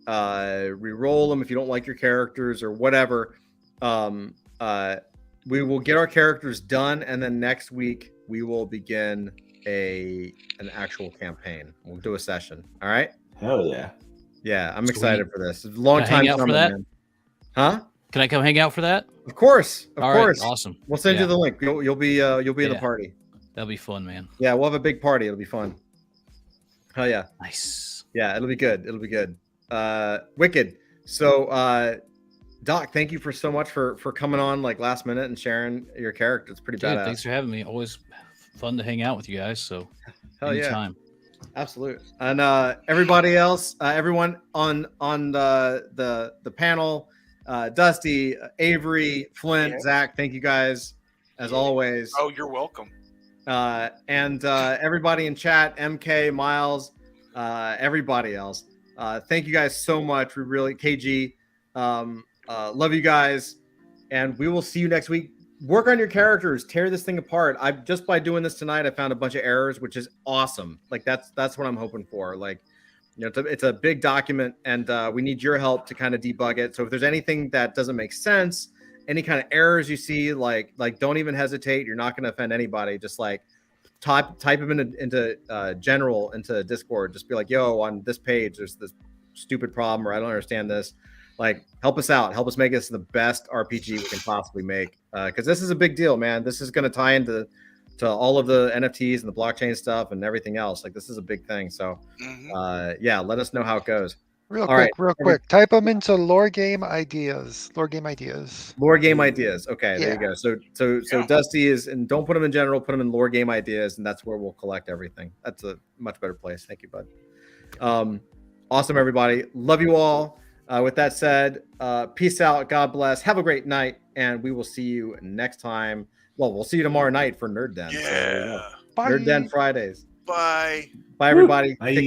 A: re-roll them if you don't like your characters or whatever, we will get our characters done, and then next week we will begin an actual campaign. We'll do a session. All right.
C: Hell yeah.
A: Yeah, I'm excited for this. It's a long time
G: hang out
A: coming,
G: for that?
A: man. Huh?
G: Can I come hang out for that?
A: Of course. Of
G: All
A: course.
G: right, awesome.
A: We'll send you the link. You'll be in the
G: Yeah.
A: party.
G: That'll be fun, man.
A: Yeah, we'll have a big party. It'll be fun. Hell yeah.
G: Nice.
A: Yeah, it'll be good. It'll be good. Wicked. So Doc, thank you for so much for coming on like last minute and sharing your character. It's pretty
G: Dude,
A: badass.
G: thanks for having me. Always fun to hang out with you guys. So
A: Hell yeah.
G: anytime.
A: Absolutely. And everybody else, everyone on the panel, Dusty, Avery, Flint, Zach, thank you guys as always.
B: Oh, you're welcome.
A: And everybody in chat, MK, Miles, everybody else. Thank you guys so much. We really, KG, love you guys. And we will see you next week. Work on your characters, tear this thing apart. Just by doing this tonight, I found a bunch of errors, which is awesome. Like that's what I'm hoping for. Like, you know, it's a big document, and we need your help to kind of debug it. So if there's anything that doesn't make sense, any kind of errors you see, like don't even hesitate. You're not going to offend anybody. Just like type them into general into Discord. Just be like, yo, on this page, there's this stupid problem, or I don't understand this. Like, help us out. Help us make this the best RPG we can possibly make. Because this is a big deal, man. This is going to tie into all of the NFTs and the blockchain stuff and everything else. Like, this is a big thing. So, yeah, let us know how it goes.
D: Real quick. Type them into lore game ideas. Lore game ideas.
A: Lore game ideas. Okay,
D: Yeah.
A: there you go. So Dusty is, and don't put them in general. Put them in lore game ideas, and that's where we'll collect everything. That's a much better place. Thank you, bud. Awesome, everybody. Love you all. With that said, peace out. God bless. Have a great night, and we will see you next time. Well, we'll see you tomorrow night for Nerd Den.
B: Yeah.
A: So, Nerd Den Fridays.
B: Bye.
A: Bye, everybody.
C: Bye.
A: Take